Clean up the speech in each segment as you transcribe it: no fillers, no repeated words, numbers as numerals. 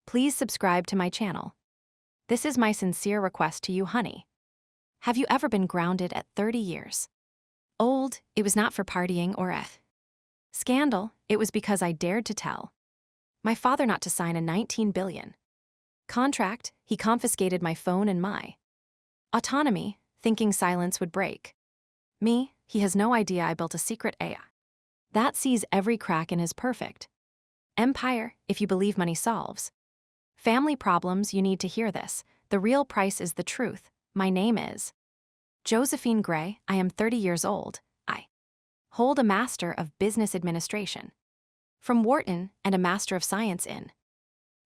Please subscribe to my channel. This is my sincere request to you, honey. Have you ever been grounded at 30 years old? It was not for partying or a scandal, it was because I dared to tell my father not to sign a 19 billion contract. He confiscated my phone and my autonomy, thinking silence would break me. He has no idea I built a secret AI that sees every crack in his perfect empire. If you believe money solves family problems, you need to hear this. The real price is the truth. My name is Josephine Gray. I am 30 years old. I hold a Master of Business Administration from Wharton and a Master of Science in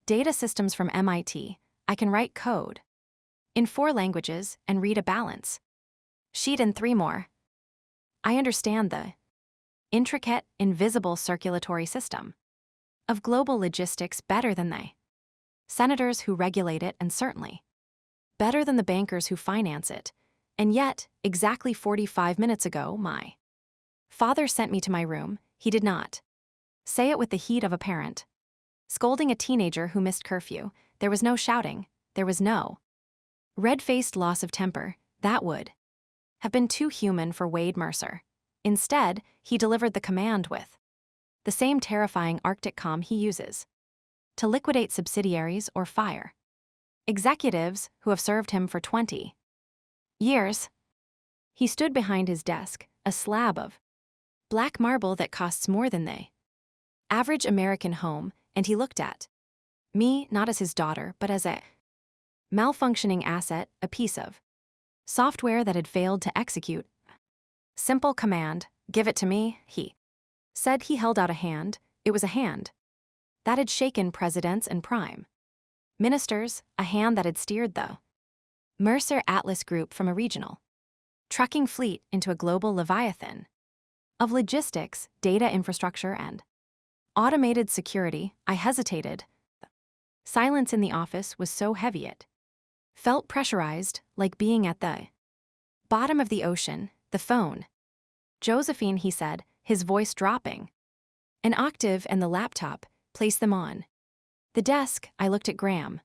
Data Systems from MIT. I can write code in 4 languages and read a balance sheet in 3 more. I understand the intricate, invisible circulatory system of global logistics better than the senators who regulate it, and certainly better than the bankers who finance it. And yet, exactly 45 minutes ago, my father sent me to my room. He did not say it with the heat of a parent scolding a teenager who missed curfew. There was no shouting. There was no red-faced loss of temper. That would have been too human for Wade Mercer. Instead, he delivered the command with the same terrifying Arctic calm he uses to liquidate subsidiaries or fire executives who have served him for 20 years. He stood behind his desk, a slab of black marble that costs more than the average American home, and he looked at me not as his daughter, but as a malfunctioning asset, a piece of software that had failed to execute simple command. Give it to me, he said. He held out a hand. It was a hand that had shaken presidents and prime ministers, a hand that had steered the Mercer Atlas Group from a regional trucking fleet into a global leviathan of logistics, data infrastructure, and automated security. I hesitated. Silence in the office was so heavy it felt pressurized, like being at the bottom of the ocean. The phone. Josephine, he said, his voice dropping an octave, and the laptop. Place them on the desk. I looked at Graham.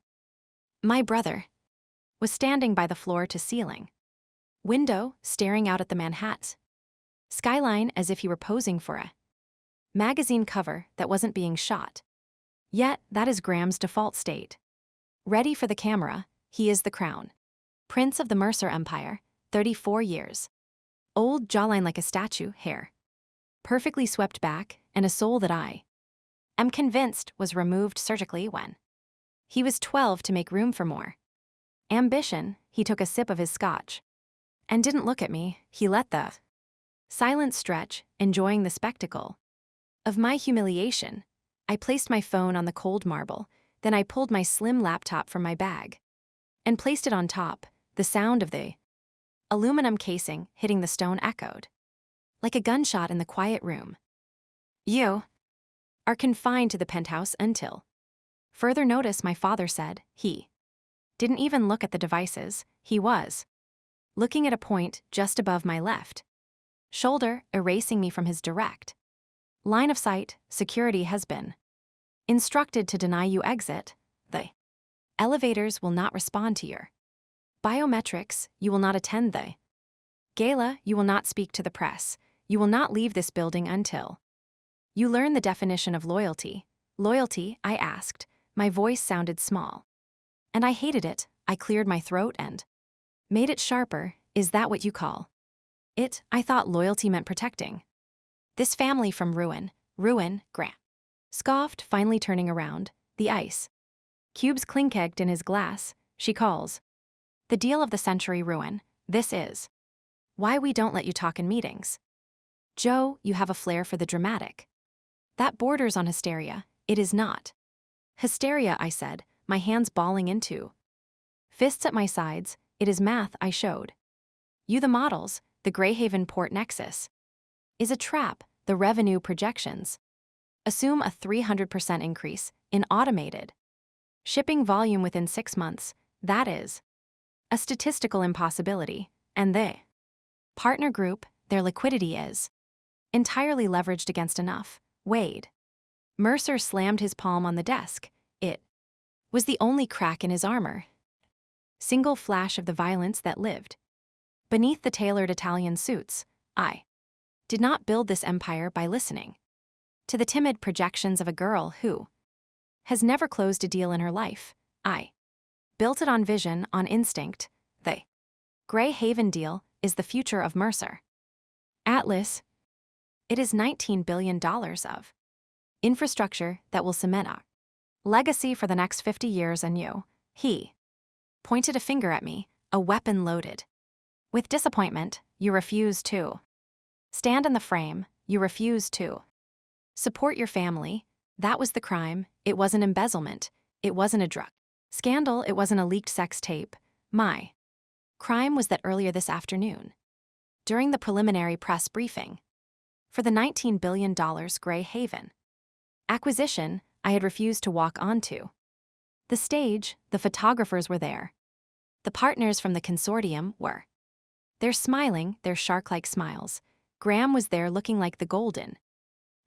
My brother was standing by the floor-to-ceiling window, staring out at the Manhattan skyline as if he were posing for a magazine cover that wasn't being shot. Yet, that is Graham's default state. Ready for the camera, he is the crown prince of the Mercer Empire, 34 years old, jawline like a statue, hair perfectly swept back, and a soul that I am convinced was removed surgically when he was 12 to make room for more ambition. He took a sip of his scotch and didn't look at me. He let the silence stretch, enjoying the spectacle of my humiliation. I placed my phone on the cold marble, then I pulled my slim laptop from my bag and placed it on top. The sound of the aluminum casing hitting the stone echoed like a gunshot in the quiet room. You are confined to the penthouse until further notice, my father said. He didn't even look at the devices. He was looking at a point just above my left shoulder, erasing me from his direct line of sight. Security has been instructed to deny you exit. The elevators will not respond to your biometrics. You will not attend the gala. You will not speak to the press. You will not leave this building until you learn the definition of loyalty. Loyalty, I asked. My voice sounded small, and I hated it. I cleared my throat and made it sharper. Is that what you call it? I thought loyalty meant protecting this family from ruin. Ruin, Grant scoffed, finally turning around. The ice cubes clinkegged in his glass. She calls the deal of the century ruin. This is why we don't let you talk in meetings. Joe, you have a flair for the dramatic. That borders on hysteria. It is not hysteria, I said, my hands balling into fists at my sides. It is math. I showed you the models. The Greyhaven Port Nexus is a trap. The revenue projections assume a 300% increase in automated shipping volume within 6 months. That is a statistical impossibility. And the partner group, their liquidity is entirely leveraged against enough. Wade Mercer slammed his palm on the desk. It was the only crack in his armor. Single flash of the violence that lived beneath the tailored Italian suits. I did not build this empire by listening to the timid projections of a girl who has never closed a deal in her life. I built it on vision, on instinct. The Grey Haven deal is the future of Mercer. Atlas. It is $19 billion of infrastructure that will cement a legacy for the next 50 years, and you, he pointed a finger at me, a weapon loaded. With disappointment, you refuse to stand in the frame, you refuse to support your family. That was the crime. It wasn't embezzlement. It wasn't a drug scandal. It wasn't a leaked sex tape. My crime was that earlier this afternoon, during the preliminary press briefing for the $19 billion Grey Haven acquisition, I had refused to walk onto the stage. The photographers were there. The partners from the consortium were. They're smiling, their shark-like smiles. Graham was there looking like the golden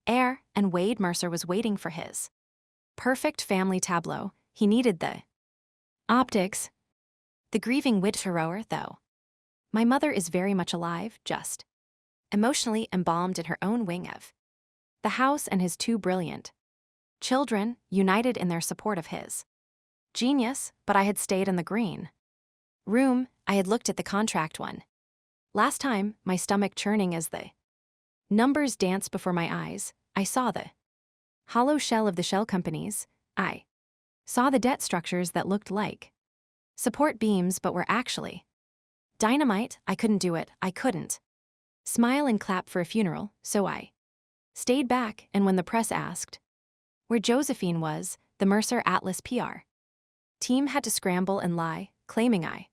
heir, and Wade Mercer was waiting for his perfect family tableau. He needed the optics. The grieving widower, though. My mother is very much alive, just emotionally embalmed in her own wing of the house, and his two brilliant children, united in their support of his genius. But I had stayed in the green room. I had looked at the contract one last time, my stomach churning as the numbers danced before my eyes. I saw the hollow shell of the shell companies. I saw the debt structures that looked like support beams but were actually dynamite. I couldn't do it. I couldn't smile and clap for a funeral, so I stayed back, and when the press asked where Josephine was, the Mercer Atlas PR team had to scramble and lie, claiming I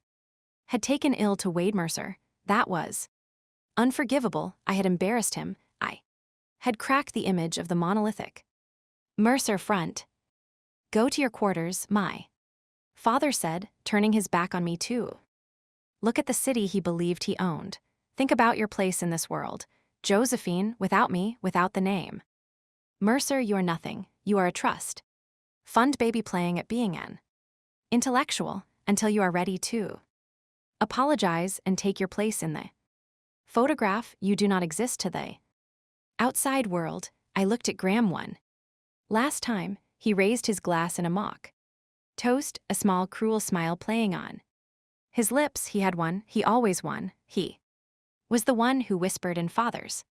had taken ill to Wade Mercer. That was unforgivable. I had embarrassed him. I had cracked the image of the monolithic Mercer front. Go to your quarters, my father said, turning his back on me too. Look at the city he believed he owned. Think about your place in this world. Josephine, without me, without the name Mercer, you are nothing. You are a trust fund baby playing at being an intellectual until you are ready to apologize and take your place in the photograph. You do not exist to the outside world. I looked at Graham one last time. He raised his glass in a mock toast, a small cruel smile playing on his lips. He had won. He always won. He was the one who whispered in father's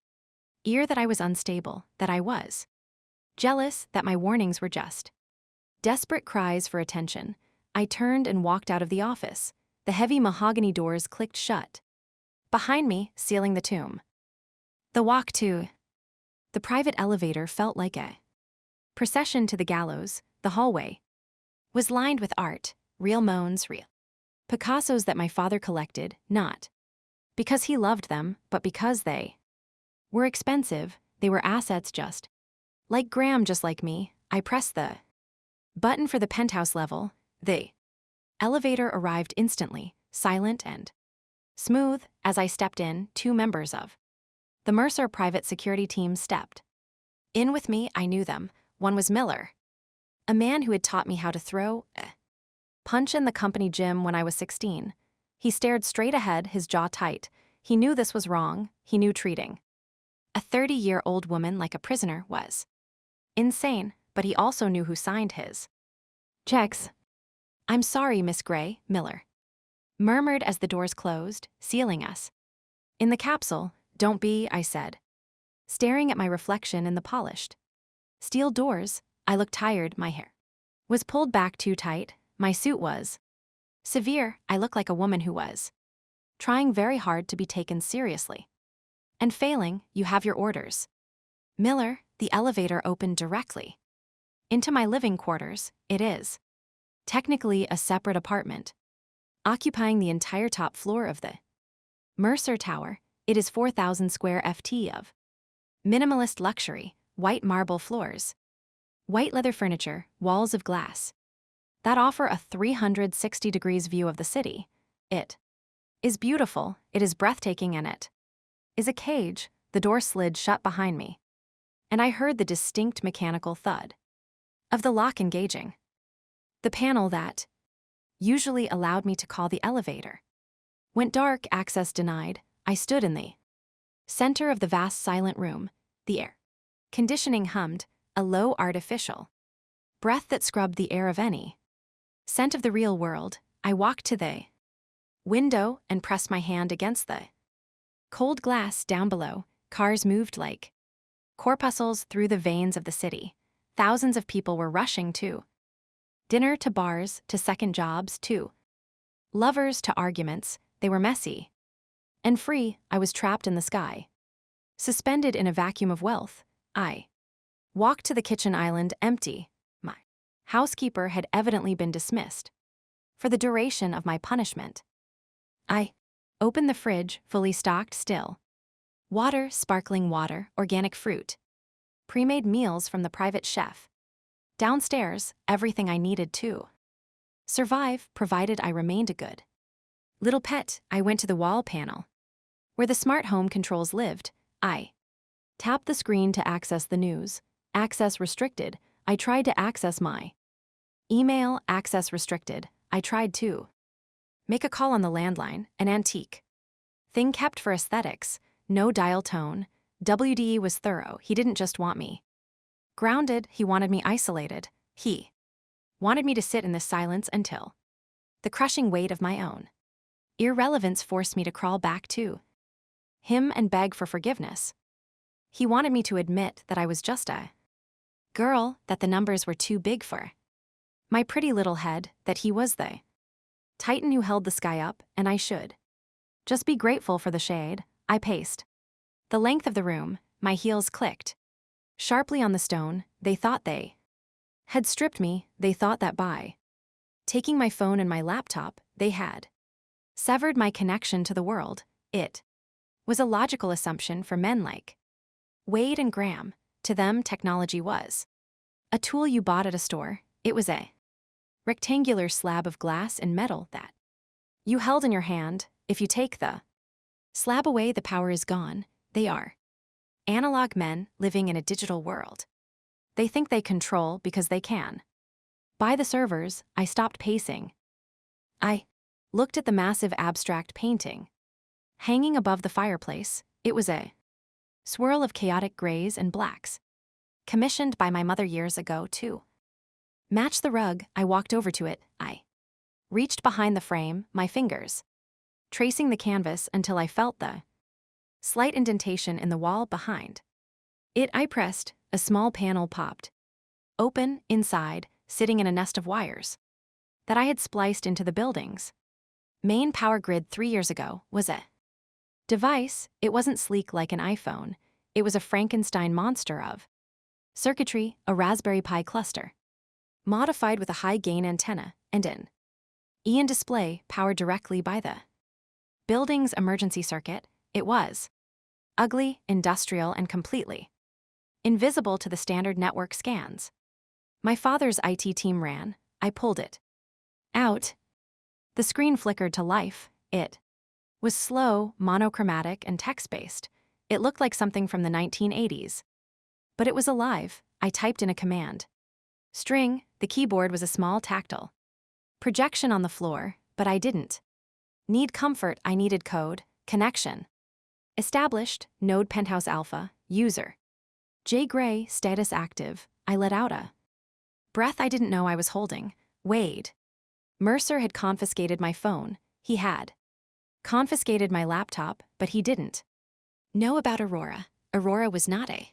ear that I was unstable, that I was jealous, that my warnings were just desperate cries for attention. I turned and walked out of the office. The heavy mahogany doors clicked shut behind me, sealing the tomb. The walk to the private elevator felt like a procession to the gallows. The hallway was lined with art, real Mones, real Picassos that my father collected, not because he loved them, but because they were expensive. They were assets, just like Graham, just like me. I pressed the button for the penthouse level. The elevator arrived instantly, silent and smooth. As I stepped in, two members of the Mercer private security team stepped in with me. I knew them. One was Miller, a man who had taught me how to throw a punch in the company gym when I was 16. He stared straight ahead, his jaw tight. He knew this was wrong. He knew treating a 30-year-old woman like a prisoner was insane, but he also knew who signed his checks. I'm sorry, Miss Gray, Miller murmured as the doors closed, sealing us in the capsule. Don't be, I said, staring at my reflection in the polished steel doors. I looked tired. My hair was pulled back too tight. My suit was severe. I looked like a woman who was trying very hard to be taken seriously and failing. You have your orders, Miller. The elevator opened directly into my living quarters. It is technically a separate apartment, occupying the entire top floor of the Mercer Tower. It is 4,000 square ft of minimalist luxury, white marble floors, white leather furniture, walls of glass that offer a 360 degrees view of the city. It is beautiful. It is breathtaking, and it is a cage. The door slid shut behind me, and I heard the distinct mechanical thud of the lock engaging. The panel that usually allowed me to call the elevator went dark, access denied. I stood in the center of the vast silent room. The air conditioning hummed, a low artificial breath that scrubbed the air of any scent of the real world. I walked to the window and pressed my hand against the cold glass. Down below, cars moved like corpuscles through the veins of the city. Thousands of people were rushing to dinner, to bars, to second jobs, to lovers, to arguments. They were messy and free. I was trapped in the sky, suspended in a vacuum of wealth. I walked to the kitchen island, empty. My housekeeper had evidently been dismissed for the duration of my punishment. I opened the fridge, fully stocked still. Water, sparkling water, organic fruit, pre-made meals from the private chef. Downstairs, everything I needed to survive, provided I remained a good little pet. I went to the wall panel where the smart home controls lived. I tapped the screen to access the news. Access restricted. I tried to access my email. Access restricted. I tried to make a call on the landline, an antique thing kept for aesthetics. No dial tone. WDE was thorough. He didn't just want me grounded, he wanted me isolated. He wanted me to sit in this silence until the crushing weight of my own irrelevance forced me to crawl back to him and beg for forgiveness. He wanted me to admit that I was just a girl, that the numbers were too big for my pretty little head, that he was the titan who held the sky up, and I should just be grateful for the shade. I paced the length of the room. My heels clicked sharply on the stone. They thought they had stripped me. They thought that by taking my phone and my laptop, they had severed my connection to the world. It was a logical assumption for men like Wade and Graham. To them, technology was a tool you bought at a store. It was a rectangular slab of glass and metal that you held in your hand. If you take the slab away, the power is gone. They are analog men living in a digital world. They think they control because they can. By the servers, I stopped pacing. I looked at the massive abstract painting hanging above the fireplace. It was a swirl of chaotic grays and blacks, commissioned by my mother years ago to match the rug. I walked over to it. I reached behind the frame, my fingers tracing the canvas until I felt the slight indentation in the wall behind it. I pressed. A small panel popped open. Inside, sitting in a nest of wires that I had spliced into the building's main power grid 3 years ago, was a device. It wasn't sleek like an iPhone. It was a Frankenstein monster of circuitry, a Raspberry Pi cluster, modified with a high-gain antenna, and an EN display powered directly by the building's emergency circuit. It was ugly, industrial, and completely invisible to the standard network scans my father's IT team ran. I pulled it out. The screen flickered to life. It was slow, monochromatic, and text-based. It looked like something from the 1980s. But it was alive. I typed in a command string. The keyboard was a small tactile projection on the floor, but I didn't need comfort. I needed code. Connection established. Node Penthouse Alpha. User J. Gray. Status active. I let out a breath I didn't know I was holding. Wade Mercer had confiscated my phone. He had confiscated my laptop, but he didn't know about Aurora. Aurora was not a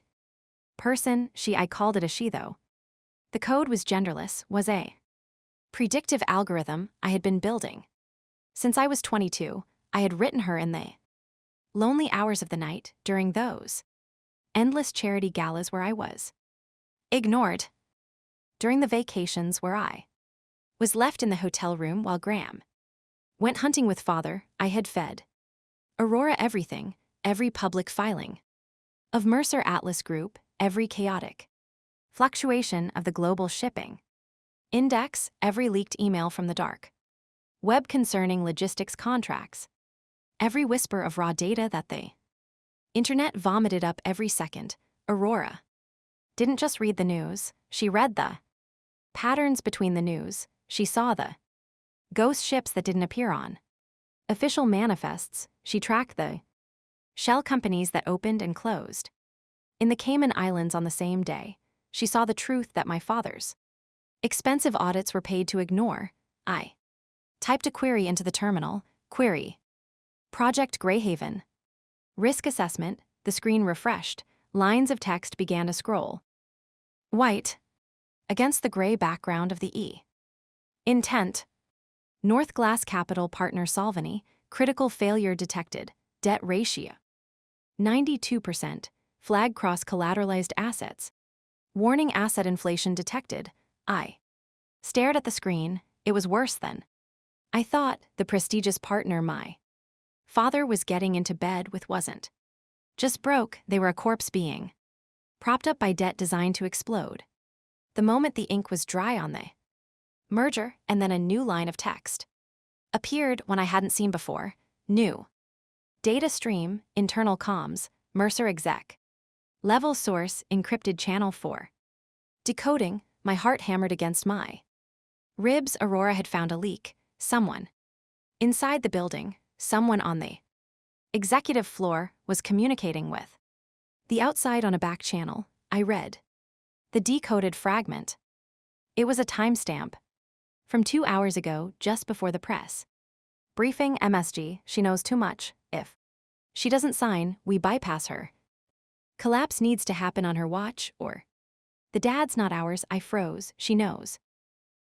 person. I called it a she, though. The code was genderless, was a predictive algorithm I had been building since I was 22. I had written her in the lonely hours of the night, during those endless charity galas where I was ignored, during the vacations where I was left in the hotel room while Graham went hunting with father. I had fed Aurora everything, every public filing of Mercer Atlas Group, every chaotic fluctuation of the global shipping index, every leaked email from the dark web concerning logistics contracts, every whisper of raw data that the internet vomited up every second. Aurora didn't just read the news, she read the patterns between the news. she saw the ghost ships that didn't appear on official manifests. She tracked the shell companies that opened and closed in the Cayman Islands on the same day. She saw the truth that my father's expensive audits were paid to ignore. I typed a query into the terminal. Query. Project Greyhaven. Risk assessment. The screen refreshed. Lines of text began to scroll. White. Against the gray background of the E. Intent. North Glass Capital Partner Solvany. Critical failure detected. Debt ratio 92%. Flag cross collateralized assets. Warning asset inflation detected. I stared at the screen. It was worse than I thought. The prestigious partner my father was getting into bed with wasn't just broke, they were a corpse being propped up by debt designed to explode. The moment the ink was dry on the merger, and then a new line of text appeared one I hadn't seen before. New data stream, internal comms, Mercer exec. Level source, encrypted channel 4. Decoding, my heart hammered against my ribs. Aurora had found a leak. Someone inside the building, someone on the executive floor, was communicating with the outside on a back channel. I read the decoded fragment. It was a timestamp from 2 hours ago, just before the press briefing. MSG, she knows too much. If she doesn't sign, we bypass her. Collapse needs to happen on her watch, or the dad's not ours. I froze. She knows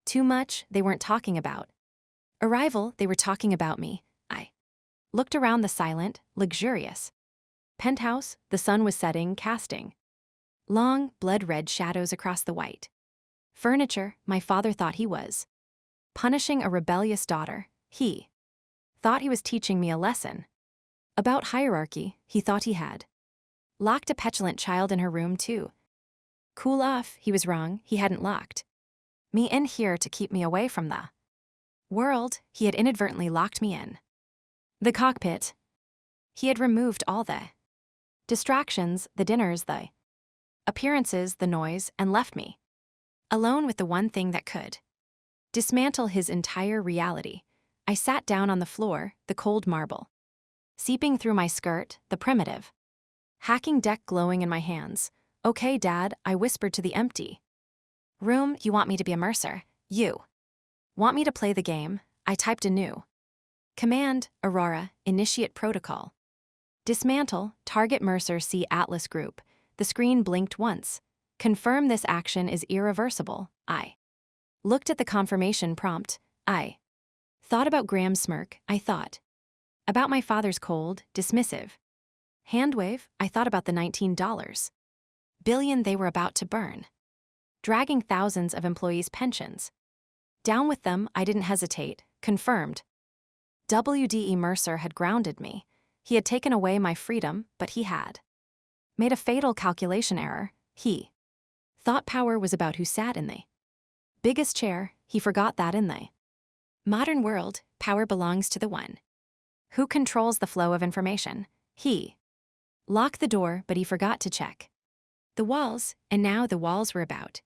too much. They weren't talking about arrival, they were talking about me. I looked around the silent, luxurious penthouse. The sun was setting, casting long, blood-red shadows across the white furniture. My father thought he was punishing a rebellious daughter. He thought he was teaching me a lesson about hierarchy. He thought he had locked a petulant child in her room to cool off. He was wrong. He hadn't locked me in here to keep me away from the world. He had inadvertently locked me in the cockpit. He had removed all the distractions, the dinners, the appearances, the noise, and left me alone with the one thing that could dismantle his entire reality. I sat down on the floor, the cold marble seeping through my skirt, the primitive hacking deck glowing in my hands. Okay, Dad, I whispered to the empty room. You want me to be a Mercer? You want me to play the game? I typed a new command. Aurora, initiate protocol. Dismantle, target Mercer C Atlas Group. The screen blinked once. Confirm this action is irreversible. I looked at the confirmation prompt. I thought about Graham's smirk. I thought about my father's cold, dismissive handwave. I thought about the $19 billion they were about to burn, dragging thousands of employees' pensions down with them. I didn't hesitate. Confirmed. W.D.E. Mercer had grounded me. He had taken away my freedom, but he had made a fatal calculation error. He thought power was about who sat in the biggest chair. He forgot that in the modern world, power belongs to the one who controls the flow of information. He locked the door, but he forgot to check the walls, and now the walls were about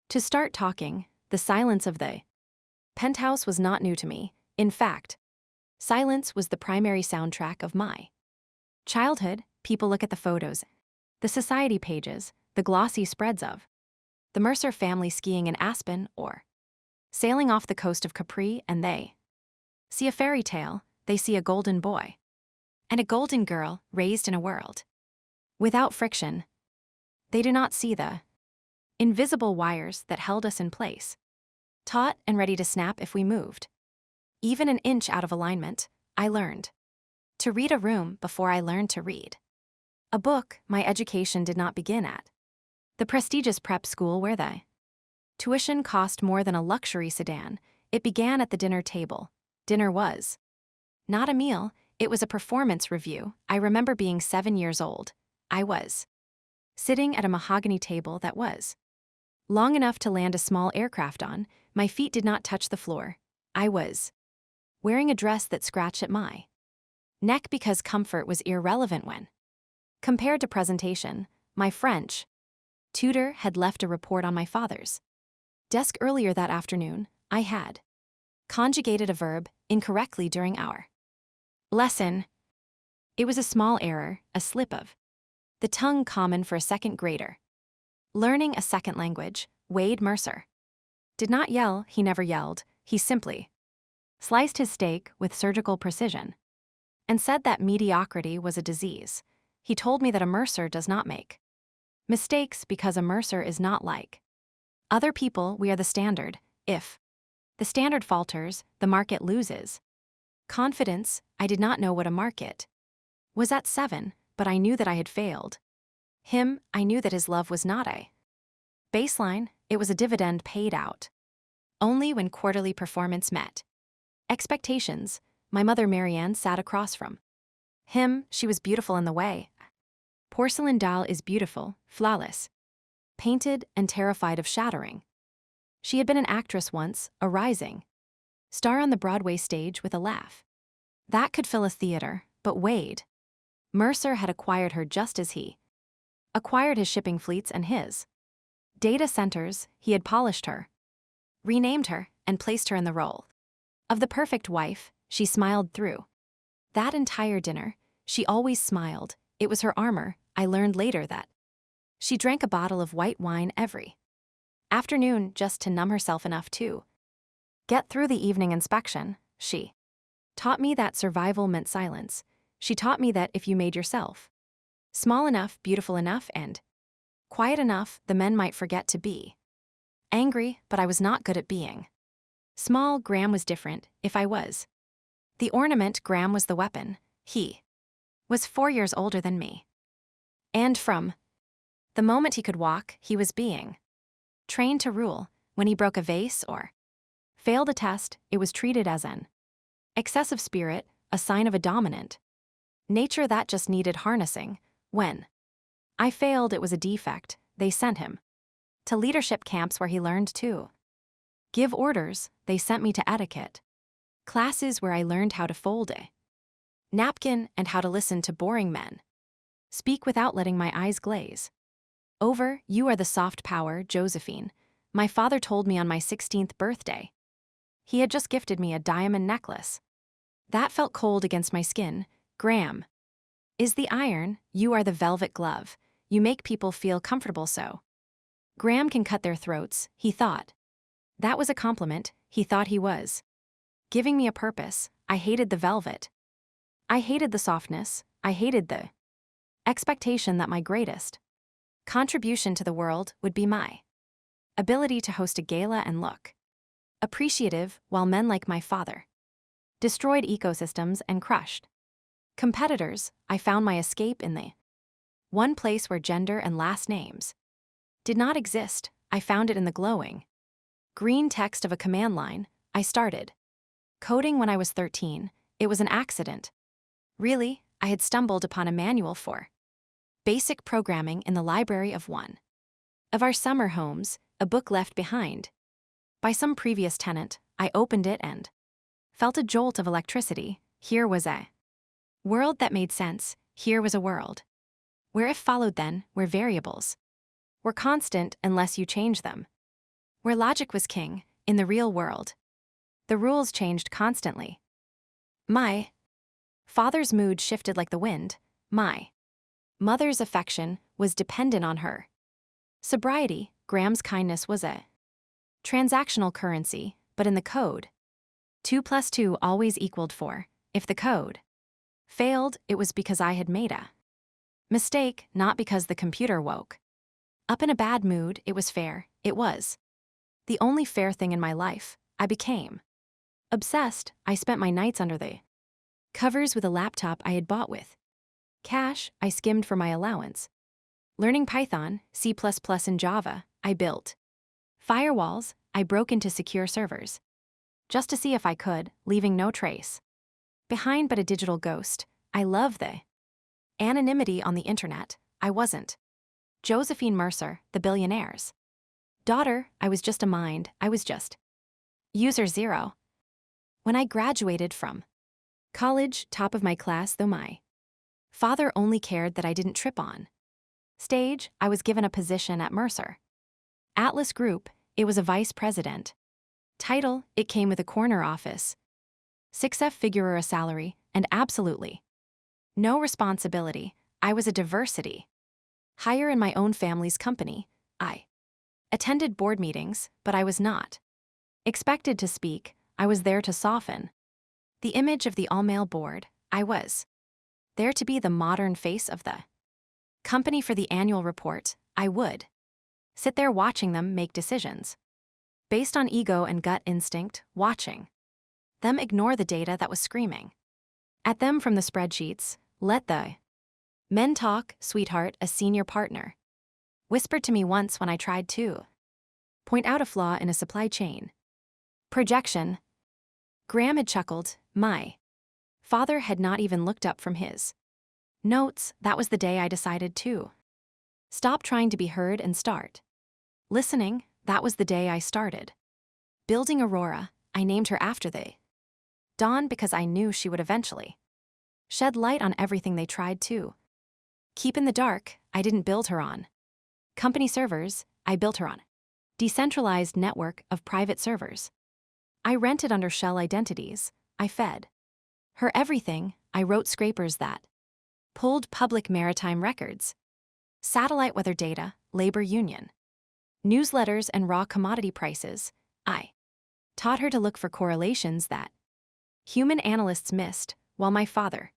to start talking. The silence of the penthouse was not new to me. In fact, silence was the primary soundtrack of my childhood. People look at the photos, the society pages, the glossy spreads of the Mercer family skiing in Aspen or sailing off the coast of Capri, and they see a fairy tale. They see a golden boy and a golden girl raised in a world without friction. They do not see the invisible wires that held us in place, taut and ready to snap if we moved even an inch out of alignment. I learned to read a room before I learned to read a book. My education did not begin at the prestigious prep school where the tuition cost more than a luxury sedan. It began at the dinner table. Dinner was not a meal, it was a performance review. I remember being 7 years old. I was sitting at a mahogany table that was long enough to land a small aircraft on. My feet did not touch the floor. I was wearing a dress that scratched at my neck because comfort was irrelevant when compared to presentation. My French tutor had left a report on my father's desk earlier that afternoon. I had conjugated a verb incorrectly during our lesson. It was a small error, a slip of the tongue common for a second grader. Learning a second language, Wade Mercer did not yell, he never yelled, he simply sliced his steak with surgical precision and said that mediocrity was a disease. He told me that a Mercer does not make mistakes because a Mercer is not like other people. We are the standard. If the standard falters, the market loses. Confidence, I did not know what a market was at 7, but I knew that I had failed. Him, I knew that his love was not a baseline, it was a dividend paid out only when quarterly performance met expectations. My mother Marianne sat across from him. She was beautiful in the way porcelain doll is beautiful, flawless, painted and terrified of shattering. She had been an actress once, a rising star on the Broadway stage with a laugh that could fill a theater, but Wade Mercer had acquired her just as he acquired his shipping fleets and his data centers. He had polished her, renamed her, and placed her in the role of the perfect wife. She smiled through that entire dinner. She always smiled. It was her armor. I learned later that she drank a bottle of white wine every afternoon just to numb herself enough to get through the evening inspection. She taught me that survival meant silence. She taught me that if you made yourself small enough, beautiful enough, and quiet enough, the men might forget to be angry, but I was not good at being small. Graham was different. If I was the ornament, Graham was the weapon. He was 4 years older than me. And from the moment he could walk, he was being trained to rule. When he broke a vase or failed a test, it was treated as an excessive spirit, a sign of a dominant nature that just needed harnessing. When I failed, it was a defect. They sent him to leadership camps where he learned to give orders. They sent me to etiquette classes where I learned how to fold a napkin and how to listen to boring men speak without letting my eyes glaze over. You are the soft power, Josephine. My father told me on my 16th birthday. He had just gifted me a diamond necklace. That felt cold against my skin. Graham is the iron, you are the velvet glove. You make people feel comfortable so Graham can cut their throats. He thought that was a compliment. He thought he was giving me a purpose. I hated the velvet. I hated the softness. I hated the expectation that my greatest contribution to the world would be my ability to host a gala and look appreciative, while men like my father destroyed ecosystems and crushed competitors. I found my escape in the one place where gender and last names did not exist. I found it in the glowing green text of a command line. I started coding when I was 13. It was an accident. Really, I had stumbled upon a manual for basic programming in the library of one of our summer homes, a book left behind by some previous tenant. I opened it and felt a jolt of electricity. Here was a world that made sense. Here was a world where if followed then, where variables were constant unless you change them, where logic was king. In the real world, the rules changed constantly. My father's mood shifted like the wind. My mother's affection was dependent on her sobriety. Graham's kindness was a transactional currency, but in the code, 2 plus 2 always equaled 4. If the code failed, it was because I had made a mistake, not because the computer woke up in a bad mood. It was fair. It was the only fair thing in my life. I became obsessed. I spent my nights under the covers with a laptop I had bought with cash. I skimmed for my allowance. Learning Python, C++, and Java, I built firewalls. I broke into secure servers just to see if I could, leaving no trace behind but a digital ghost. I love the anonymity on the internet. I wasn't Josephine Mercer, the billionaire's daughter. I was just a mind. I was just user zero. When I graduated from college, top of my class, though my father only cared that I didn't trip on stage, I was given a position at Mercer Atlas Group. It was a vice president Title, it came with a corner office. 6 figure a salary, and absolutely no responsibility. I was a diversity hire in my own family's company. I attended board meetings, but I was not expected to speak. I was there to soften the image of the all-male board. I was there to be the modern face of the company for the annual report. I would sit there watching them make decisions based on ego and gut instinct, watching them ignore the data that was screaming at them from the spreadsheets. Let the men talk, sweetheart, a senior partner whispered to me once when I tried to point out a flaw in a supply chain projection. Graham had chuckled. My father had not even looked up from his notes. That was the day I decided to stop trying to be heard and start listening. That was the day I started building Aurora. I named her after the dawn because I knew she would eventually shed light on everything they tried to keep in the dark. I didn't build her on company servers. I built her on decentralized network of private servers. I rented under shell identities. I fed her everything. I wrote scrapers that pulled public maritime records, satellite weather data, labor union newsletters, and raw commodity prices. I taught her to look for correlations that human analysts missed, while my father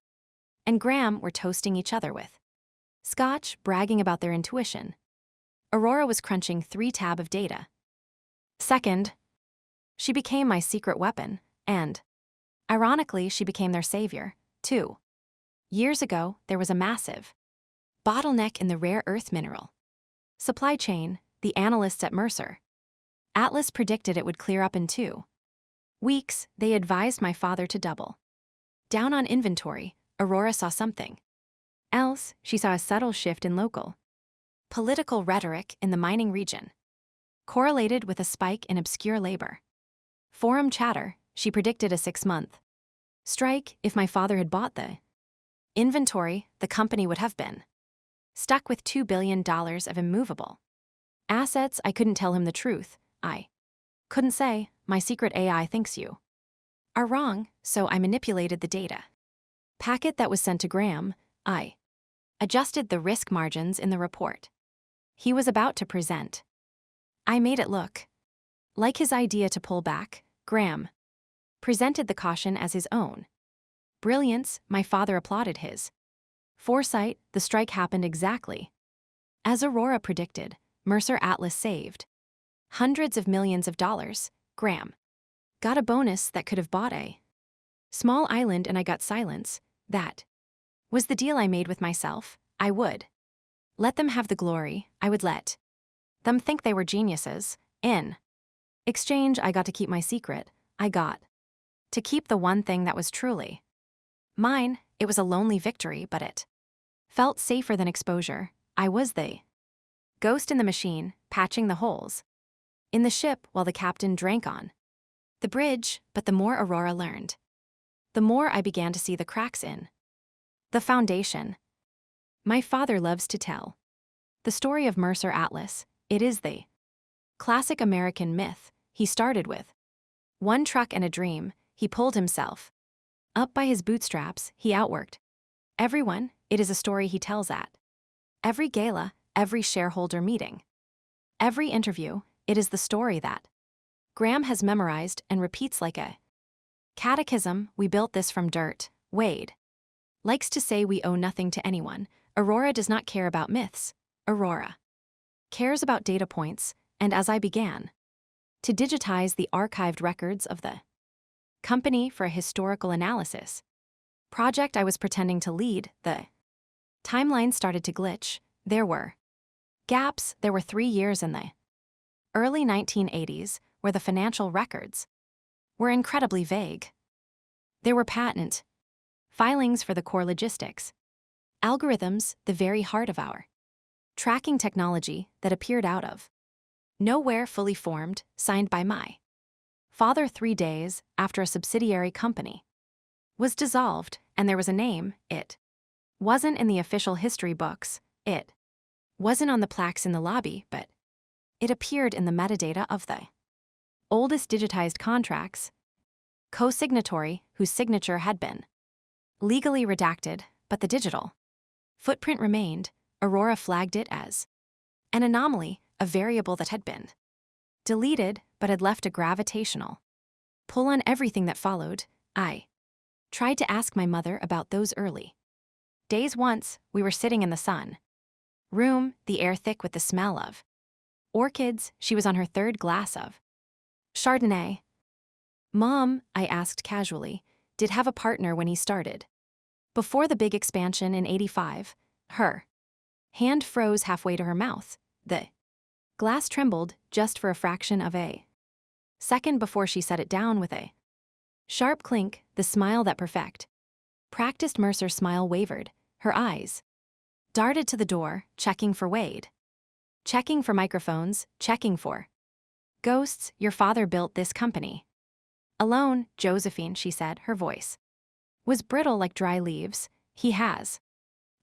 and Graham were toasting each other with scotch, bragging about their intuition. Aurora was crunching 3 tab of data. Second, she became my secret weapon, and ironically, she became their savior. 2 years ago, there was a massive bottleneck in the rare earth mineral supply chain. The analysts at Mercer Atlas predicted it would clear up in 2 weeks. They advised my father to double down on inventory. Aurora saw something else. She saw a subtle shift in local political rhetoric in the mining region, correlated with a spike in obscure labor forum chatter. She predicted a 6-month strike. If my father had bought the inventory, the company would have been stuck with $2 billion of immovable assets. I couldn't tell him the truth. I couldn't say, my secret AI thinks you are wrong, so I manipulated the data packet that was sent to Graham. I adjusted the risk margins in the report he was about to present. I made it look like his idea to pull back. Graham presented the caution as his own brilliance. My father applauded his foresight. The strike happened exactly as Aurora predicted. Mercer Atlas saved hundreds of millions of dollars. Graham got a bonus that could have bought a small island, and I got silence. That was the deal I made with myself. I would let them have the glory. I would let them think they were geniuses. In exchange, I got to keep my secret. I got to keep the one thing that was truly mine. It was a lonely victory, but it felt safer than exposure. I was the ghost in the machine, patching the holes in the ship while the captain drank on the bridge. But the more Aurora learned, the more I began to see the cracks in the foundation. My father loves to tell the story of Mercer Atlas. It is the classic American myth. He started with one truck and a dream. He pulled himself up by his bootstraps. He outworked everyone. It is a story he tells at every gala, every shareholder meeting, every interview. It is the story that Graham has memorized and repeats like a catechism. We built this from dirt. Wade likes to say we owe nothing to anyone. Aurora does not care about myths. Aurora cares about data points. And as I began to digitize the archived records of the company for a historical analysis project I was pretending to lead, the timeline started to glitch. There were gaps. There were 3 years in the early 1980s where the financial records were incredibly vague. There were patent filings for the core logistics algorithms, the very heart of our tracking technology, that appeared out of nowhere, fully formed, signed by my father 3 days after a subsidiary company was dissolved, and there was a name. It wasn't in the official history books. It wasn't on the plaques in the lobby, but it appeared in the metadata of the Oldest digitized contracts. Co-signatory whose signature had been legally redacted, but the digital footprint remained. Aurora flagged it as an anomaly, a variable that had been deleted but had left a gravitational pull on everything that followed. I tried to ask my mother about those early days. Once, we were sitting in the sun room, the air thick with the smell of orchids. She was on her third glass of Chardonnay. Mom, I asked casually, did have a partner when he started. Before the big expansion in '85, her hand froze halfway to her mouth. The glass trembled just for a fraction of a second before she set it down with a sharp clink. The smile that practiced Mercer's smile wavered. Her eyes darted to the door, checking for Wade, checking for microphones, checking for ghosts. Your father built this company alone, Josephine, she said. Her voice was brittle like dry leaves. He has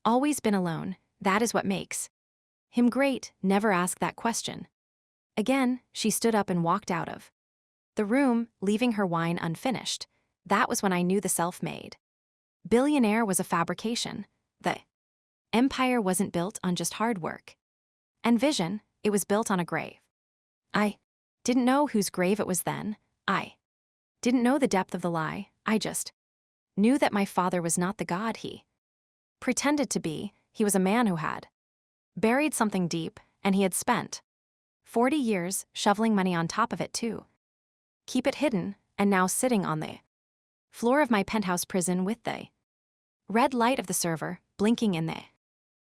always been alone. That is what makes him great. Never ask that question again. She stood up and walked out of the room, leaving her wine unfinished. That was when I knew the self-made billionaire was a fabrication. The empire wasn't built on just hard work and vision, it was built on a grave. I didn't know whose grave it was then. I didn't know the depth of the lie. I just knew that my father was not the god he pretended to be. He was a man who had buried something deep, and he had spent 40 years shoveling money on top of it to keep it hidden, and now sitting on the floor of my penthouse prison with the red light of the server blinking in the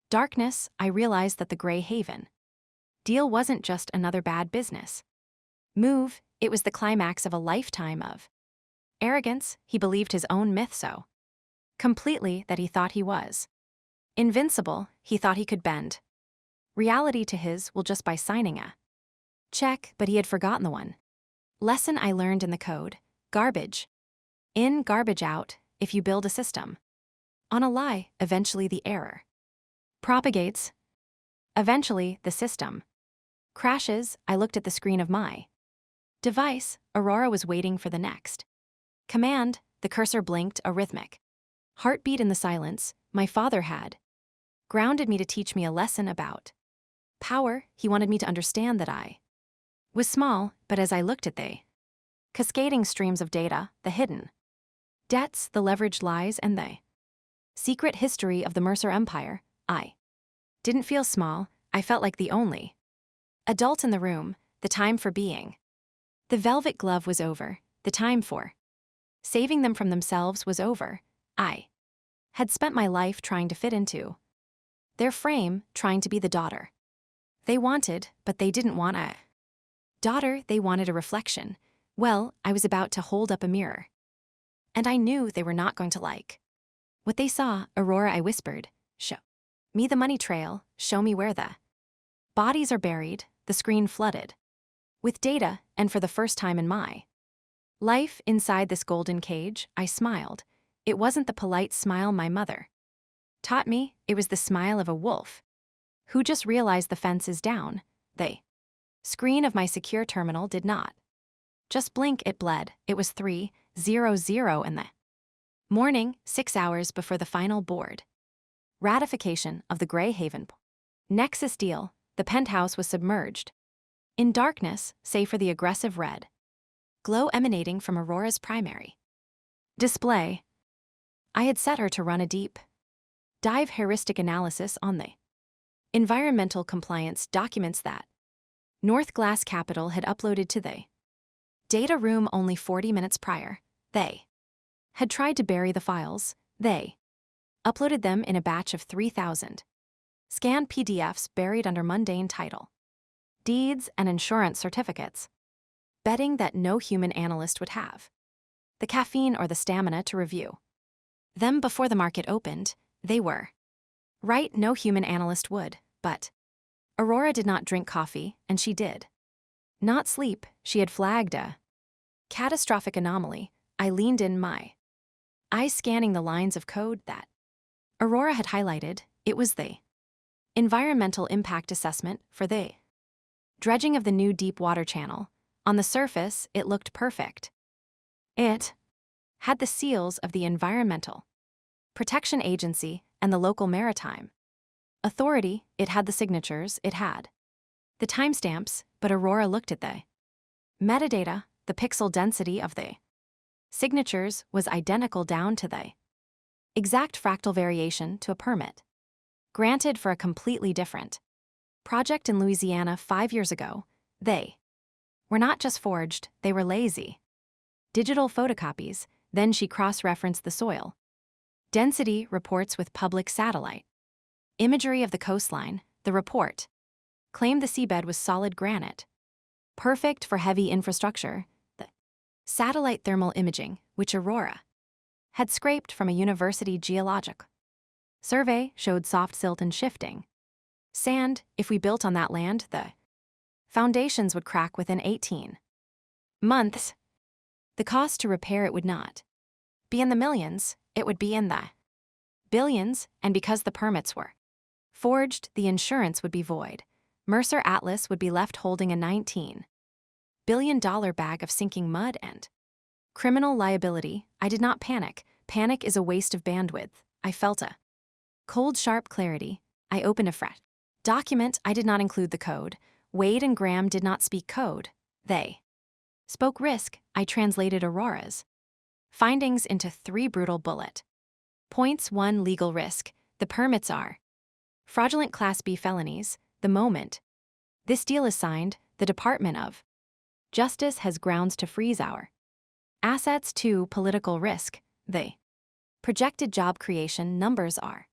darkness, I realized that the Grey Haven deal wasn't just another bad business move. It was the climax of a lifetime of arrogance. He believed his own myth so completely that he thought he was invincible. He thought he could bend reality to his will just by signing a check, but he had forgotten the one lesson I learned in the code: garbage in, garbage out. If you build a system on a lie, eventually the error propagates. Eventually, the system crashes. I looked at the screen of my device. Aurora was waiting for the next command. The cursor blinked, a rhythmic heartbeat in the silence. My father had grounded me to teach me a lesson about power. He wanted me to understand that I was small, but as I looked at the cascading streams of data, the hidden debts, the leveraged lies, and the secret history of the Mercer Empire, I didn't feel small. I felt like the only adult in the room. The time for being the velvet glove was over. The time for saving them from themselves was over. I had spent my life trying to fit into their frame, trying to be the daughter they wanted, but they didn't want a daughter. They wanted a reflection. Well, I was about to hold up a mirror, and I knew they were not going to like what they saw. Aurora, I whispered, show me the money trail. Show me where the bodies are buried. The screen flooded with data, and for the first time in my life inside this golden cage, I smiled. It wasn't the polite smile my mother taught me. It was the smile of a wolf who just realized the fence is down. The screen of my secure terminal did not just blink, it bled. It was 3:00 in the morning, 6 hours before the final board ratification of the Grey Haven Nexus deal. The penthouse was submerged in darkness, save for the aggressive red glow emanating from Aurora's primary display. I had set her to run a deep dive heuristic analysis on the environmental compliance documents that North Glass Capital had uploaded to the data room only 40 minutes prior. They had tried to bury the files. They uploaded them in a batch of 3,000 scanned PDFs buried under mundane title deeds and insurance certificates, betting that no human analyst would have the caffeine or the stamina to review them before the market opened. They were right, no human analyst would, but Aurora did not drink coffee, and she did not sleep. She had flagged a catastrophic anomaly. I leaned in, my eyes scanning the lines of code that Aurora had highlighted. It was the environmental impact assessment for the dredging of the new deep water channel. On the surface, it looked perfect. It had the seals of the Environmental Protection Agency and the local Maritime Authority. It had the signatures, it had the timestamps, but Aurora looked at the metadata. The pixel density of the signatures was identical down to the exact fractal variation to a permit granted for a completely different project in Louisiana 5 years ago. They were not just forged, they were lazy digital photocopies. Then she cross-referenced the soil density reports with public satellite imagery of the coastline. The report claimed the seabed was solid granite, perfect for heavy infrastructure. The satellite thermal imaging, which Aurora had scraped from a university geologic survey, showed soft silt and shifting sand. If we built on that land, the foundations would crack within 18 months. The cost to repair it would not be in the millions, it would be in the billions, and because the permits were forged, the insurance would be void. Mercer Atlas would be left holding a $19 billion bag of sinking mud and criminal liability. I did not panic. Panic is a waste of bandwidth. I felt a cold, sharp clarity. I opened a fresh document. I did not include the code. Wade and Graham did not speak code. They spoke risk. I translated Aurora's findings into 3 brutal bullet points. 1. Legal risk. The permits are fraudulent Class B felonies. The moment this deal is signed, the Department of Justice has grounds to freeze our assets. 2. Political risk. The projected job creation numbers are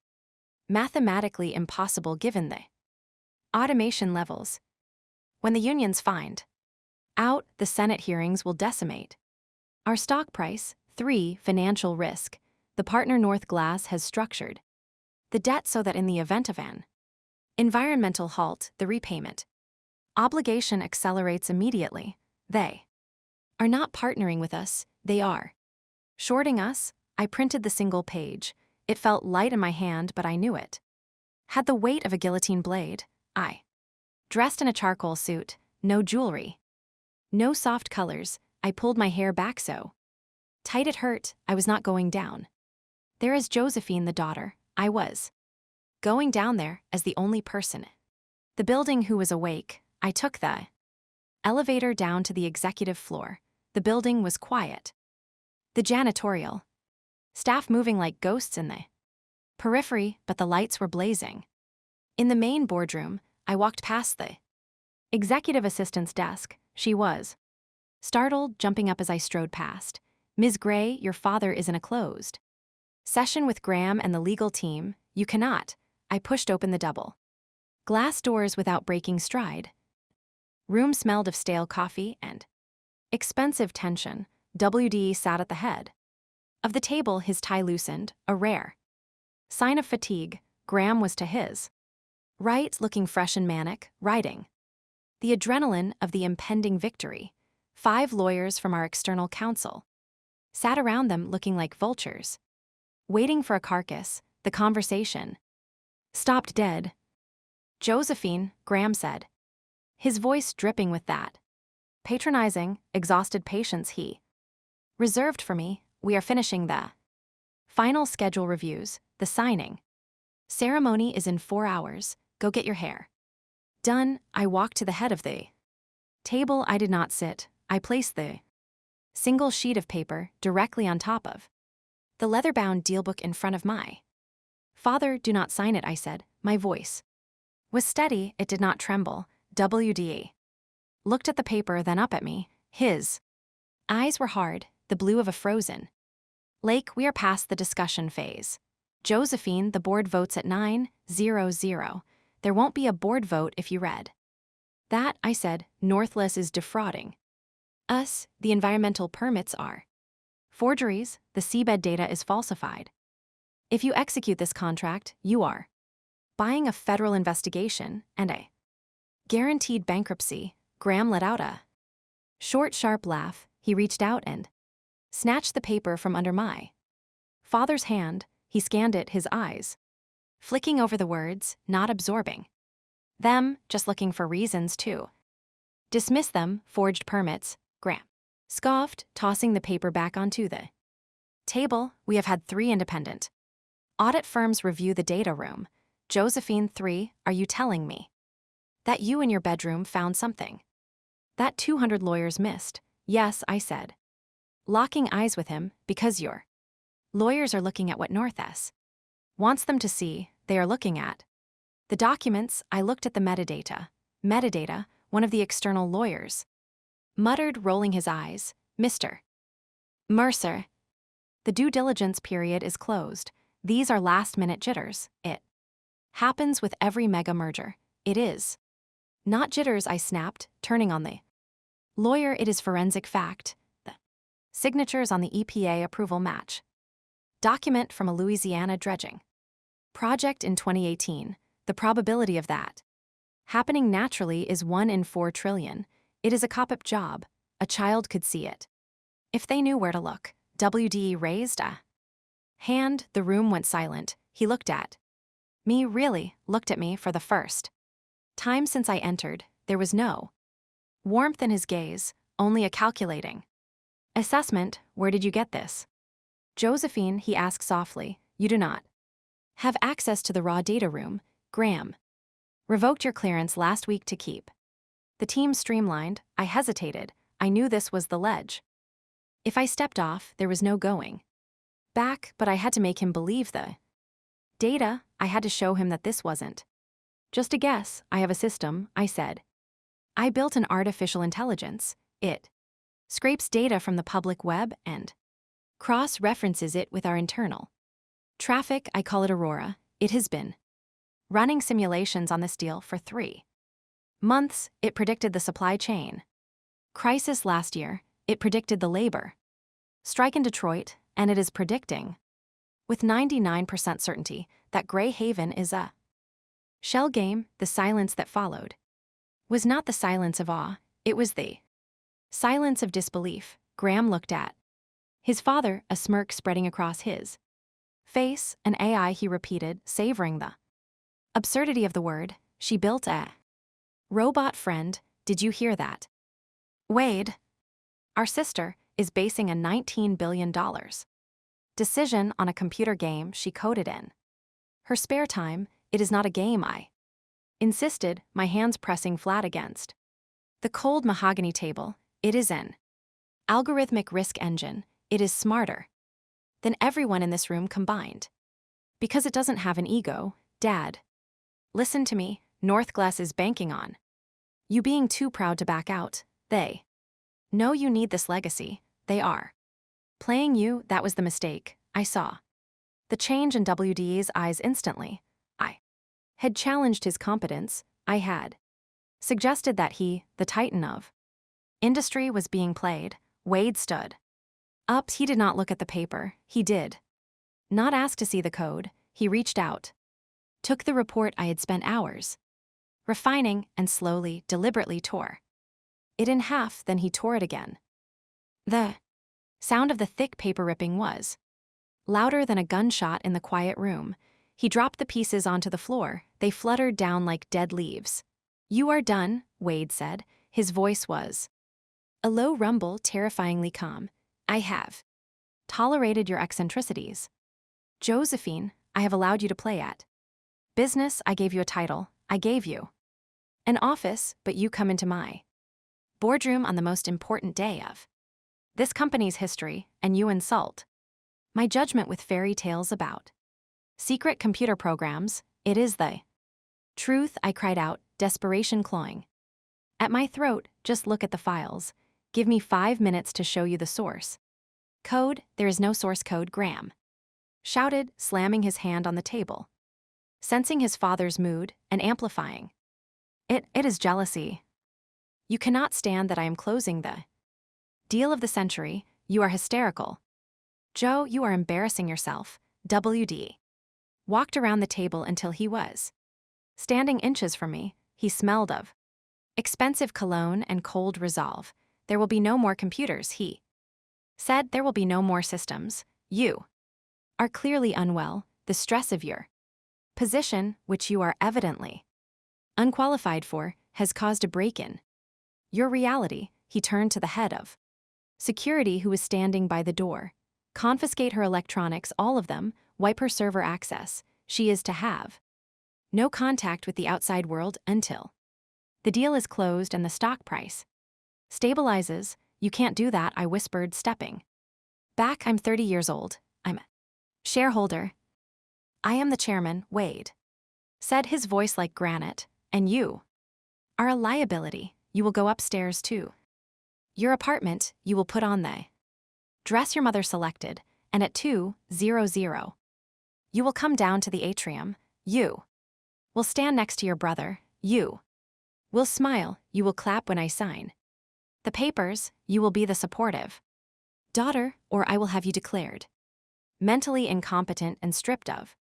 mathematically impossible given the automation levels. When the unions find out, the Senate hearings will decimate our stock price. 3. Financial risk. The partner North Glass has structured the debt so that in the event of an environmental halt, the repayment obligation accelerates immediately. They are not partnering with us, they are shorting us. I printed the single page. It felt light in my hand, but I knew it had the weight of a guillotine blade. I dressed in a charcoal suit, no jewelry, no soft colors. I pulled my hair back so tight it hurt. I was not going down there as Josephine, the daughter. I was going down there as the only person the building who was awake. I took the elevator down to the executive floor. The building was quiet. The janitorial staff moving like ghosts in the periphery, but the lights were blazing. In the main boardroom, I walked past the executive assistant's desk. She was startled, jumping up as I strode past. Ms. Gray, your father is in a closed session with Graham and the legal team. You cannot. I pushed open the double glass doors without breaking stride. Room smelled of stale coffee and expensive tension. WD sat at the head of the table, his tie loosened, a rare sign of fatigue. Graham was to his right, looking fresh and manic, writing the adrenaline of the impending victory. 5 lawyers from our external counsel sat around them looking like vultures, waiting for a carcass. The conversation stopped dead. Josephine, Graham said, his voice dripping with that patronizing, exhausted patience he reserved for me. We are finishing the final schedule reviews. The signing ceremony is in 4 hours. Go get your hair done. I walked to the head of the table. I did not sit. I placed the single sheet of paper directly on top of the leather-bound dealbook in front of my father. Do not sign it, I said. My voice was steady. It did not tremble. WD looked at the paper, then up at me. His eyes were hard, the blue of a frozen lake. We are past the discussion phase. Josephine, the board votes at 9:00. There won't be a board vote if you read that, I said. Northless is defrauding us. The environmental permits are forgeries. The seabed data is falsified. If you execute this contract, you are buying a federal investigation and a guaranteed bankruptcy. Graham let out a short, sharp laugh. He reached out and snatched the paper from under my father's hand. He scanned it, his eyes flicking over the words, not absorbing them, just looking for reasons to Dismiss them, forged permits, Graham scoffed, tossing the paper back onto the table. We have had 3 independent audit firms review the data room. Josephine, 3, are you telling me that you in your bedroom found something that 200 lawyers missed? Yes, I said, locking eyes with him, because your lawyers are looking at what North S wants them to see. They are looking at the documents. I looked at the metadata. Metadata, one of the external lawyers muttered, rolling his eyes. Mr. Mercer, the due diligence period is closed. These are last-minute jitters. It happens with every mega merger. It is not jitters, I snapped, turning on the lawyer. It is forensic fact. The signatures on the EPA approval match. Document from a Louisiana dredging project in 2018. The probability of that happening naturally is 1 in 4 trillion. It is a cop-up job. A child could see it if they knew where to look. WD raised a hand. The room went silent. He looked at me, really looked at me for the first time since I entered. There was no warmth in his gaze, only a calculating assessment. Where did you get this? Josephine, he asked softly, you do not have access to the raw data room. Graham revoked your clearance last week to keep the team streamlined. I hesitated. I knew this was the ledge. If I stepped off, there was no going back, but I had to make him believe the data. I had to show him that this wasn't just a guess. I have a system, I said. I built an artificial intelligence. It scrapes data from the public web and cross-references it with our internal traffic. I call it Aurora. It has been running simulations on this deal for 3 months. It predicted the supply chain crisis last year. It predicted the labor strike in Detroit, and it is predicting with 99% certainty that Gray Haven is a shell game. The silence that followed was not the silence of awe, it was the silence of disbelief. Graham looked at his father, a smirk spreading across his face. An AI, he repeated, savoring the absurdity of the word. She built a robot friend. Did you hear that? Wade, our sister, is basing a $19 billion decision on a computer game she coded in her spare time. It is not a game, I insisted, my hands pressing flat against the cold mahogany table. It is an algorithmic risk engine. It is smarter than everyone in this room combined. Because it doesn't have an ego, Dad. Listen to me, Northglass is banking on you being too proud to back out. They know you need this legacy. They are playing you. That was the mistake. I saw the change in WD's eyes instantly. I had challenged his competence. I had suggested that he, the titan of industry, was being played. Wade stood up. He did not look at the paper. He did not ask to see the code. He reached out, took the report I had spent hours refining, and slowly, deliberately tore it in half. Then he tore it again. The sound of the thick paper ripping was louder than a gunshot in the quiet room. He dropped the pieces onto the floor. They fluttered down like dead leaves. You are done, Wade said. His voice was a low rumble, terrifyingly calm. I have tolerated your eccentricities. Josephine, I have allowed you to play at business. I gave you a title. I gave you an office, but you come into my boardroom on the most important day of this company's history, and you insult my judgment with fairy tales about secret computer programs. It is the truth, I cried out, desperation clawing at my throat. Just look at the files. Give me 5 minutes to show you the source code. There is no source code, Graham shouted, slamming his hand on the table. Sensing his father's mood and amplifying it is jealousy. You cannot stand that I am closing the deal of the century. You are hysterical. Joe, you are embarrassing yourself. WD walked around the table until he was standing inches from me. He smelled of expensive cologne and cold resolve. There will be no more computers, he said. There will be no more systems. You are clearly unwell. The stress of your position, which you are evidently unqualified for, has caused a break-in Your reality, he turned to the head of security who was standing by the door. Confiscate her electronics, all of them, wipe her server access. She is to have no contact with the outside world until the deal is closed and the stock price stabilizes. You can't do that, I whispered, stepping back. I'm 30 years old. I'm a shareholder. I am the chairman, Wade said, his voice like granite. And you are a liability. You will go upstairs too. Your apartment, you will put on the dress your mother selected, and at 2:00, you will come down to the atrium. You will stand next to your brother. You will smile. You will clap when I sign the papers. You will be the supportive daughter, or I will have you declared mentally incompetent and stripped of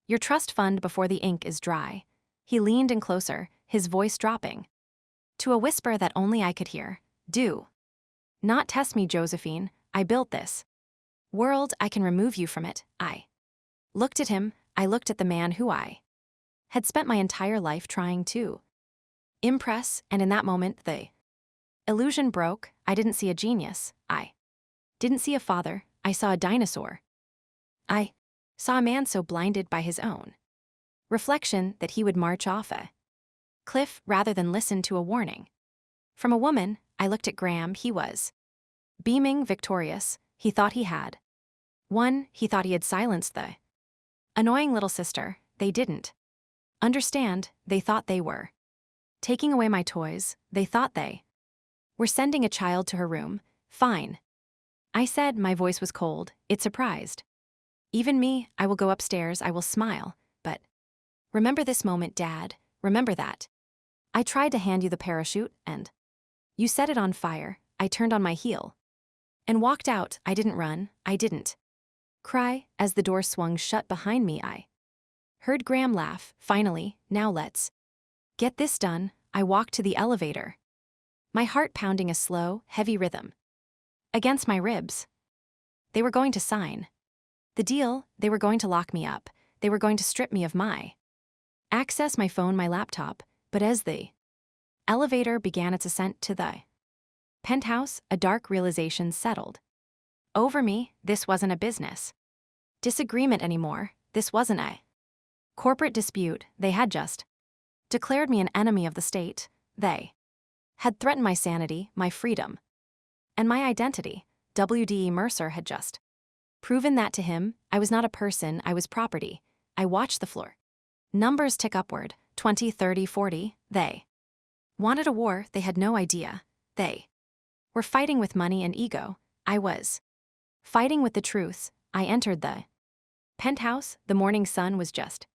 your trust fund before the ink is dry. He leaned in closer, his voice dropping to a whisper that only I could hear. Do not test me, Josephine. I built this world. I can remove you from it. I looked at him. I looked at the man who I had spent my entire life trying to impress, and in that moment the illusion broke. I didn't see a genius. I didn't see a father. I saw a dinosaur. I saw a man so blinded by his own reflection that he would march off a cliff rather than listen to a warning from a woman. I looked at Graham. He was beaming, victorious. He thought he had won. He thought he had silenced the annoying little sister. They didn't understand. They thought they were taking away my toys. They thought they were sending a child to her room. Fine, I said. My voice was cold. It surprised even me. I will go upstairs. I will smile. But remember this moment, Dad. Remember that I tried to hand you the parachute, and you set it on fire. I turned on my heel and walked out. I didn't run. I didn't cry. As the door swung shut behind me, I heard Graham laugh. Finally, now let's get this done. I walked to the elevator, my heart pounding a slow, heavy rhythm against my ribs. They were going to sign the deal. They were going to lock me up. They were going to strip me of my access, my phone, my laptop. But as the elevator began its ascent to the penthouse, a dark realization settled over me. This wasn't a business disagreement anymore. This wasn't a corporate dispute. They had just declared me an enemy of the state. They had threatened my sanity, my freedom, and my identity. W.D. Mercer had just proven that to him. I was not a person. I was property. I watched the floor numbers tick upward. 20, 30, 40. They wanted a war. They had no idea. They were fighting with money and ego. I was fighting with the truth. I entered the penthouse. The morning sun was just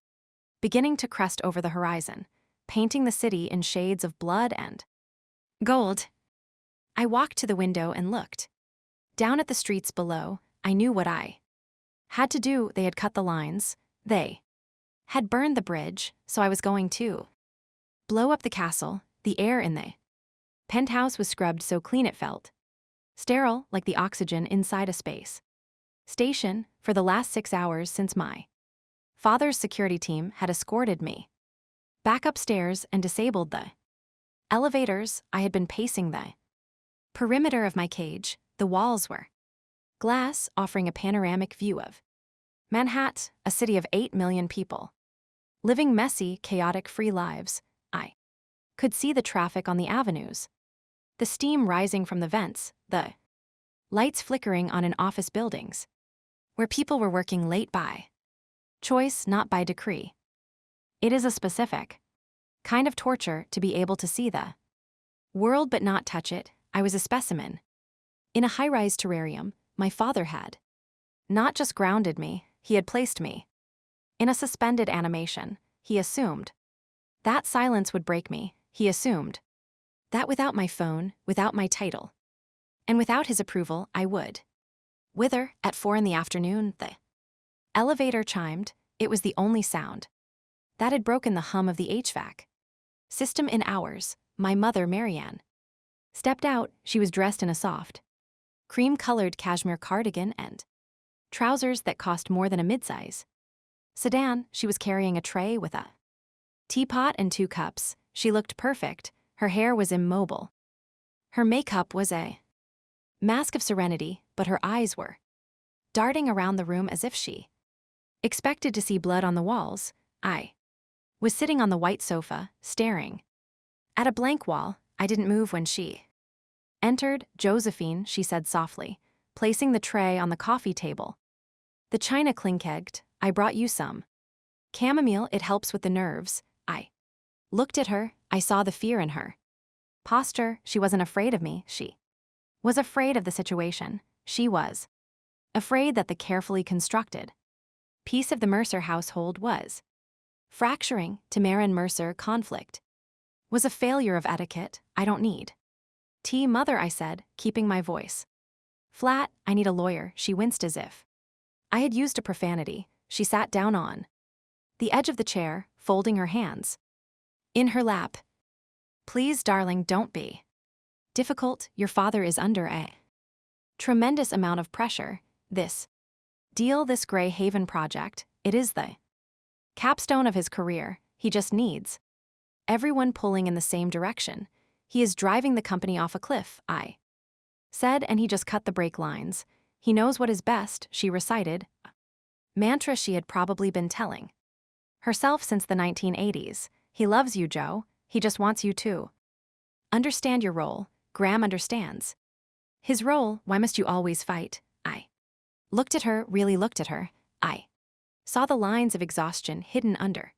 beginning to crest over the horizon, painting the city in shades of blood and gold. I walked to the window and looked down at the streets below. I knew what I had to do. They had cut the lines. They had burned the bridge, so I was going to blow up the castle. The air in the penthouse was scrubbed so clean it felt sterile, like the oxygen inside a space station. For the last 6 hours since my father's security team had escorted me back upstairs and disabled the elevators, I had been pacing the perimeter of my cage. The walls were glass, offering a panoramic view of Manhattan, a city of 8 million people living messy, chaotic, free lives. I could see the traffic on the avenues, the steam rising from the vents, the lights flickering on in office buildings, where people were working late by choice, not by decree. It is a specific kind of torture to be able to see the world but not touch it. I was a specimen in a high-rise terrarium. My father had not just grounded me, he had placed me in a suspended animation. He assumed that silence would break me. He assumed that without my phone, without my title, and without his approval, I would wither. At 4 in the afternoon, the elevator chimed. It was the only sound that had broken the hum of the HVAC system in hours. My mother, Marianne, stepped out. She was dressed in a soft, cream-colored cashmere cardigan and trousers that cost more than a midsize sedan. She was carrying a tray with a teapot and 2 cups. She looked perfect. Her hair was immobile, Her makeup was a mask of serenity, but her eyes were darting around the room as if she expected to see blood on the walls. I was sitting on the white sofa, staring at a blank wall. I didn't move when she entered. "Josephine," she said softly, placing the tray on the coffee table. The china clinked. "I brought you some chamomile, it helps with the nerves." I looked at her. I saw the fear in her posture. She wasn't afraid of me, she was afraid of the situation. She was afraid that the carefully constructed piece of the Mercer household was fracturing. Tamara and Mercer conflict was a failure of etiquette. "I don't need tea, Mother," I said, keeping my voice flat. "I need a lawyer." She winced as if I had used a profanity. She sat down on the edge of the chair, folding her hands in her lap. "Please, darling, don't be difficult. Your father is under a tremendous amount of pressure. This deal, this Grey Haven project, it is the capstone of his career. He just needs everyone pulling in the same direction. He is driving the company off a cliff," I said, "and he just cut the brake lines. He knows what is best," she recited, a mantra she had probably been telling herself since the 1980s. "He loves you, Joe. He just wants you to understand your role." Graham understands his role. "Why must you always fight?" I looked at her, really looked at her. I saw the lines of exhaustion hidden under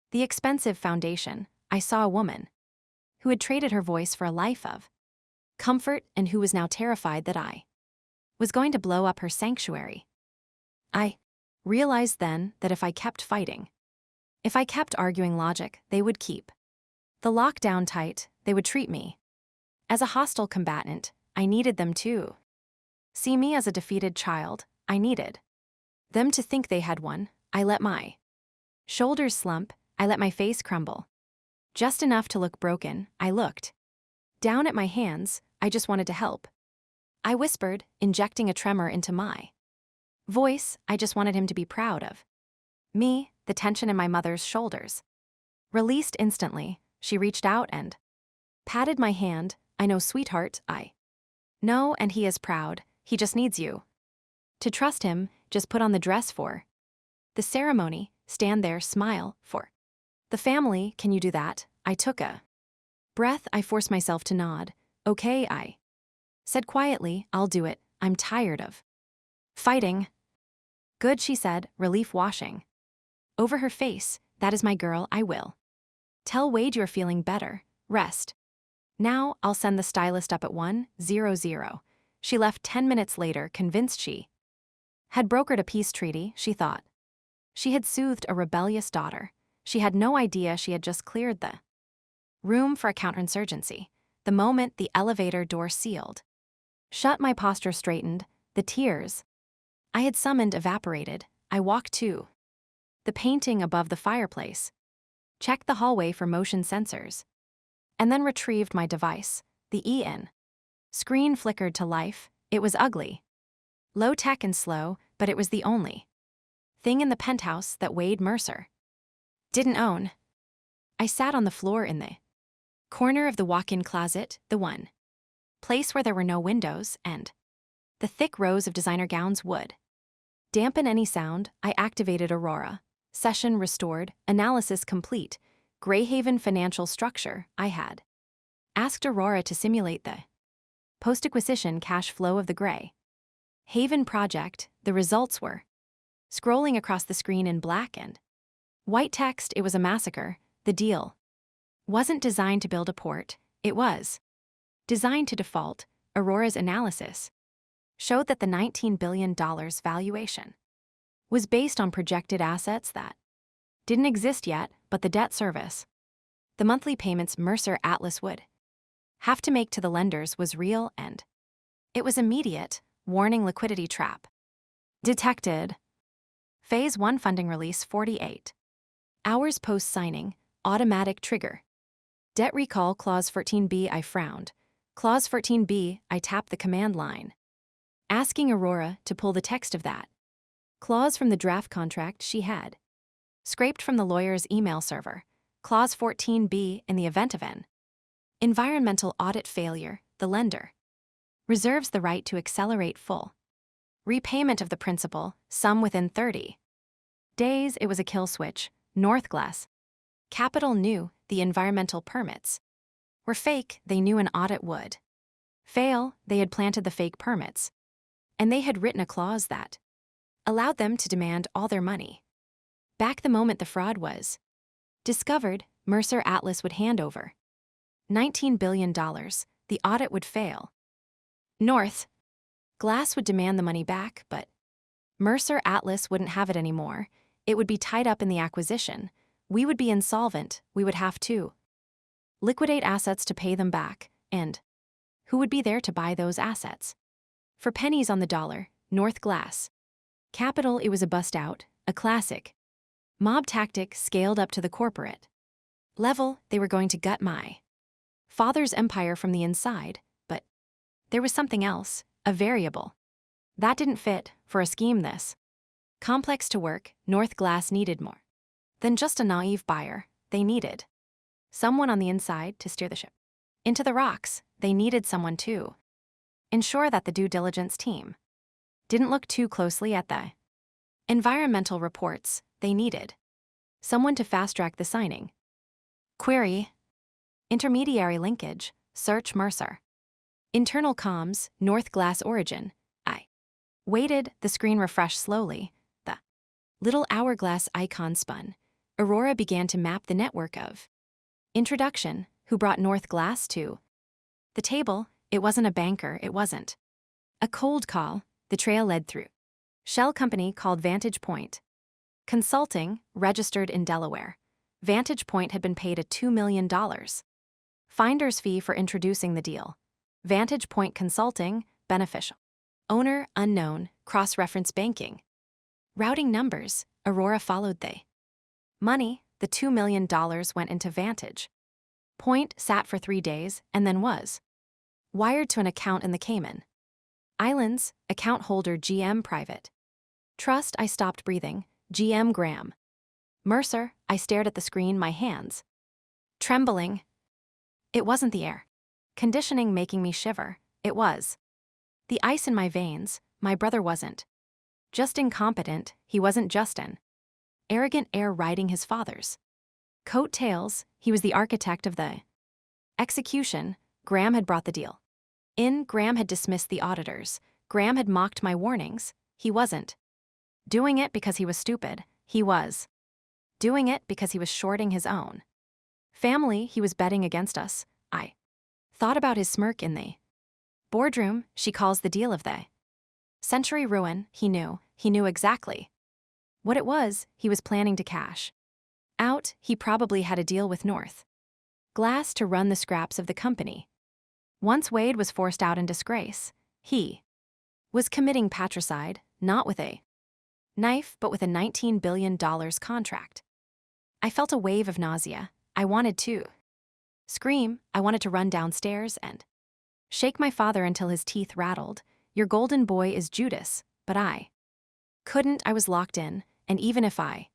the expensive foundation. I saw a woman who had traded her voice for a life of comfort and who was now terrified that I was going to blow up her sanctuary. I realized then that if I kept fighting, if I kept arguing logic, they would keep the lockdown tight. They would treat me as a hostile combatant. I needed them to see me as a defeated child. I needed them to think they had won. I let my shoulders slump. I let my face crumble just enough to look broken. I looked down at my hands. I just wanted to help, I whispered, injecting a tremor into my voice. I just wanted him to be proud of me. The tension in my mother's shoulders released instantly. She reached out and patted my hand. "I know, sweetheart, I know, and he is proud. He just needs you to trust him. Just put on the dress for the ceremony. Stand there, smile for the family. Can you do that?" I took a breath. I forced myself to nod. "Okay," I said quietly, "I'll do it. I'm tired of fighting." "Good," she said, relief washing over her face. "That is my girl. I will tell Wade you're feeling better. Rest. Now, I'll send the stylist up at 1:00. She left 10 minutes later, convinced she had brokered a peace treaty. She thought she had soothed a rebellious daughter. She had no idea she had just cleared the room for a counterinsurgency. The moment the elevator door sealed shut, my posture straightened. The tears I had summoned evaporated. I walked to the painting above the fireplace, checked the hallway for motion sensors, and then retrieved my device. The EN screen flickered to life. It was ugly, low-tech and slow, but it was the only thing in the penthouse that Wade Mercer didn't own. I sat on the floor in the corner of the walk-in closet, the one place where there were no windows, and the thick rows of designer gowns would dampen any sound. I activated Aurora. Session restored. Analysis complete. Grey Haven financial structure. I had asked Aurora to simulate the post-acquisition cash flow of the Grey Haven project. The results were scrolling across the screen in black and white text. It was a massacre. The deal wasn't designed to build a port. It was designed to default. Aurora's analysis showed that the $19 billion valuation was based on projected assets that didn't exist yet, but the debt service, the monthly payments Mercer Atlas would have to make to the lenders, was real, and it was immediate. Warning: liquidity trap detected. Phase 1 funding release 48 hours post-signing. Automatic trigger. Debt recall clause 14B. I frowned. Clause 14B. I tapped the command line, asking Aurora to pull the text of that clause from the draft contract she had scraped from the lawyer's email server. Clause 14B. In the event of an environmental audit failure, the lender. Reserves the right to accelerate full repayment of the principal, some within 30 days. It was a kill switch. North Glass Capital knew the environmental permits were fake. They knew an audit would fail. They had planted the fake permits, and they had written a clause that allowed them to demand all their money back the moment the fraud was discovered. Mercer Atlas would hand over $19 billion. The audit would fail. North Glass would demand the money back, but Mercer Atlas wouldn't have it anymore. It would be tied up in the acquisition. We would be insolvent. We would have to liquidate assets to pay them back, and who would be there to buy those assets? For pennies on the dollar. North Glass Capital, it was a bust out, a classic mob tactic scaled up to the corporate level. They were going to gut my father's empire from the inside, but there was something else, a variable that didn't fit for a scheme this complex to work. North Glass needed more than just a naive buyer. They needed someone on the inside to steer the ship into the rocks. They needed someone to ensure that the due diligence team didn't look too closely at the environmental reports. They needed someone to fast-track the signing. Query. Intermediary linkage. Search Mercer. Internal comms. North Glass origin. I waited. The screen refreshed slowly. The little hourglass icon spun. Aurora began to map the network of introduction. Who brought North Glass to the table? It wasn't a banker. It wasn't a cold call. The trail led through shell company called Vantage Point Consulting, registered in Delaware. Vantage Point had been paid a $2 million finder's fee for introducing the deal. Vantage Point Consulting, beneficial owner unknown, cross-reference banking routing numbers. Aurora followed the money. The $2 million went into Vantage Point, sat for 3 days, and then was wired to an account in the Cayman Islands. Account holder GM Private Trust. I stopped breathing. GM Graham Mercer. I stared at the screen, my hands trembling. It wasn't the air conditioning making me shiver. It was the ice in my veins. My brother wasn't just incompetent. He wasn't just an arrogant heir riding his father's coattails. He was the architect of the execution. Graham had brought the deal in. Graham had dismissed the auditors. Graham had mocked my warnings. He wasn't doing it because he was stupid. He was doing it because he was shorting his own family. He was betting against us. I thought about his smirk in the boardroom. She calls the deal of the century ruin. He knew exactly what it was. He was planning to cash out. He probably had a deal with North Glass to run the scraps of the company. Once Wade was forced out in disgrace, he was committing patricide, not with a knife, but with a $19 billion contract. I felt a wave of nausea. I wanted to scream. I wanted to run downstairs and shake my father until his teeth rattled. Your golden boy is Judas, but I couldn't. I was locked in, and even if I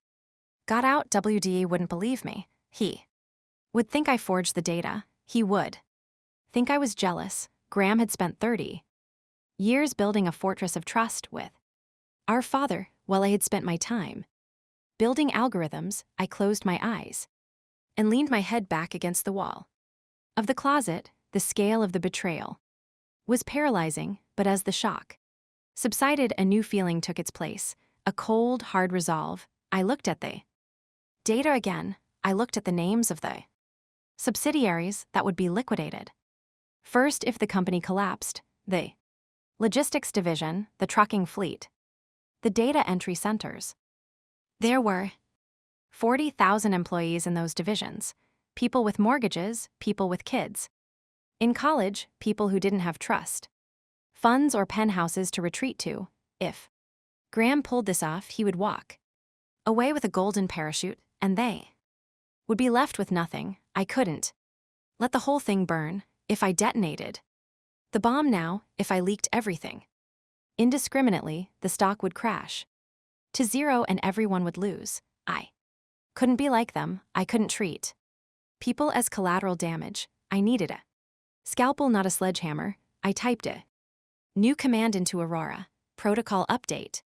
got out, WDA wouldn't believe me. He would think I forged the data. He would think I was jealous. Graham had spent 30 years building a fortress of trust with our father, while I had spent my time building algorithms. I closed my eyes and leaned my head back against the wall of the closet. The scale of the betrayal was paralyzing, but as the shock subsided, a new feeling took its place, a cold, hard resolve. I looked at the data again. I looked at the names of the subsidiaries that would be liquidated. First, if the company collapsed, the logistics division, the trucking fleet, the data entry centers. There were 40,000 employees in those divisions, people with mortgages, people with kids in college, people who didn't have trust funds or penthouses to retreat to. If Graham pulled this off, he would walk away with a golden parachute, and they would be left with nothing. I couldn't let the whole thing burn. If I detonated the bomb now, if I leaked everything indiscriminately, the stock would crash to zero and everyone would lose. I couldn't be like them. I couldn't treat people as collateral damage. I needed a Scalpel, not a sledgehammer, I typed it. New command into Aurora. Protocol update.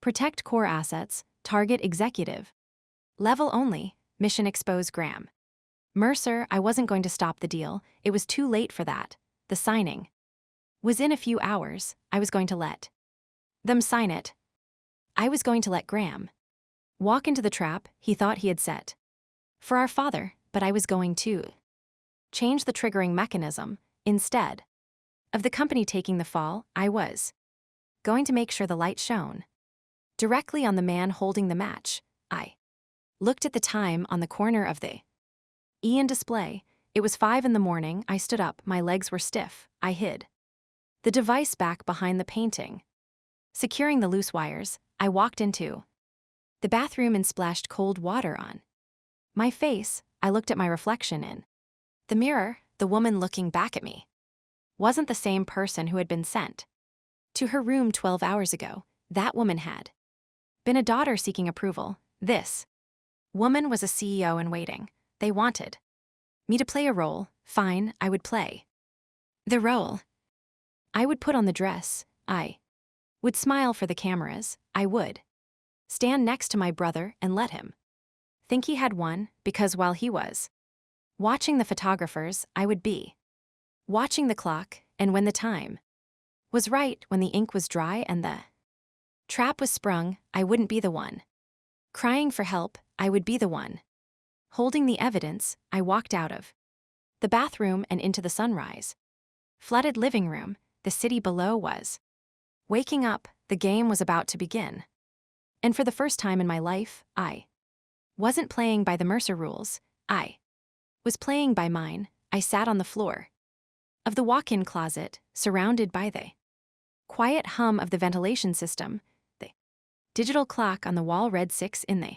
Protect core assets, target executive. Level only, mission expose Graham. Mercer, I wasn't going to stop the deal, it was too late for that. The signing was in a few hours, I was going to let them sign it. I was going to let Graham walk into the trap he thought he had set for our father, but I was going to change the triggering mechanism. Instead of the company taking the fall, I was going to make sure the light shone directly on the man holding the match. I looked at the time on the corner of the Ian display. It was 5 a.m. I stood up, my legs were stiff. I hid the device back behind the painting. Securing the loose wires, I walked into the bathroom and splashed cold water on my face. I looked at my reflection in the mirror. The woman looking back at me wasn't the same person who had been sent to her room 12 hours ago. That woman had been a daughter seeking approval. This woman was a CEO in waiting. They wanted me to play a role. Fine, I would play the role. I would put on the dress. I would smile for the cameras. I would stand next to my brother and let him think he had won, because while he was watching the photographers, I would be watching the clock, and when the time was right, when the ink was dry and the trap was sprung, I wouldn't be the one crying for help. I would be the one holding the evidence. I walked out of the bathroom and into the sunrise flooded living room. The city below was waking up. The game was about to begin. And for the first time in my life, I wasn't playing by the Mercer rules. I was playing by mine. I sat on the floor of the walk-in closet, surrounded by the quiet hum of the ventilation system. The digital clock on the wall read 6 in the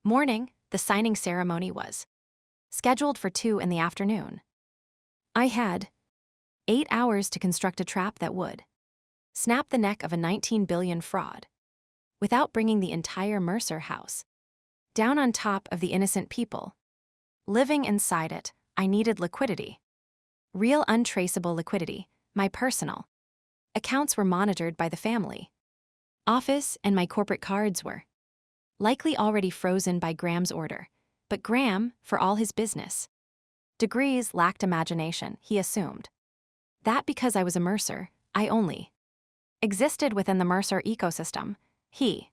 morning. The signing ceremony was scheduled for 2 in the afternoon. I had 8 hours to construct a trap that would snap the neck of a 19 billion fraud without bringing the entire Mercer house down on top of the innocent people living inside it. I needed liquidity. Real untraceable liquidity. My personal accounts were monitored by the family office, and my corporate cards were likely already frozen by Graham's order. But Graham, for all his business degrees, lacked imagination. He assumed that because I was a Mercer, I only existed within the Mercer ecosystem. He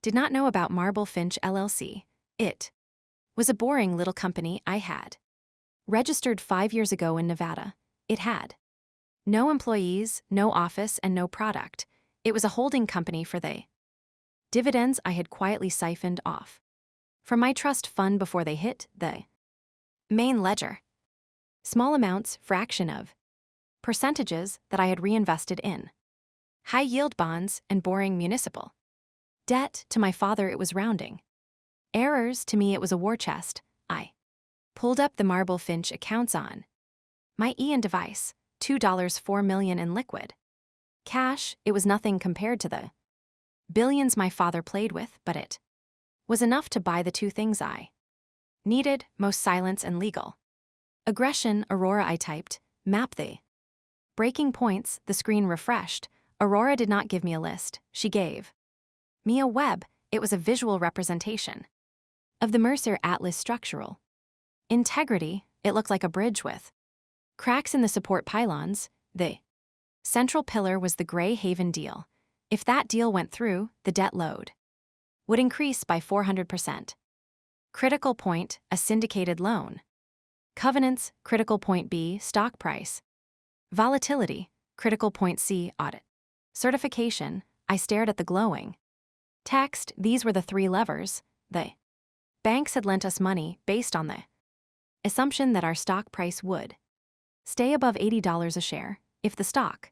did not know about Marble Finch LLC. It was a boring little company I had registered 5 years ago in Nevada. It had no employees, no office, and no product. It was a holding company for the dividends I had quietly siphoned off from my trust fund before they hit the main ledger. Small amounts, fraction of percentages that I had reinvested in high-yield bonds and boring municipal debt. To my father, it was rounding errors. To me, it was a war chest. I pulled up the Marble Finch accounts on my Ian device. $4 million in liquid cash. It was nothing compared to the billions my father played with, but it was enough to buy the 2 things I needed most: silence and legal aggression. Aurora, I typed. Map the breaking points. The screen refreshed. Aurora did not give me a list. She gave me a web. It was a visual representation of the Mercer Atlas structural integrity. It looked like a bridge with cracks in the support pylons. The central pillar was the Gray Haven deal. If that deal went through, the debt load would increase by 400%. Critical point, a syndicated loan. Covenants, critical point B, stock price. Volatility, critical point C, audit. Certification, I stared at the glowing text. These were the 3 levers. The banks had lent us money based on the assumption that our stock price would stay above $80 a share. If the stock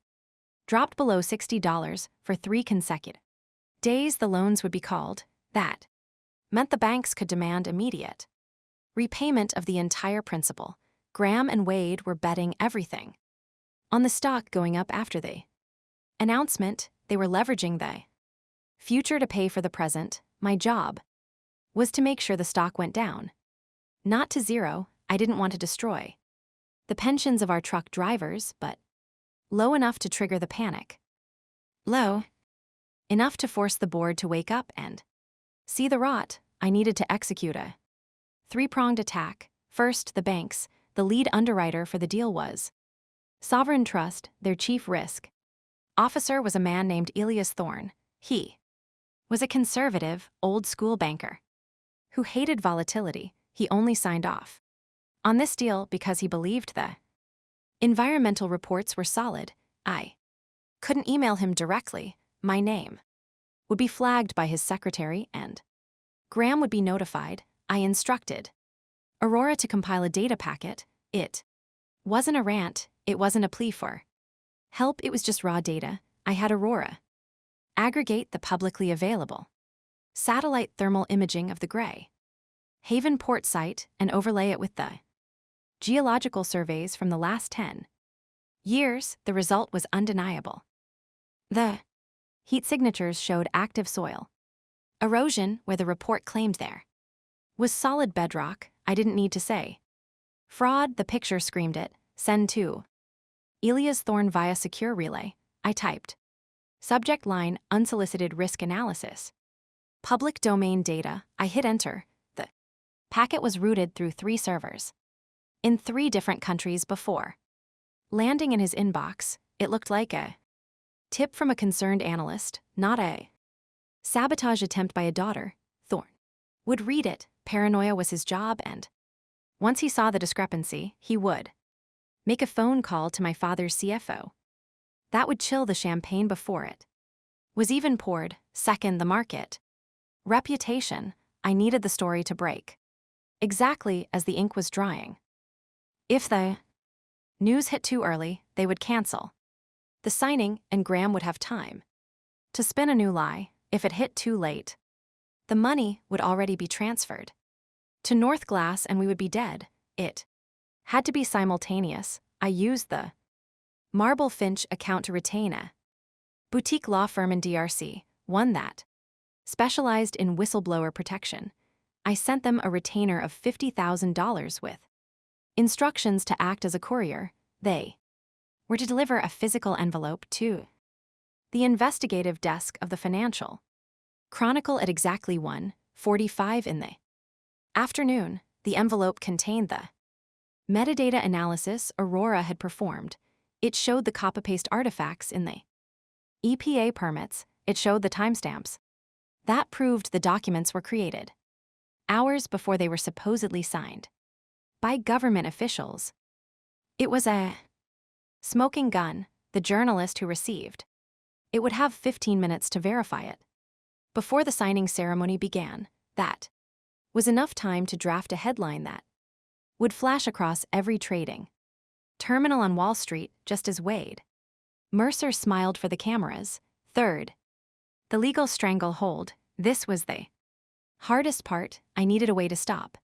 dropped below $60 for 3 consecutive days, the loans would be called. That meant the banks could demand immediate repayment of the entire principal. Graham and Wade were betting everything on the stock going up after the announcement. They were leveraging the future to pay for the present. My job was to make sure the stock went down, not to zero. I didn't want to destroy The pensions of our truck drivers, but low enough to trigger the panic. Low enough to force the board to wake up and see the rot. I needed to execute a three-pronged attack. First, the banks. The lead underwriter for the deal was Sovereign Trust, their chief risk officer was a man named Elias Thorne. He was a conservative, old-school banker who hated volatility. He only signed off on this deal because he believed the environmental reports were solid. I couldn't email him directly. My name would be flagged by his secretary and Graham would be notified. I instructed Aurora to compile a data packet. It wasn't a rant, it wasn't a plea for help, it was just raw data. I had Aurora aggregate the publicly available satellite thermal imaging of the Gray Haven port site and overlay it with the geological surveys from the last 10 years. The result was undeniable. The heat signatures showed active soil erosion where the report claimed there was solid bedrock. I didn't need to say fraud, the picture screamed it. Send to Elias Thorne via secure relay. I typed subject line, unsolicited risk analysis. Public domain data. I hit enter. The packet was routed through 3 servers in 3 different countries before landing in his inbox. It looked like a tip from a concerned analyst, not a sabotage attempt by a daughter. Thorne would read it. Paranoia was his job, and once he saw the discrepancy, he would make a phone call to my father's CFO. That would chill the champagne before it was even poured. Second, the market reputation. I needed the story to break exactly as the ink was drying. If the news hit too early, they would cancel the signing and Graham would have time to spin a new lie. If it hit too late, the money would already be transferred to North Glass and we would be dead. It had to be simultaneous. I used the Marble Finch account to retain a boutique law firm in DRC, one that specialized in whistleblower protection. I sent them a retainer of $50,000 with instructions to act as a courier. They were to deliver a physical envelope to the investigative desk of the Financial Chronicle at exactly 1:45 in the afternoon. The envelope contained the metadata analysis Aurora had performed. It showed the copy-paste artifacts in the EPA permits. It showed the timestamps. That proved the documents were created hours before they were supposedly signed by government officials. It was a smoking gun. The journalist who received it would have 15 minutes to verify it before the signing ceremony began. That was enough time to draft a headline that would flash across every trading terminal on Wall Street, just as Wade Mercer smiled for the cameras. Third, the legal stranglehold. This was the hardest part. I needed a way to stop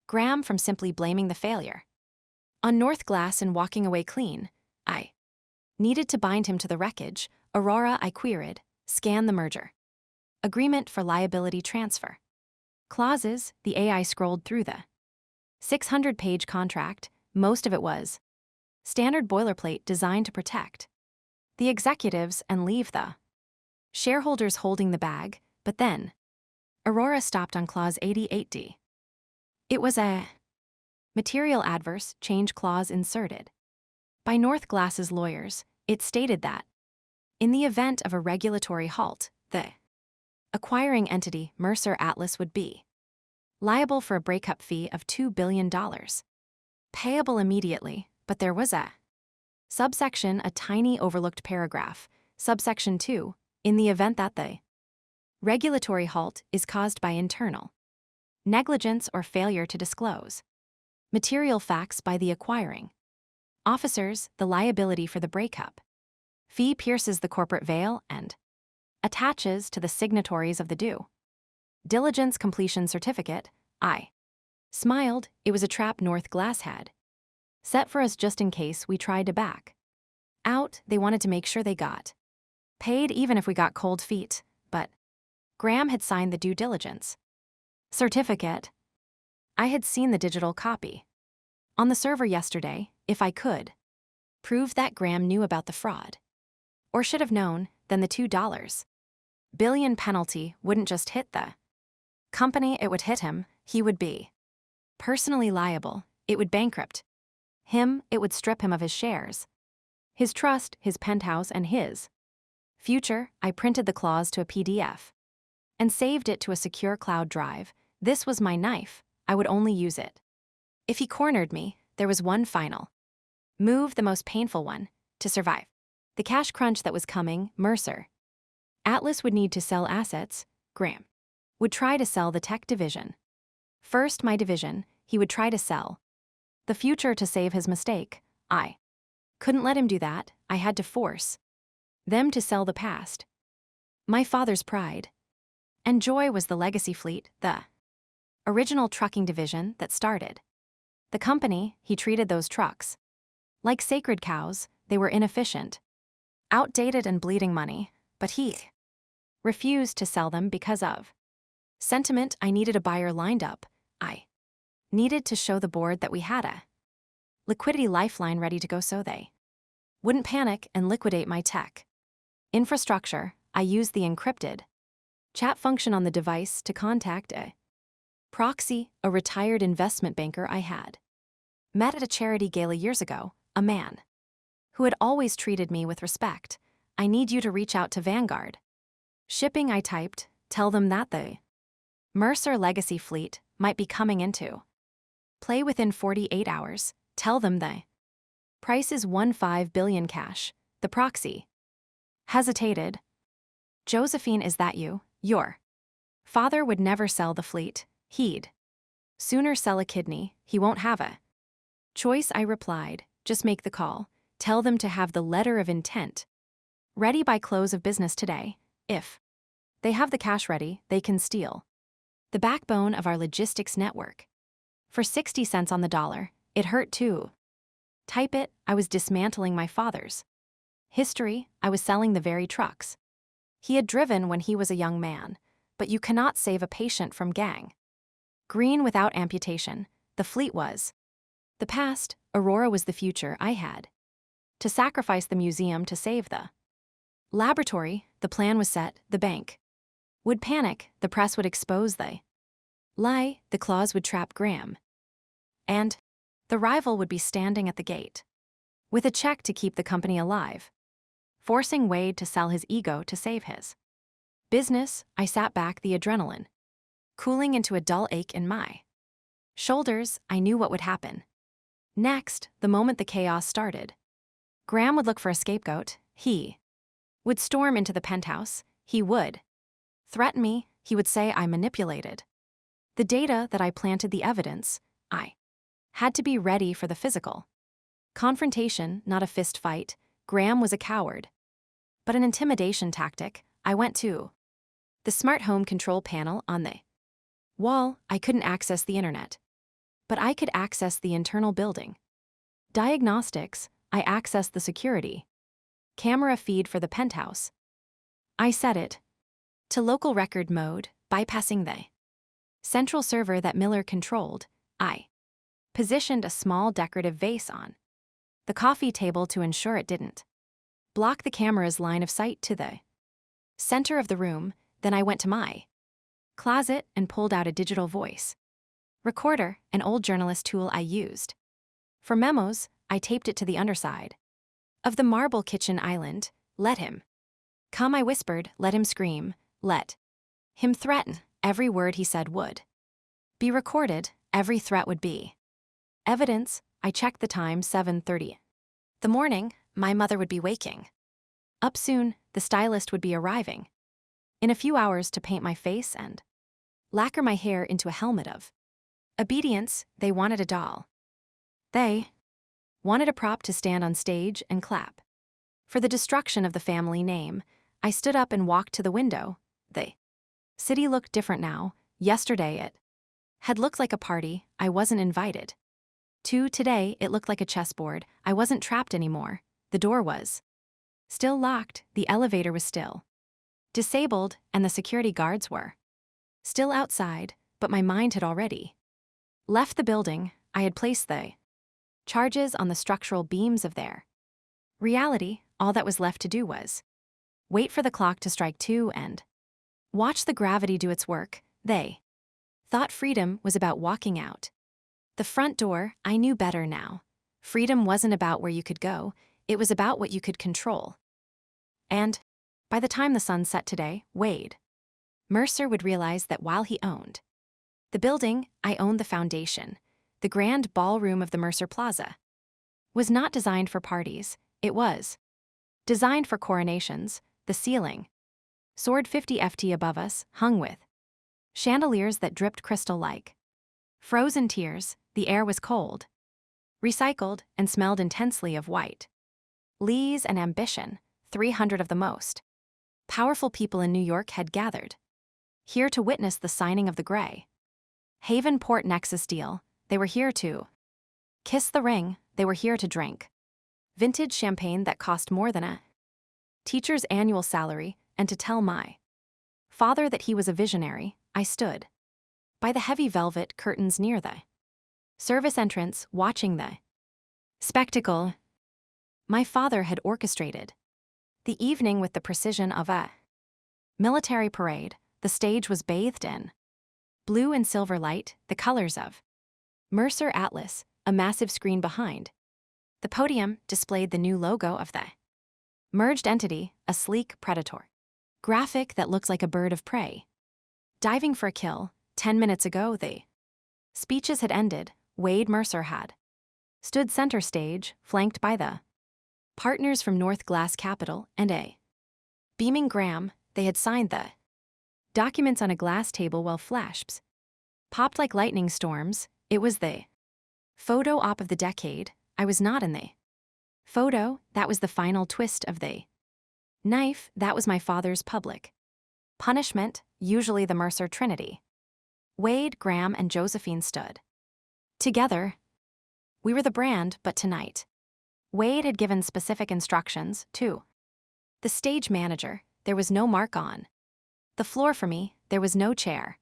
Graham from simply blaming the failure on North Glass and walking away clean. I needed to bind him to the wreckage. Aurora, I queried, scan the merger agreement for liability transfer clauses. The AI scrolled through the 600-page contract. Most of it was standard boilerplate designed to protect the executives and leave the shareholders holding the bag. But then Aurora stopped on clause 88D. It was a material adverse change clause inserted by North Glass's lawyers. It stated that in the event of a regulatory halt, the acquiring entity, Mercer Atlas, would be liable for a breakup fee of $2 billion, payable immediately. But there was a subsection, a tiny overlooked paragraph, subsection 2, in the event that the regulatory halt is caused by internal negligence or failure to disclose material facts by the acquiring officers, the liability for the breakup fee pierces the corporate veil and attaches to the signatories of the due diligence completion certificate. I smiled. It was a trap North Glass had set for us just in case we tried to back out. They wanted to make sure they got paid even if we got cold feet. But Graham had signed the due diligence certificate. I had seen the digital copy On the server yesterday, if I could. Prove that Graham knew about the fraud. Or should have known, then the $2 billion penalty wouldn't just hit the company, it would hit him. He would be personally liable. It would bankrupt him. It would strip him of his shares, his trust, his penthouse, and his future. I printed the clause to a PDF and saved it to a secure cloud drive. This was my knife. I would only use it if he cornered me. There was one final move, the most painful one, to survive the cash crunch that was coming. Mercer Atlas would need to sell assets. Graham would try to sell the tech division. First, my division, he would try to sell the future to save his mistake. I couldn't let him do that. I had to force them to sell the past. My father's pride and joy was the legacy fleet, the original trucking division that started the company. He treated those trucks like sacred cows. They were inefficient, outdated, and bleeding money, but he refused to sell them because of sentiment. I needed a buyer lined up. I needed to show the board that we had a liquidity lifeline ready to go so they wouldn't panic and liquidate my tech infrastructure. I used the encrypted chat function on the device to contact a proxy, a retired investment banker I had met at a charity gala years ago, a man who had always treated me with respect. I need you to reach out to Vanguard Shipping. I typed, tell them that the Mercer legacy fleet might be coming into play within 48 hours. Tell them the price is $15 billion cash. The proxy hesitated. Josephine, is that you? Your father would never sell the fleet. He'd sooner sell a kidney. He won't have a choice. I replied, just make the call. Tell them to have the letter of intent ready by close of business today. If they have the cash ready, they can steal the backbone of our logistics network for 60 cents on the dollar. It hurt too. Type it. I was dismantling my father's history. I was selling the very trucks he had driven when he was a young man. But you cannot save a patient from gang green without amputation. The fleet was the past. Aurora was the future. I had to sacrifice the museum to save the laboratory. The plan was set. The bank would panic. The press would expose the lie. The clause would trap Graham, and the rival would be standing at the gate with a check to keep the company alive, forcing Wade to sell his ego to save his business. I sat back, the adrenaline cooling into a dull ache in my shoulders. I knew what would happen next. The moment the chaos started, Graham would look for a scapegoat. He would storm into the penthouse. He would threaten me. He would say I manipulated the data, that I planted the evidence. I had to be ready for the physical confrontation, not a fist fight. Graham was a coward, but an intimidation tactic. I went to the smart home control panel on the wall. I couldn't access the internet, but I could access the internal building diagnostics. I accessed the security camera feed for the penthouse. I set it to local record mode, bypassing the central server that Miller controlled. I positioned a small decorative vase on the coffee table to ensure it didn't block the camera's line of sight to the center of the room. Then I went to my closet and pulled out a digital voice recorder, an old journalist tool I used for memos. I taped it to the underside of the marble kitchen island. Let him come, I whispered. Let him scream. Let him threaten. Every word he said would be recorded. Every threat would be evidence. I checked the time, 7:30. The morning. My mother would be waking up soon. The stylist would be arriving in a few hours to paint my face and lacquer my hair into a helmet of obedience. They wanted a doll. They wanted a prop to stand on stage and clap for the destruction of the family name. I stood up and walked to the window. The city looked different now. Yesterday it had looked like a party I wasn't invited to. Today it looked like a chessboard. I wasn't trapped anymore. The door was still locked. The elevator was still disabled, and the security guards were still outside, but my mind had already left the building. I had placed the Charges on the structural beams of their reality, all that was left to do was wait for the clock to strike 2 and watch the gravity do its work. They thought freedom was about walking out the front door. I knew better now. Freedom wasn't about where you could go, it was about what you could control. And by the time the sun set today, Wade Mercer would realize that while he owned the building, I owned the foundation. The grand ballroom of the Mercer Plaza was not designed for parties, it was designed for coronations. The ceiling soared 50 feet above us, hung with chandeliers that dripped crystal like frozen tears. The air was cold, recycled, and smelled intensely of white lees and ambition. 300 of the most powerful people in New York had gathered here to witness the signing of the Gray Haven Port Nexus deal. They were here to kiss the ring. They were here to drink vintage champagne that cost more than a teacher's annual salary, and to tell my father that he was a visionary. I stood by the heavy velvet curtains near the service entrance, watching the spectacle. My father had orchestrated the evening with the precision of a military parade. The stage was bathed in blue and silver light, the colors of Mercer Atlas, a massive screen behind the podium displayed the new logo of the merged entity, a sleek predator graphic that looked like a bird of prey diving for a kill. 10 minutes ago, the speeches had ended. Wade Mercer had stood center stage, flanked by the partners from North Glass Capital and a beaming Graham. They had signed the documents on a glass table while flashes popped like lightning storms. It was the photo op of the decade. I was not in the photo. That was the final twist of the knife. That was my father's public punishment. Usually the Mercer Trinity, Wade, Graham, and Josephine, stood together. We were the brand, but tonight Wade had given specific instructions to the stage manager. There was no mark on the floor for me. There was no chair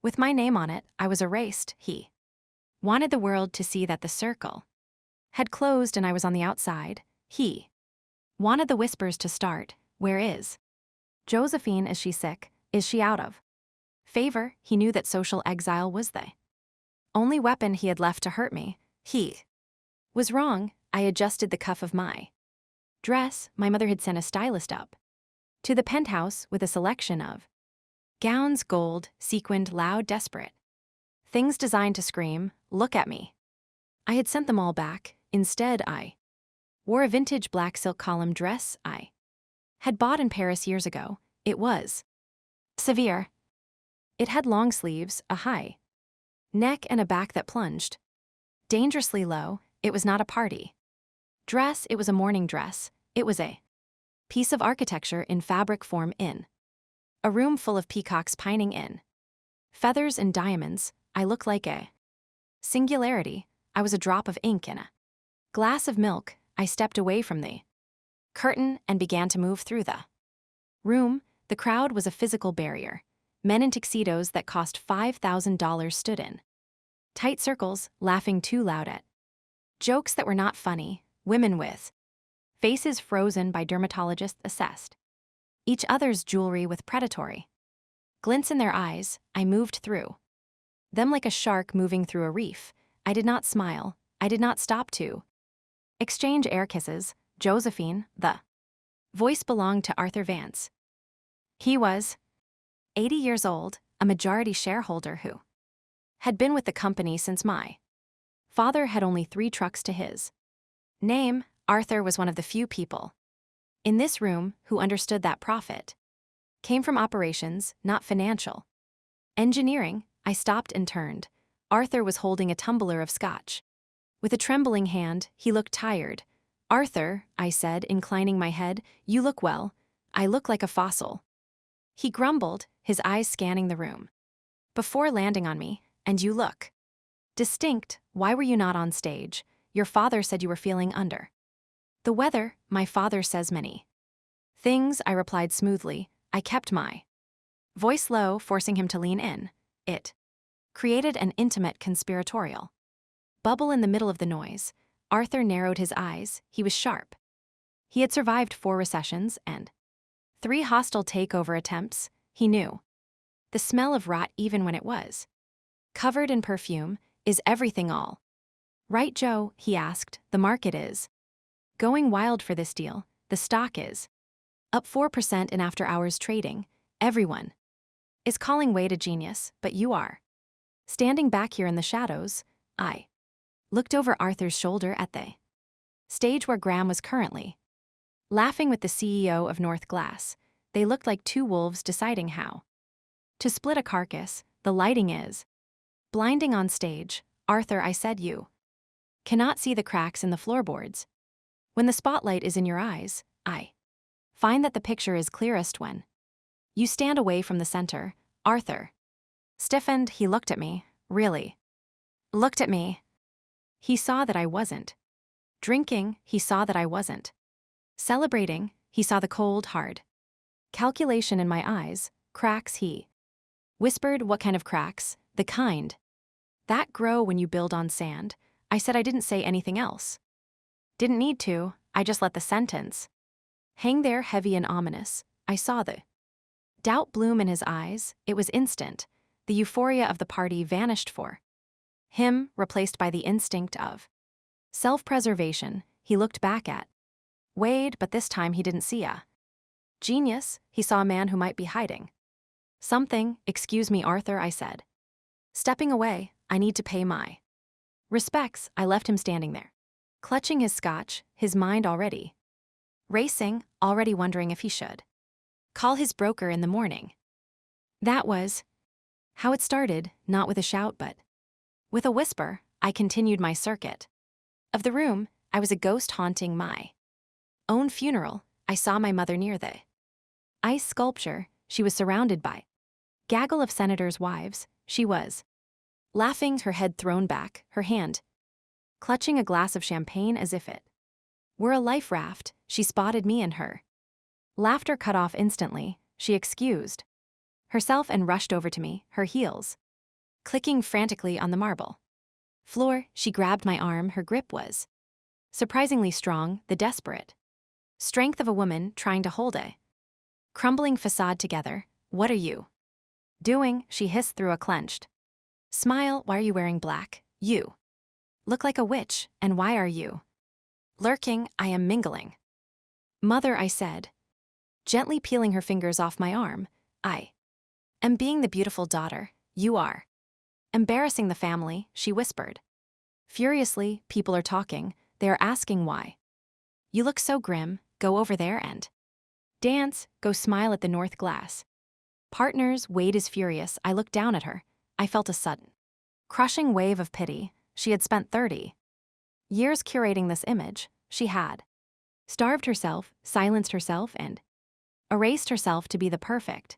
with my name on it. I was erased. He wanted the world to see that the circle had closed and I was on the outside. He wanted the whispers to start. Where is Josephine? Is she sick? Is she out of favor? He knew that social exile was the only weapon he had left to hurt me. He was wrong. I adjusted the cuff of my dress. My mother had sent a stylist up to the penthouse with a selection of gowns, gold, sequined, loud, desperate things designed to scream, "Look at me." I had sent them all back. Instead, I wore a vintage black silk column dress I had bought in Paris years ago. It was severe. It had long sleeves, a high neck, and a back that plunged dangerously low. It was not a party dress, it was a morning dress. It was a piece of architecture in fabric form in a room full of peacocks pining in feathers and diamonds. I looked like a singularity. I was a drop of ink in a glass of milk. I stepped away from the curtain and began to move through the room. The crowd was a physical barrier. Men in tuxedos that cost $5,000 stood in tight circles, laughing too loud at jokes that were not funny. Women with faces frozen by dermatologists assessed each other's jewelry with predatory glints in their eyes. I moved through them like a shark moving through a reef. I did not smile. I did not stop to exchange air kisses. Josephine, the voice, belonged to Arthur Vance. He was 80 years old, a majority shareholder who had been with the company since my father had only 3 trucks to his name. Arthur was one of the few people in this room who understood that profit came from operations, not financial engineering. I stopped and turned. Arthur was holding a tumbler of scotch. With a trembling hand, he looked tired. "Arthur," I said, inclining my head, "you look well." "I look like a fossil." He grumbled, his eyes scanning the room before landing on me. "And you look distinct. Why were you not on stage? Your father said you were feeling under the weather." "My father says many things," I replied smoothly. I kept my voice low, forcing him to lean in. It created an intimate conspiratorial bubble in the middle of the noise. Arthur narrowed his eyes. He was sharp. He had survived 4 recessions and 3 hostile takeover attempts. He knew the smell of rot even when it was covered in perfume. Is everything all right, Joe? He asked. The market is going wild for this deal. The stock is up 4% in after-hours trading. Everyone is calling Wade a genius, but you are standing back here in the shadows. I looked over Arthur's shoulder at the stage where Graham was currently laughing with the CEO of North Glass. They looked like 2 wolves deciding how to split a carcass. The lighting is blinding on stage. Arthur, I said, you cannot see the cracks in the floorboards. When the spotlight is in your eyes, I find that the picture is clearest when you stand away from the center. Arthur stiffened. He looked at me. Really looked at me. He saw that I wasn't drinking. He saw that I wasn't celebrating. He saw the cold, hard calculation in my eyes. Cracks, he whispered. What kind of cracks? The kind that grow when you build on sand. I said I didn't say anything else. Didn't need to. I just let the sentence hang there, heavy and ominous. I saw the doubt bloom in his eyes. It was instant. The euphoria of the party vanished for him, replaced by the instinct of self-preservation. He looked back at Wade, but this time he didn't see a genius. He saw a man who might be hiding something. Excuse me, Arthur, I said, stepping away. I need to pay my respects. I left him standing there, clutching his scotch, his mind already racing, already wondering if he should call his broker in the morning. That was how it started, not with a shout but with a whisper. I continued my circuit of the room. I was a ghost haunting my own funeral. I saw my mother near the ice sculpture. She was surrounded by gaggle of senators' wives. She was laughing, her head thrown back, her hand clutching a glass of champagne as if it were a life raft. She spotted me and her laughter cut off instantly. She excused herself and rushed over to me, her heels clicking frantically on the marble floor. She grabbed my arm. Her grip was surprisingly strong, the desperate strength of a woman trying to hold a crumbling facade together. What are you doing? She hissed through a clenched smile. Why are you wearing black? You look like a witch. And why are you lurking? I am mingling. Mother, I said, gently peeling her fingers off my arm. I am being the beautiful daughter. You are embarrassing the family, she whispered. Furiously, people are talking. They are asking why you look so grim. Go over there and dance. Go smile at the North Glass partners. Wade is furious. I looked down at her. I felt a sudden crushing wave of pity. She had spent 30 years curating this image. She had starved herself, silenced herself, and erased herself to be the perfect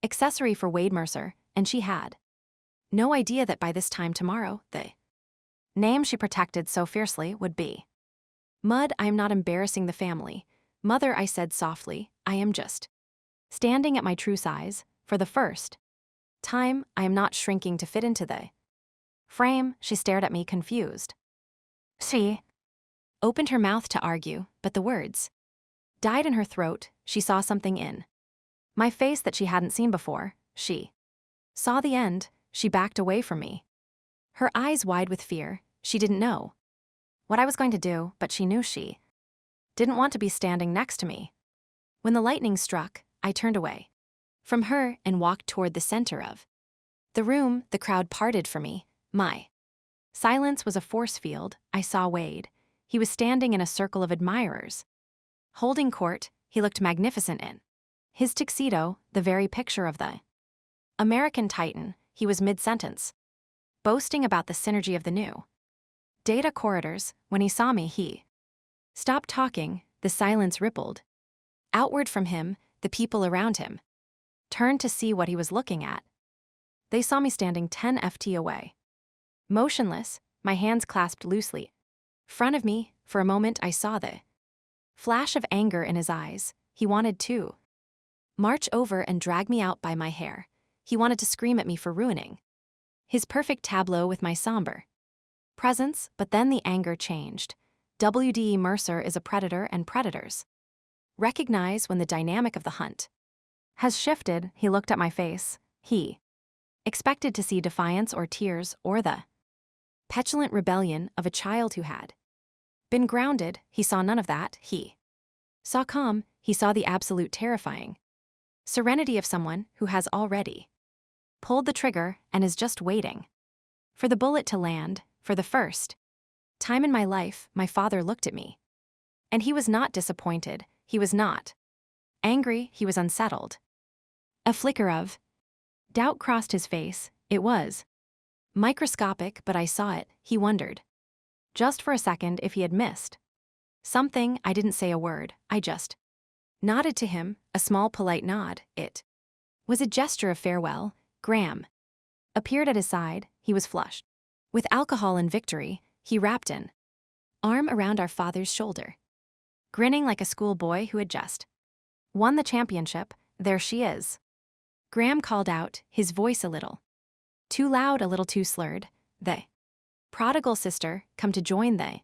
accessory for Wade Mercer, and she had no idea that by this time tomorrow, the name she protected so fiercely would be mud. I am not embarrassing the family. Mother, I said softly, I am just standing at my true size. For the first time, I am not shrinking to fit into the frame. She stared at me, confused. She opened her mouth to argue, but the words died in her throat. She saw something in my face that she hadn't seen before. She saw the end. She backed away from me, her eyes wide with fear. She didn't know what I was going to do, but she knew she didn't want to be standing next to me. When the lightning struck, I turned away from her and walked toward the center of the room. The crowd parted for me. My silence was a force field. I saw Wade. He was standing in a circle of admirers, holding court. He looked magnificent in his tuxedo, the very picture of the American Titan. He was mid-sentence, boasting about the synergy of the new data corridors. When he saw me, he stopped talking. The silence rippled outward from him. The people around him turned to see what he was looking at. They saw me standing 10 ft away, motionless, my hands clasped loosely. Front of me, for a moment I saw the flash of anger in his eyes. He wanted to march over and drag me out by my hair. He wanted to scream at me for ruining his perfect tableau with my somber Presence, but then the anger changed. W.D. Mercer is a predator and predators recognize when the dynamic of the hunt has shifted. He looked at my face. He expected to see defiance or tears or the petulant rebellion of a child who had been grounded. He saw none of that. He saw calm. He saw the absolute terrifying serenity of someone who has already pulled the trigger and is just waiting for the bullet to land. For the first time in my life, my father looked at me. And he was not disappointed. He was not angry. He was unsettled. A flicker of doubt crossed his face. It was microscopic, but I saw it. He wondered just for a second if he had missed something. I didn't say a word. I just nodded to him, a small polite nod. It was a gesture of farewell. Graham appeared at his side. He was flushed with alcohol and victory. He wrapped an arm around our father's shoulder, grinning like a schoolboy who had just won the championship. There she is, Graham called out, his voice a little too loud, a little too slurred. The prodigal sister, come to join the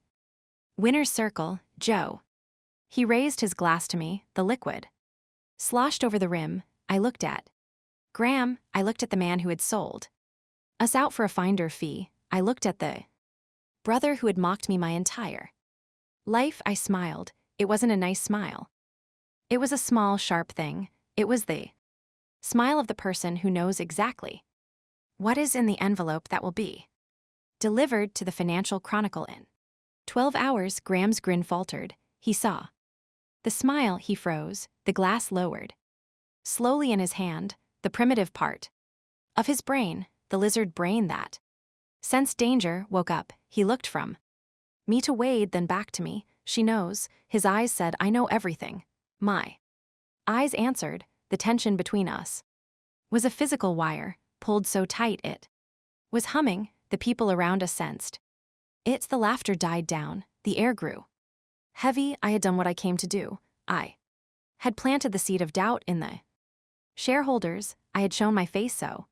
winner's circle, Joe. He raised his glass to me, the liquid sloshed over the rim. I looked at Graham. I looked at the man who had sold us out for a finder fee. I looked at the brother who had mocked me my entire life. I smiled. It wasn't a nice smile. It was a small, sharp thing. It was the smile of the person who knows exactly what is in the envelope that will be delivered to the Financial Chronicle in 12 hours. Graham's grin faltered. He saw the smile. He froze. The glass lowered slowly in his hand. The primitive part of his brain, the lizard brain that sensed danger, woke up. He looked from me to Wade, then back to me. She knows. His eyes said, I know everything. My eyes answered. The tension between us was a physical wire, pulled so tight it was humming. The people around us sensed it. The laughter died down. The air grew heavy. I had done what I came to do. I had planted the seed of doubt in the shareholders. I had shown my face so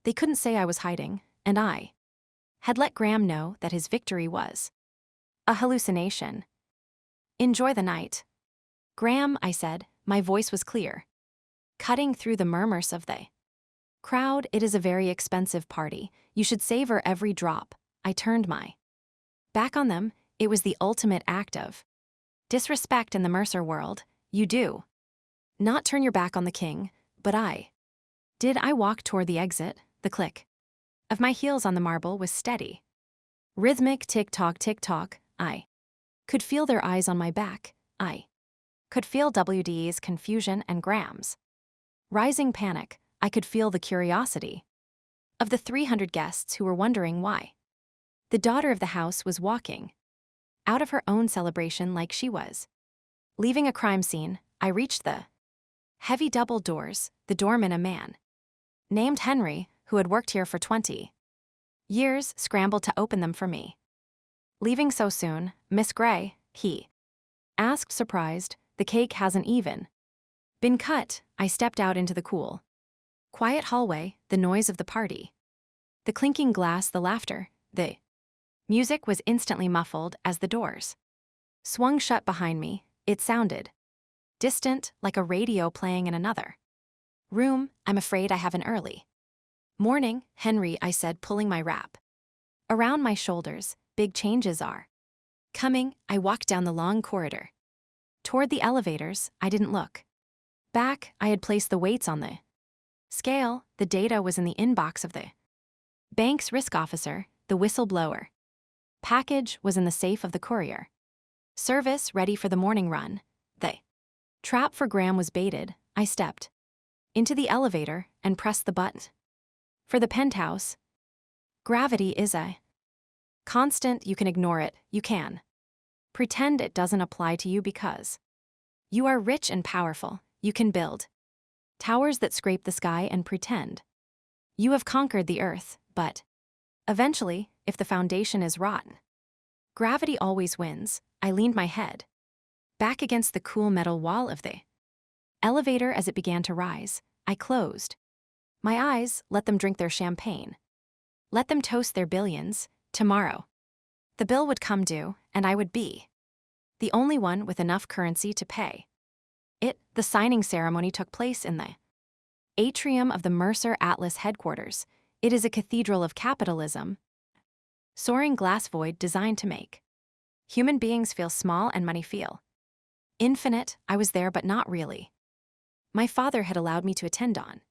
they couldn't say I was hiding, and I had let Graham know that his victory was a hallucination. Enjoy the night, Graham, I said. My voice was clear, cutting through the murmurs of the crowd. It is a very expensive party. You should savor every drop. I turned my back on them. It was the ultimate act of disrespect in the Mercer world. You do not turn your back on the king, but I did. I walked toward the exit. The click of my heels on the marble was steady. Rhythmic tick-tock, tick-tock. I could feel their eyes on my back. I could feel WD's confusion and Graham's rising panic. I could feel the curiosity of the 300 guests who were wondering why the daughter of the house was walking out of her own celebration like she was leaving a crime scene. I reached the heavy double doors. The doorman, a man named Henry, who had worked here for 20 years, scrambled to open them for me. Leaving so soon, Miss Gray? He asked, surprised. The cake hasn't even been cut. I stepped out into the cool, quiet hallway. The noise of the party, the clinking glass, the laughter, the music was instantly muffled as the doors swung shut behind me. It sounded distant, like a radio playing in another room. I'm afraid I have an early morning, Henry, I said, pulling my wrap around my shoulders. Big changes are coming. I walked down the long corridor toward the elevators. I didn't look back. I had placed the weights on the scale. The data was in the inbox of the bank's risk officer. The whistleblower package was in the safe of the courier service, ready for the morning run. The trap for Graham was baited. I stepped into the elevator and pressed the button for the penthouse. Gravity is a constant. You can ignore it. You can pretend it doesn't apply to you because you are rich and powerful. You can build towers that scrape the sky and pretend you have conquered the earth, but eventually, if the foundation is rotten, gravity always wins. I leaned my head back against the cool metal wall of the elevator as it began to rise. I closed my eyes, let them drink their champagne, let them toast their billions. Tomorrow, The bill would come due, and I would be the only one with enough currency to pay. The signing ceremony took place in the atrium of the Mercer Atlas headquarters. It is a cathedral of capitalism, soaring glass void designed to make human beings feel small and money feel infinite. I was there, but not really. My father had allowed me to attend on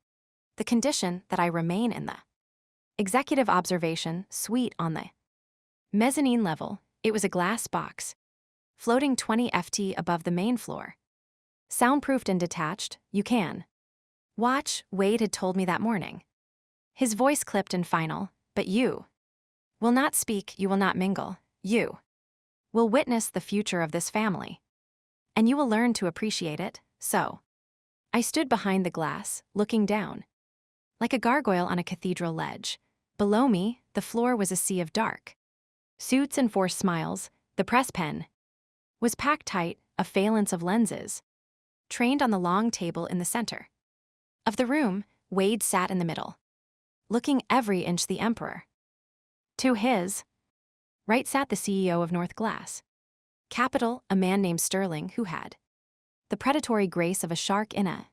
the condition that I remain in the executive observation suite on the mezzanine level. It was a glass box, floating 20 ft above the main floor. Soundproofed and detached, you can watch, Wade had told me that morning. His voice clipped and final, but you will not speak, you will not mingle, you will witness the future of this family. And you will learn to appreciate it, so. I stood behind the glass, looking down. Like a gargoyle on a cathedral ledge. Below me, the floor was a sea of dark suits and forced smiles. The press pen was packed tight, a phalanx of lenses trained on the long table in the center of the room. Wade sat in the middle, looking every inch the emperor. To his right sat the CEO of North Glass Capital, a man named Sterling who had the predatory grace of a shark in a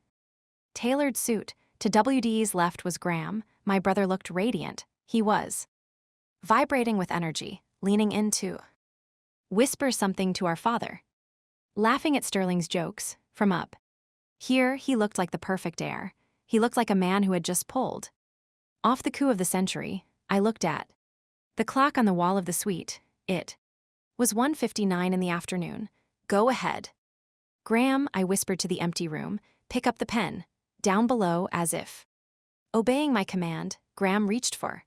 tailored suit. To WD's left was Graham. My brother looked radiant. He was vibrating with energy, leaning in to whisper something to our father, laughing at Sterling's jokes. From up here, he looked like the perfect heir. He looked like a man who had just pulled off the coup of the century. I looked at the clock on the wall of the suite. It was 1:59 in the afternoon. Go ahead, Graham, I whispered to the empty room. Pick up the pen. Down below, as if obeying my command, Graham reached for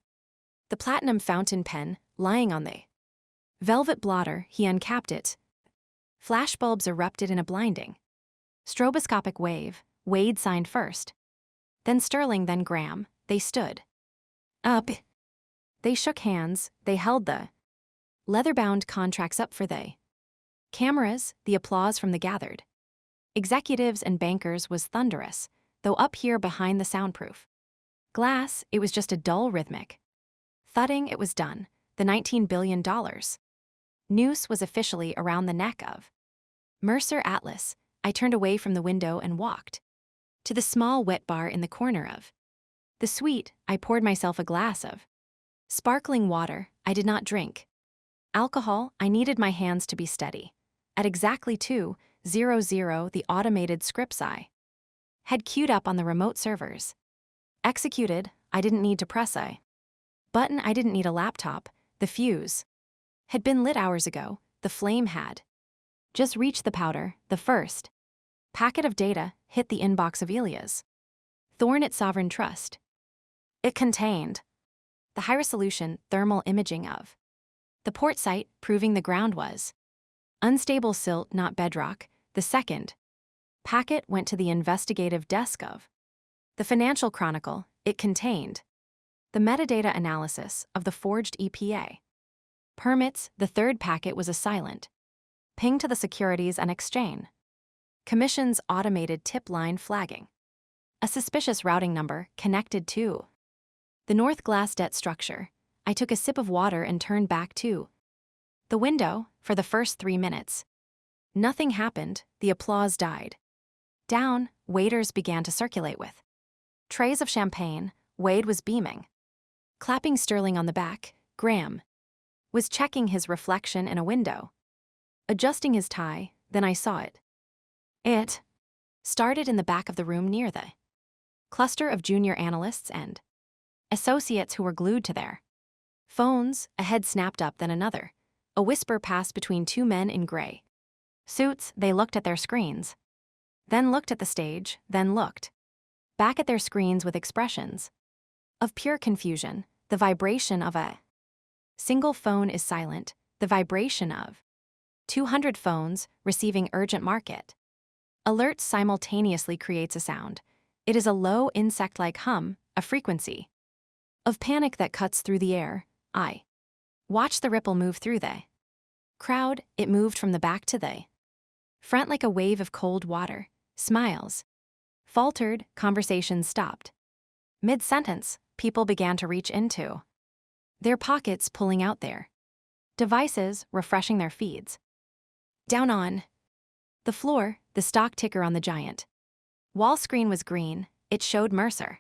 the platinum fountain pen lying on the velvet blotter. He uncapped it. Flashbulbs erupted in a blinding stroboscopic wave. Wade signed first, then Sterling, then Graham. They stood up. They shook hands. They held the leather-bound contracts up for the cameras. The applause from the gathered executives and bankers was thunderous, though up here behind the soundproof glass, it was just a dull rhythmic thudding. It was done. The $19 billion noose was officially around the neck of Mercer Atlas. I turned away from the window and walked to the small wet bar in the corner of the suite. I poured myself a glass of sparkling water. I did not drink alcohol. I needed my hands to be steady. At exactly 2:00, the automated scripts I had queued up on the remote servers executed. I didn't need to press a button. I didn't need a laptop. The fuse had been lit hours ago. The flame had just reached the powder. The first packet of data hit the inbox of Elia's Thorn at Sovereign Trust. It contained the high-resolution thermal imaging of the port site, proving the ground was unstable silt, not bedrock. The second packet went to the investigative desk of the Financial Chronicle. It contained the metadata analysis of the forged EPA permits. The third packet was a silent ping to the Securities and Exchange Commission's automated tip line flagging a suspicious routing number connected to the North Glass debt structure. I took a sip of water and turned back to the window. For the first 3 minutes, nothing happened. The applause died down. Waiters began to circulate with trays of champagne. Wade was beaming, clapping Sterling on the back. Graham was checking his reflection in a window, adjusting his tie. Then I saw it. It started in the back of the room near the cluster of junior analysts and associates who were glued to their phones. A head snapped up, then another. A whisper passed between two men in gray suits. They looked at their screens, then looked at the stage, then looked back at their screens with expressions of pure confusion. The vibration of a single phone is silent. The vibration of 200 phones receiving urgent market alerts simultaneously creates a sound. It is a low insect-like hum, a frequency of panic that cuts through the air. I watched the ripple move through the crowd. It moved from the back to the front like a wave of cold water. Smiles faltered. Conversations stopped mid-sentence. People began to reach into their pockets, pulling out their Devices refreshing their feeds. Down on the floor, the stock ticker on the giant wall screen was green. It showed Mercer.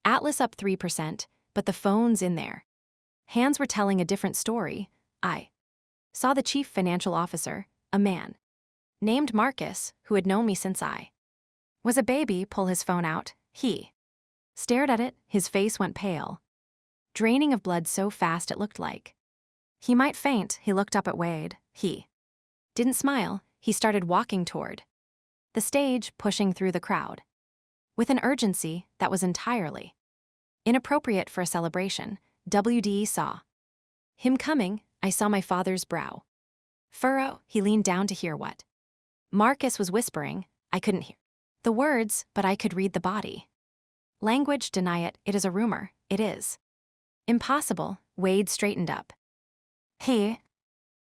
Atlas up 3%, but the phone's in there. Hands were telling a different story. I saw the chief financial officer, a man named Marcus, who had known me since I was a baby, pull his phone out. He stared at it, his face went pale, draining of blood so fast it looked like he might faint. He looked up at Wade. He didn't smile. He started walking toward the stage, pushing through the crowd with an urgency that was entirely inappropriate for a celebration. WD saw him coming. I saw my father's brow furrow. He leaned down to hear what Marcus was whispering. I couldn't hear the words, but I could read the body language. Deny it. It is a rumor. It is impossible. Wade straightened up. He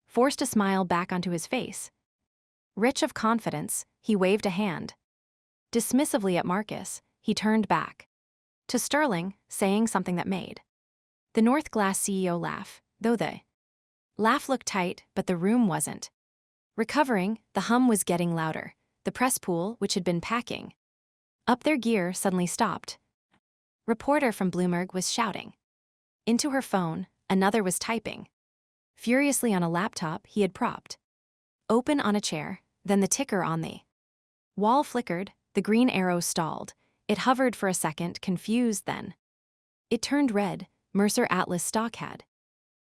forced a smile back onto his face. Rich of confidence, he waved a hand dismissively at Marcus. He turned back to Sterling, saying something that made the North Glass CEO laugh, though the laugh looked tight, but the room wasn't recovering. The hum was getting louder. The press pool, which had been packing up their gear, suddenly stopped. Reporter from Bloomberg was shouting into her phone. Another was typing furiously on a laptop he had propped open on a chair. Then the ticker on the wall flickered. The green arrow stalled. It hovered for a second, confused, then it turned red. Mercer Atlas stock had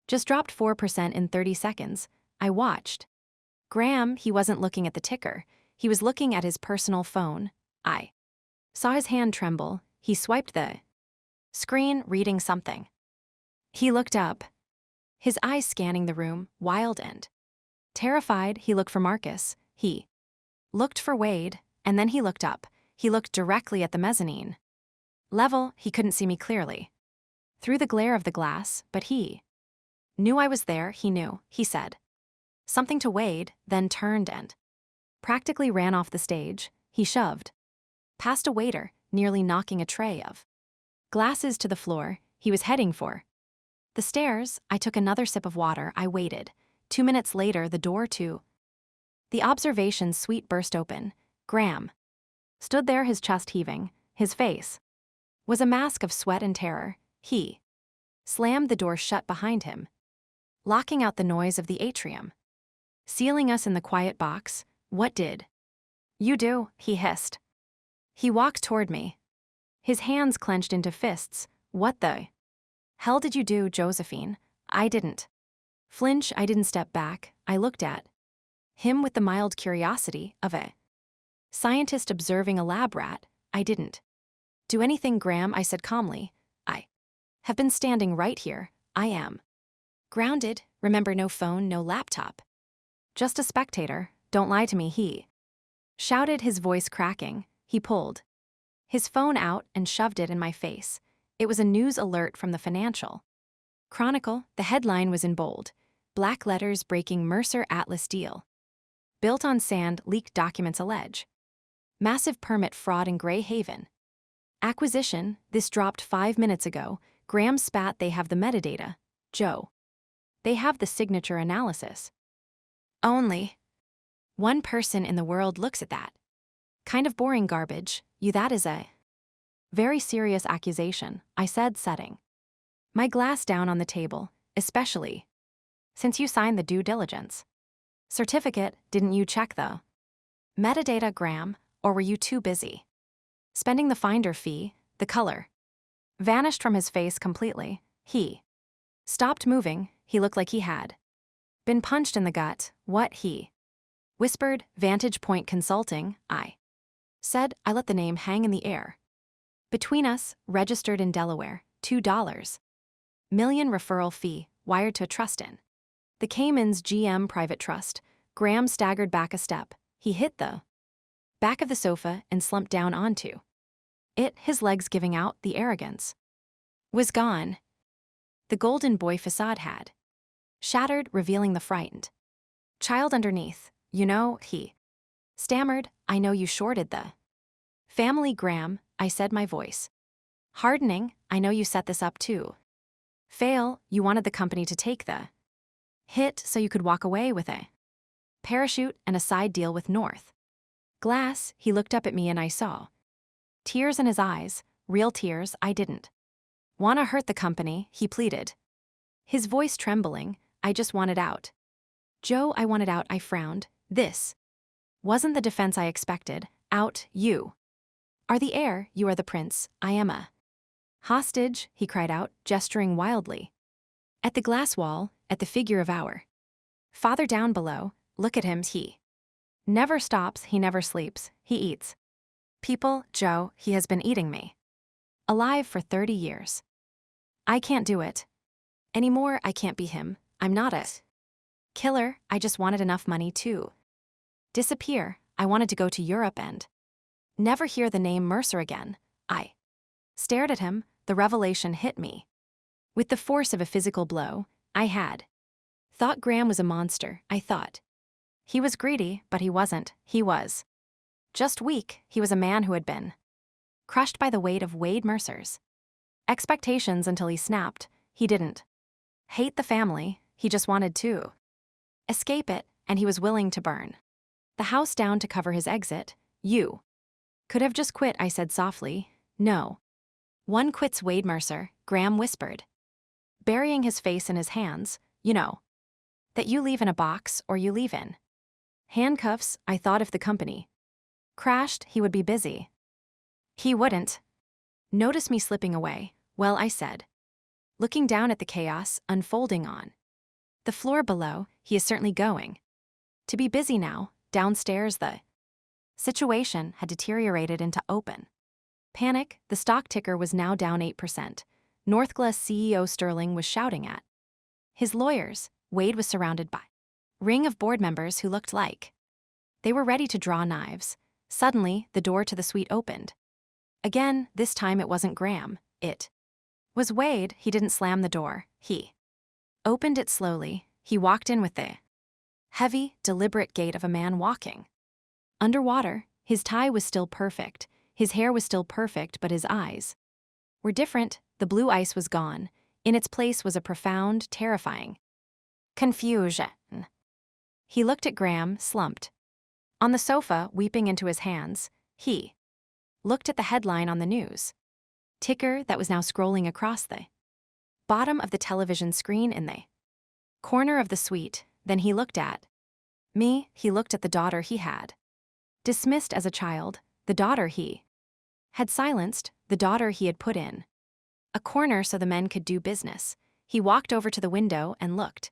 just dropped 4% in 30 seconds. I watched Graham. He wasn't looking at the ticker. He was looking at his personal phone. I saw his hand tremble. He swiped the screen, reading something. He looked up, his eyes scanning the room, wild and terrified. He looked for Marcus. He looked for Wade, and then he looked up. He looked directly at the mezzanine level. He couldn't see me clearly through the glare of the glass, but he knew I was there. He knew. He said something to Wade, then turned and practically ran off the stage. He shoved past a waiter, nearly knocking a tray of glasses to the floor. He was heading for the stairs. I took another sip of water. I waited. 2 minutes later, the door to the observation suite burst open. Graham stood there, his chest heaving. His face was a mask of sweat and terror. He slammed the door shut behind him, locking out the noise of the atrium, sealing us in the quiet box. What did you do? He hissed. He walked toward me, his hands clenched into fists. What the hell did you do, Josephine? I didn't flinch. I didn't step back. I looked at him with the mild curiosity of a scientist observing a lab rat. I didn't do anything, Graham, I said calmly. I have been standing right here. I am grounded. Remember, no phone, no laptop. Just a spectator. Don't lie to me, he shouted, his voice cracking. He pulled his phone out and shoved it in my face. It was a news alert from the Financial Chronicle. The headline was in bold, black letters, breaking: Mercer Atlas deal built on sand, leaked documents allege massive permit fraud in Grey Haven acquisition. This dropped 5 minutes ago. Graham spat. They have the metadata, Joe. They have the signature analysis. Only one person in the world looks at that kind of boring garbage. That is a very serious accusation, I said, setting my glass down on the table, especially since you signed the due diligence certificate. Didn't you check the metadata, Graham, or were you too busy spending the finder fee? The color vanished from his face completely. He stopped moving. He looked like he had been punched in the gut. What? He whispered. Vantage Point Consulting, I said. I let the name hang in the air. Between us, registered in Delaware, $2 million referral fee, wired to a trust in the Caymans GM Private Trust. Graham staggered back a step. He hit the back of the sofa and slumped down onto it, his legs giving out. The arrogance was gone. The golden boy facade had shattered, revealing the frightened child underneath. He stammered. I know you shorted the family, Graham, I said, my voice hardening. I know you set this up to fail. You wanted the company to take the Hit so you could walk away with a parachute and a side deal with North. Glass, he looked up at me and I saw tears in his eyes, real tears. I didn't wanna hurt the company, he pleaded. His voice trembling, I just wanted out. Joe, I wanted out, I frowned. This wasn't the defense I expected. Out, you are the heir, you are the prince, I am a hostage, he cried out, gesturing wildly. At the glass wall, at the figure of our father down below, look at him, he never stops, he never sleeps, he eats people, Joe, he has been eating me alive for 30 years. I can't do it anymore, I can't be him, I'm not a killer, I just wanted enough money to disappear. I wanted to go to Europe and never hear the name Mercer again. I stared at him, the revelation hit me with the force of a physical blow. I had thought Graham was a monster. I thought he was greedy, but he wasn't. He was just weak. He was a man who had been crushed by the weight of Wade Mercer's expectations until he snapped. He didn't hate the family, he just wanted to escape it, and he was willing to burn the house down to cover his exit. You could have just quit, I said softly. No one quits, Wade Mercer, Graham whispered, burying his face in his hands. You know that you leave in a box or you leave in handcuffs. I thought if the company crashed, he would be busy. He wouldn't notice me slipping away. Well, I said, looking down at the chaos unfolding on the floor below, he is certainly going to be busy now. Downstairs, the situation had deteriorated into open panic. The stock ticker was now down 8%. Northglass CEO Sterling was shouting at his lawyers. Wade was surrounded by a ring of board members who looked like they were ready to draw knives. Suddenly, the door to the suite opened. Again, this time it wasn't Graham. It was Wade. He didn't slam the door. He opened it slowly. He walked in with the heavy, deliberate gait of a man walking underwater. His tie was still perfect. His hair was still perfect, but his eyes were different. The blue ice was gone. In its place was a profound, terrifying confusion. He looked at Graham, slumped on the sofa, weeping into his hands. He looked at the headline on the news ticker that was now scrolling across the bottom of the television screen in the corner of the suite. Then he looked at me. He looked at the daughter he had dismissed as a child, the daughter he had silenced, the daughter he had put in a corner so the men could do business. He walked over to the window and looked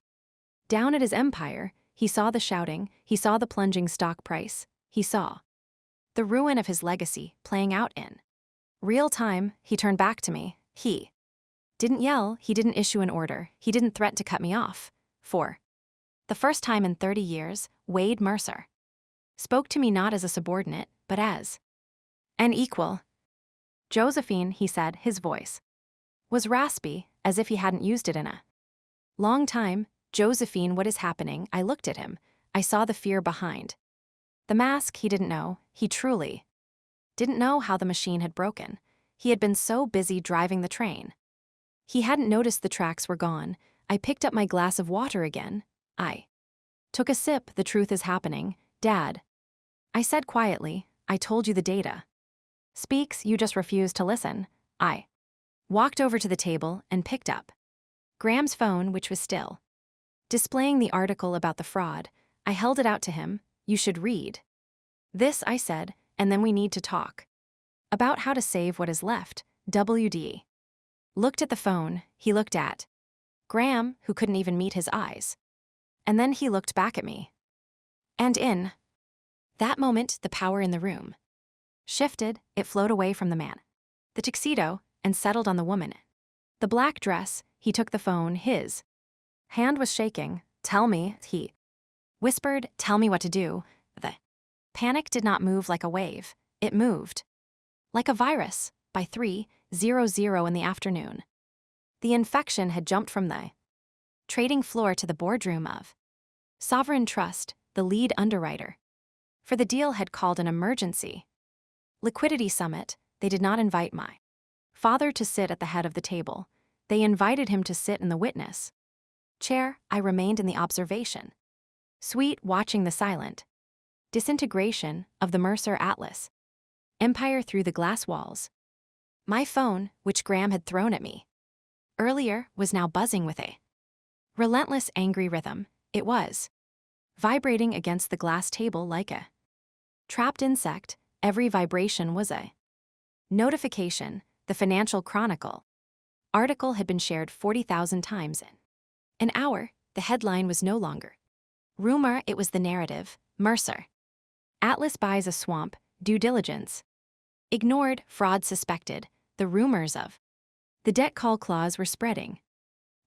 down at his empire. He saw the shouting, he saw the plunging stock price, he saw the ruin of his legacy playing out in real time. He turned back to me. He didn't yell, he didn't issue an order, he didn't threaten to cut me off. For the first time in 30 years, Wade Mercer spoke to me not as a subordinate, but as an equal. Josephine, he said, his voice was raspy, as if he hadn't used it in a long time. Josephine, what is happening? I looked at him. I saw the fear behind the mask. He didn't know. He truly didn't know how the machine had broken. He had been so busy driving the train. He hadn't noticed the tracks were gone. I picked up my glass of water again. I took a sip. The truth is happening, Dad. I said quietly, I told you the data speaks, you just refused to listen. I walked over to the table and picked up Graham's phone, which was still displaying the article about the fraud. I held it out to him. You should read this, I said, and then we need to talk about how to save what is left. WD looked at the phone. He looked at Graham, who couldn't even meet his eyes. And then he looked back at me. And in that moment, the power in the room shifted. It flowed away from the man, the tuxedo, and settled on the woman. The black dress. He took the phone. His hand was shaking. Tell me, he whispered, tell me what to do. The panic did not move like a wave. It moved like a virus. By 3:00 in the afternoon, the infection had jumped from the trading floor to the boardroom of Sovereign Trust. The lead underwriter for the deal had called an emergency liquidity summit. They did not invite my father to sit at the head of the table. They invited him to sit in the witness Chair, I remained in the observation. Suite, watching the silent disintegration of the Mercer Atlas. Empire through the glass walls. My phone, which Graham had thrown at me earlier, was now buzzing with a relentless angry rhythm. It was vibrating against the glass table like a trapped insect. Every vibration was a notification. The Financial Chronicle article had been shared 40,000 times in an hour. The headline was no longer rumor, it was the narrative. Mercer Atlas buys a swamp. Due diligence ignored. Fraud suspected. The rumors of the debt call clause were spreading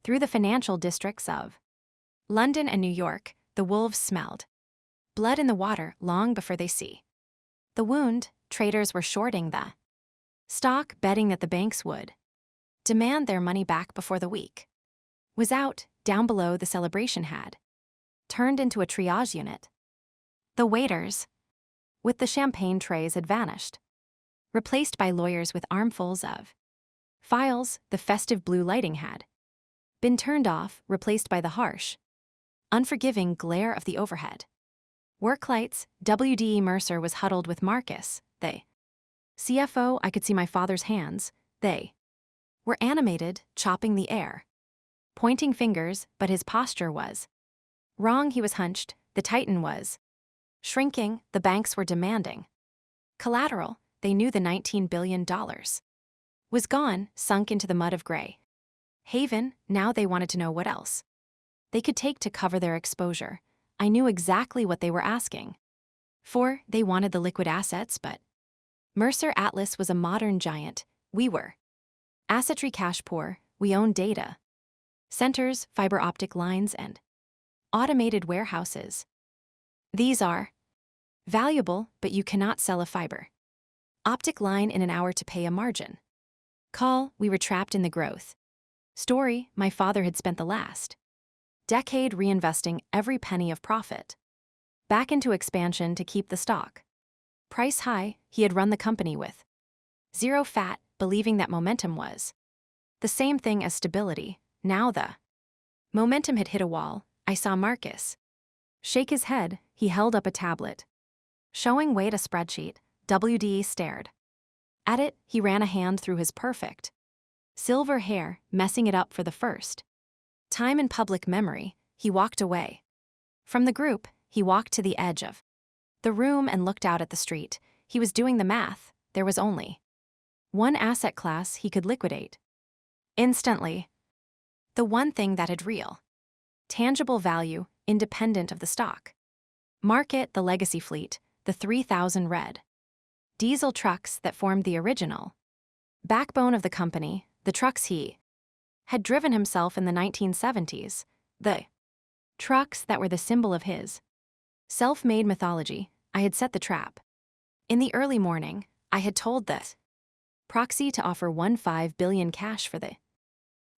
through the financial districts of London and New York. The wolves smelled blood in the water long before they see the wound. Traders were shorting the stock, betting that the banks would demand their money back before the week was out. Down below, the celebration had turned into a triage unit. The waiters with the champagne trays had vanished, replaced by lawyers with armfuls of files. The festive blue lighting had been turned off, replaced by the harsh, unforgiving glare of the overhead work lights. W.D. Mercer was huddled with Marcus, the CFO. I could see my father's hands. They were animated, chopping the air, pointing fingers, but his posture was wrong. He was hunched. The Titan was shrinking. The banks were demanding collateral. They knew the $19 billion was gone, sunk into the mud of gray haven. Now they wanted to know what else they could take to cover their exposure. I knew exactly what they were asking for. They wanted the liquid assets, but Mercer Atlas was a modern giant. We were assetry cash poor. We owned data centers, fiber optic lines, and automated warehouses. These are valuable, but you cannot sell a fiber optic line in an hour to pay a margin call. We were trapped in the growth story. My father had spent the last decade reinvesting every penny of profit back into expansion to keep the stock price high. He had run the company with zero fat, believing that momentum was the same thing as stability. Now the momentum had hit a wall. I saw Marcus shake his head. He held up a tablet, showing Wade a spreadsheet. WD stared at it. He ran a hand through his perfect silver hair, messing it up for the first time in public memory. He walked away from the group. He walked to the edge of the room and looked out at the street. He was doing the math. There was only one asset class he could liquidate instantly. The one thing that had real, tangible value, independent of the stock market. The legacy fleet, the 3,000 red diesel trucks that formed the original backbone of the company, the trucks he had driven himself in the 1970s, the trucks that were the symbol of his self-made mythology. I had set the trap. In the early morning, I had told the proxy to offer $15 billion cash for the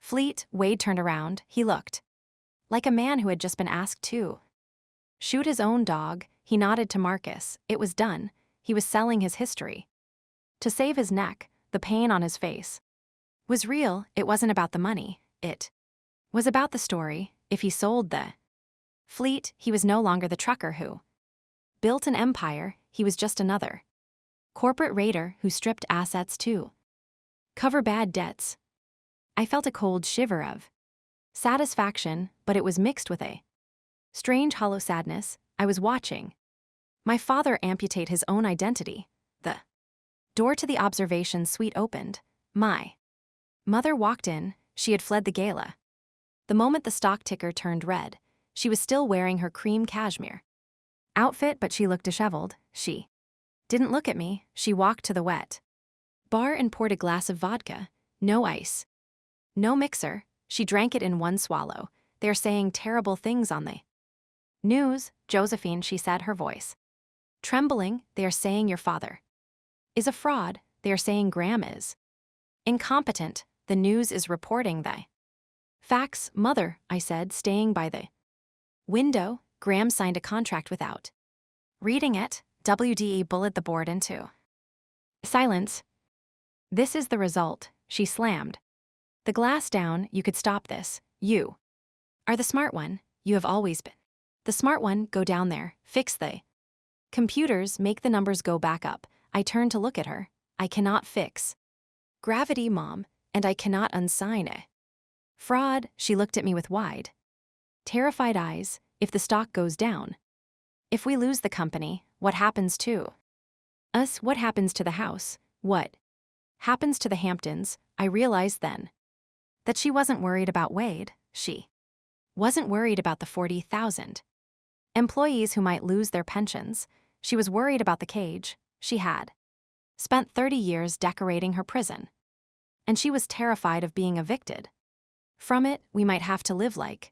fleet. Wade turned around. He looked like a man who had just been asked to shoot his own dog. He nodded to Marcus. It was done. He was selling his history to save his neck. The pain on his face was real. It wasn't about the money. It was about the story. If he sold the fleet, he was no longer the trucker who built an empire. He was just another corporate raider who stripped assets to cover bad debts. I felt a cold shiver of satisfaction, but it was mixed with a strange hollow sadness. I was watching my father amputate his own identity. The door to the observation suite opened. My mother walked in. She had fled the gala. The moment the stock ticker turned red, she was still wearing her cream cashmere outfit, but she looked disheveled. She didn't look at me. She walked to the wet bar and poured a glass of vodka. No ice, no mixer. She drank it in one swallow. They're saying terrible things on the news. Josephine, she said, her voice trembling. They are saying your father is a fraud. They are saying Graham is incompetent. The news is reporting the facts. Mother, I said, staying by the window. Graham signed a contract without reading it. WDE bullied the board into silence. This is the result. She slammed the glass down. You could stop this. You are the smart one, you have always been. The smart one, go down there, fix the computers, make the numbers go back up. I turn to look at her. I cannot fix gravity, Mom, and I cannot unsign it. Fraud, she looked at me with wide, terrified eyes. If the stock goes down, if we lose the company, what happens to us? What happens to the house? What happens to the Hamptons? I realized then that she wasn't worried about Wade. She wasn't worried about the 40,000 employees who might lose their pensions. She was worried about the cage she had spent 30 years decorating her prison. And she was terrified of being evicted from it. We might have to live like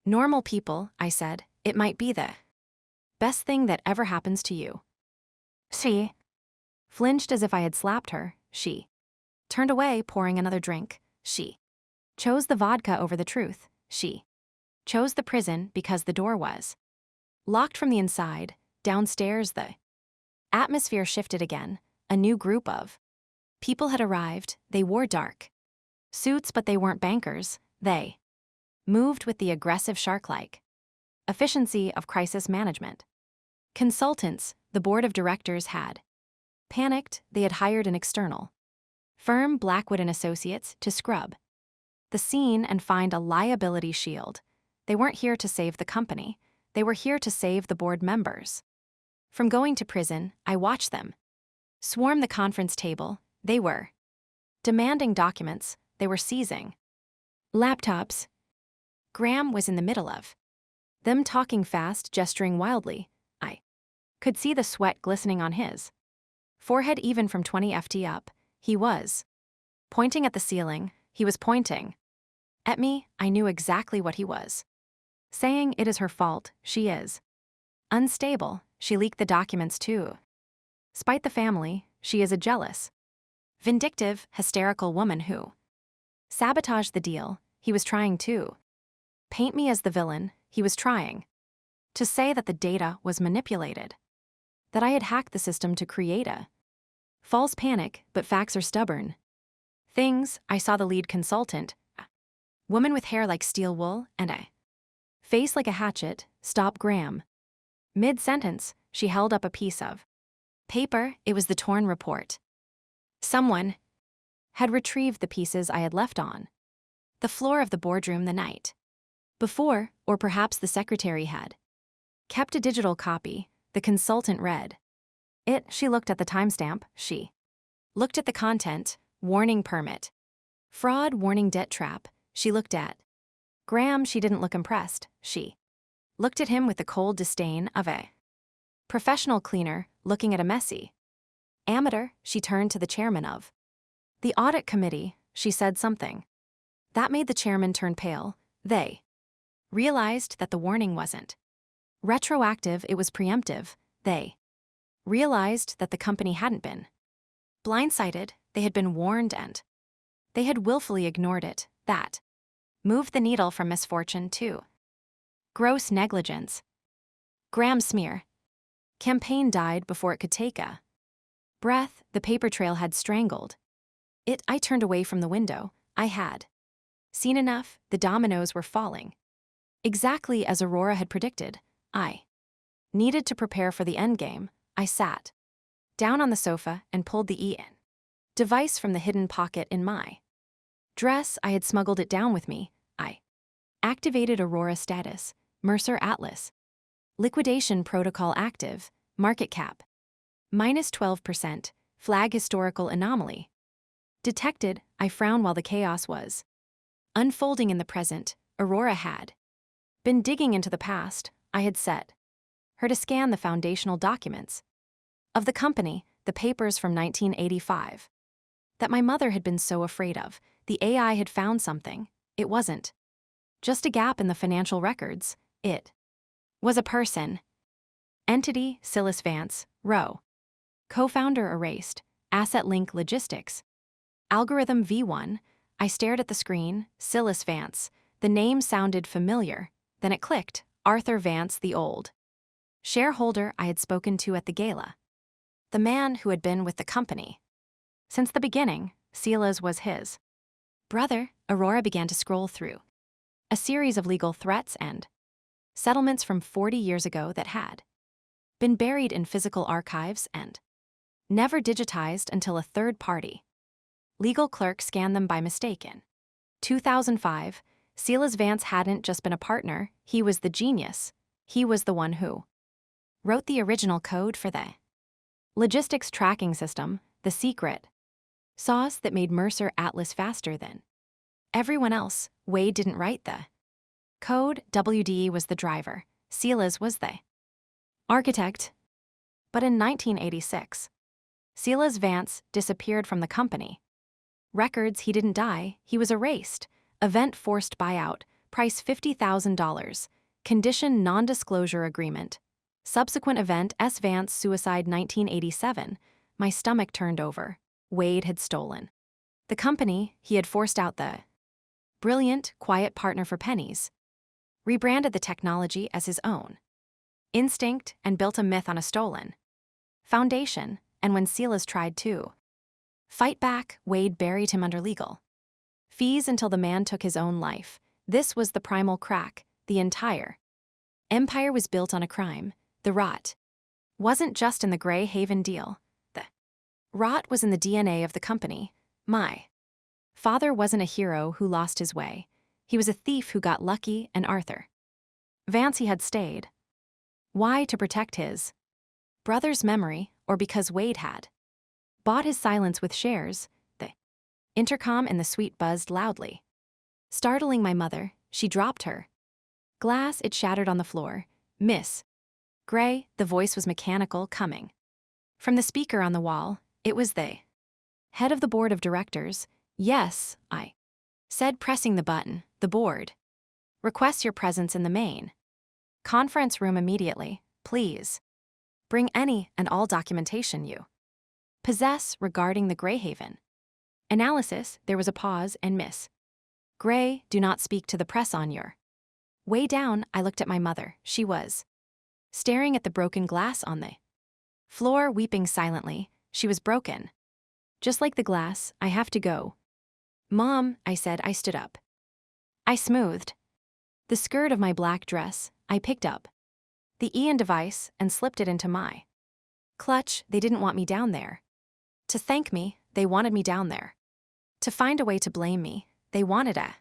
normal people, I said. It might be the best thing that ever happens to you. She flinched as if I had slapped her. She turned away, pouring another drink. She chose the vodka over the truth. She chose the prison because the door was locked from the inside. Downstairs, the atmosphere shifted again. A new group of people had arrived. They wore dark suits, but they weren't bankers. They moved with the aggressive shark-like efficiency of crisis management. Consultants, the board of directors had panicked. They had hired an external firm, Blackwood and Associates, to scrub the scene and find a liability shield. They weren't here to save the company. They were here to save the board members from going to prison. I watched them swarm the conference table. They were demanding documents. They were seizing laptops. Graham was in the middle of them, talking fast, gesturing wildly. I could see the sweat glistening on his forehead even from 20 ft up. He was pointing at the ceiling. He was pointing at me. I knew exactly what he was saying. It is her fault. She is unstable. She leaked the documents to spite the family. She is a jealous, vindictive, hysterical woman who sabotaged the deal. He was trying to paint me as the villain. He was trying to say that the data was manipulated, that I had hacked the system to create a false panic, but facts are stubborn things. I saw the lead consultant, a woman with hair like steel wool and a face like a hatchet, stop Graham. Mid-sentence, she held up a piece of paper. It was the torn report. Someone had retrieved the pieces I had left on the floor of the boardroom the night before, or perhaps the secretary had kept a digital copy. The consultant read it. She looked at the timestamp. She looked at the content. Warning: permit fraud, warning, debt trap. She looked at Graham. She didn't look impressed. She looked at him with the cold disdain of a professional cleaner looking at a messy amateur. She turned to the chairman of the audit committee. She said something that made the chairman turn pale. They realized that the warning wasn't retroactive, it was preemptive. They realized that the company hadn't been blindsided. They had been warned and they had willfully ignored it. That moved the needle from misfortune to gross negligence. Graham's smear campaign died before it could take a breath. The paper trail had strangled it. I turned away from the window. I had seen enough. The dominoes were falling exactly as Aurora had predicted. I needed to prepare for the endgame. I sat down on the sofa and pulled the EN device from the hidden pocket in my dress. I had smuggled it down with me. I activated Aurora status, Mercer Atlas, liquidation protocol active, market cap -12%, flag historical anomaly detected. I frowned while the chaos was unfolding in the present. Aurora had been digging into the past. I had set her to scan the foundational documents of the company, the papers from 1985 that my mother had been so afraid of. The AI had found something. It wasn't just a gap in the financial records. It was a person. Entity: Silas Vance, Row. Co-founder erased. Asset link logistics. Algorithm V1. I stared at the screen. Silas Vance. The name sounded familiar. Then it clicked. Arthur Vance, the old shareholder I had spoken to at the gala. The man who had been with the company since the beginning. Silas was his brother. Aurora began to scroll through A series of legal threats and settlements from 40 years ago that had been buried in physical archives and never digitized until a third-party legal clerk scanned them by mistake in 2005. Silas Vance hadn't just been a partner, he was the genius. He was the one who wrote the original code for the logistics tracking system, the secret sauce that made Mercer Atlas faster than everyone else. Wade didn't write the code, WDE was the driver, Silas was the architect. But in 1986, Silas Vance disappeared from the company. Records, he didn't die, he was erased. Event forced buyout, price $50,000. Condition non-disclosure agreement. Subsequent event S. Vance suicide 1987. My stomach turned over. Wade had stolen the company, he had forced out the brilliant, quiet partner for pennies. Rebranded the technology as his own instinct and built a myth on a stolen foundation. And when Silas tried to fight back, Wade buried him under legal fees until the man took his own life. This was the primal crack. The entire empire was built on a crime. The rot wasn't just in the Grey Haven deal. The rot was in the DNA of the company. My father wasn't a hero who lost his way. He was a thief who got lucky, and Arthur Vance, he had stayed. Why? To protect his brother's memory, or because Wade had bought his silence with shares. The intercom in the suite buzzed loudly, startling my mother. She dropped her glass, it shattered on the floor. Miss Gray, the voice was mechanical, coming from the speaker on the wall. It was the head of the board of directors. Yes, I said, pressing the button. The board requests your presence in the main conference room immediately. Please bring any and all documentation you possess regarding the Greyhaven analysis. There was a pause, and Miss Gray, do not speak to the press on your way down. I looked at my mother. She was staring at the broken glass on the floor, weeping silently. She was broken, just like the glass. I have to go, Mom, I said. I stood up. I smoothed the skirt of my black dress. I picked up the Ian device and slipped it into my clutch. They didn't want me down there to thank me. They wanted me down there to find a way to blame me. They wanted a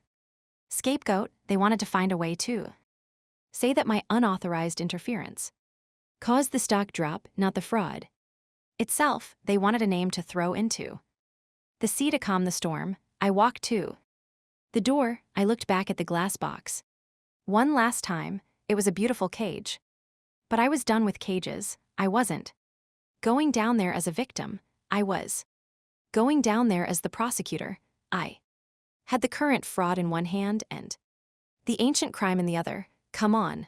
scapegoat. They wanted to find a way to say that my unauthorized interference caused the stock drop, not the fraud itself. They wanted a name to throw into the sea to calm the storm. I walked to the door. I looked back at the glass box one last time. It was a beautiful cage. But I was done with cages. I wasn't going down there as a victim. I was going down there as the prosecutor. I had the current fraud in one hand and the ancient crime in the other. Come on,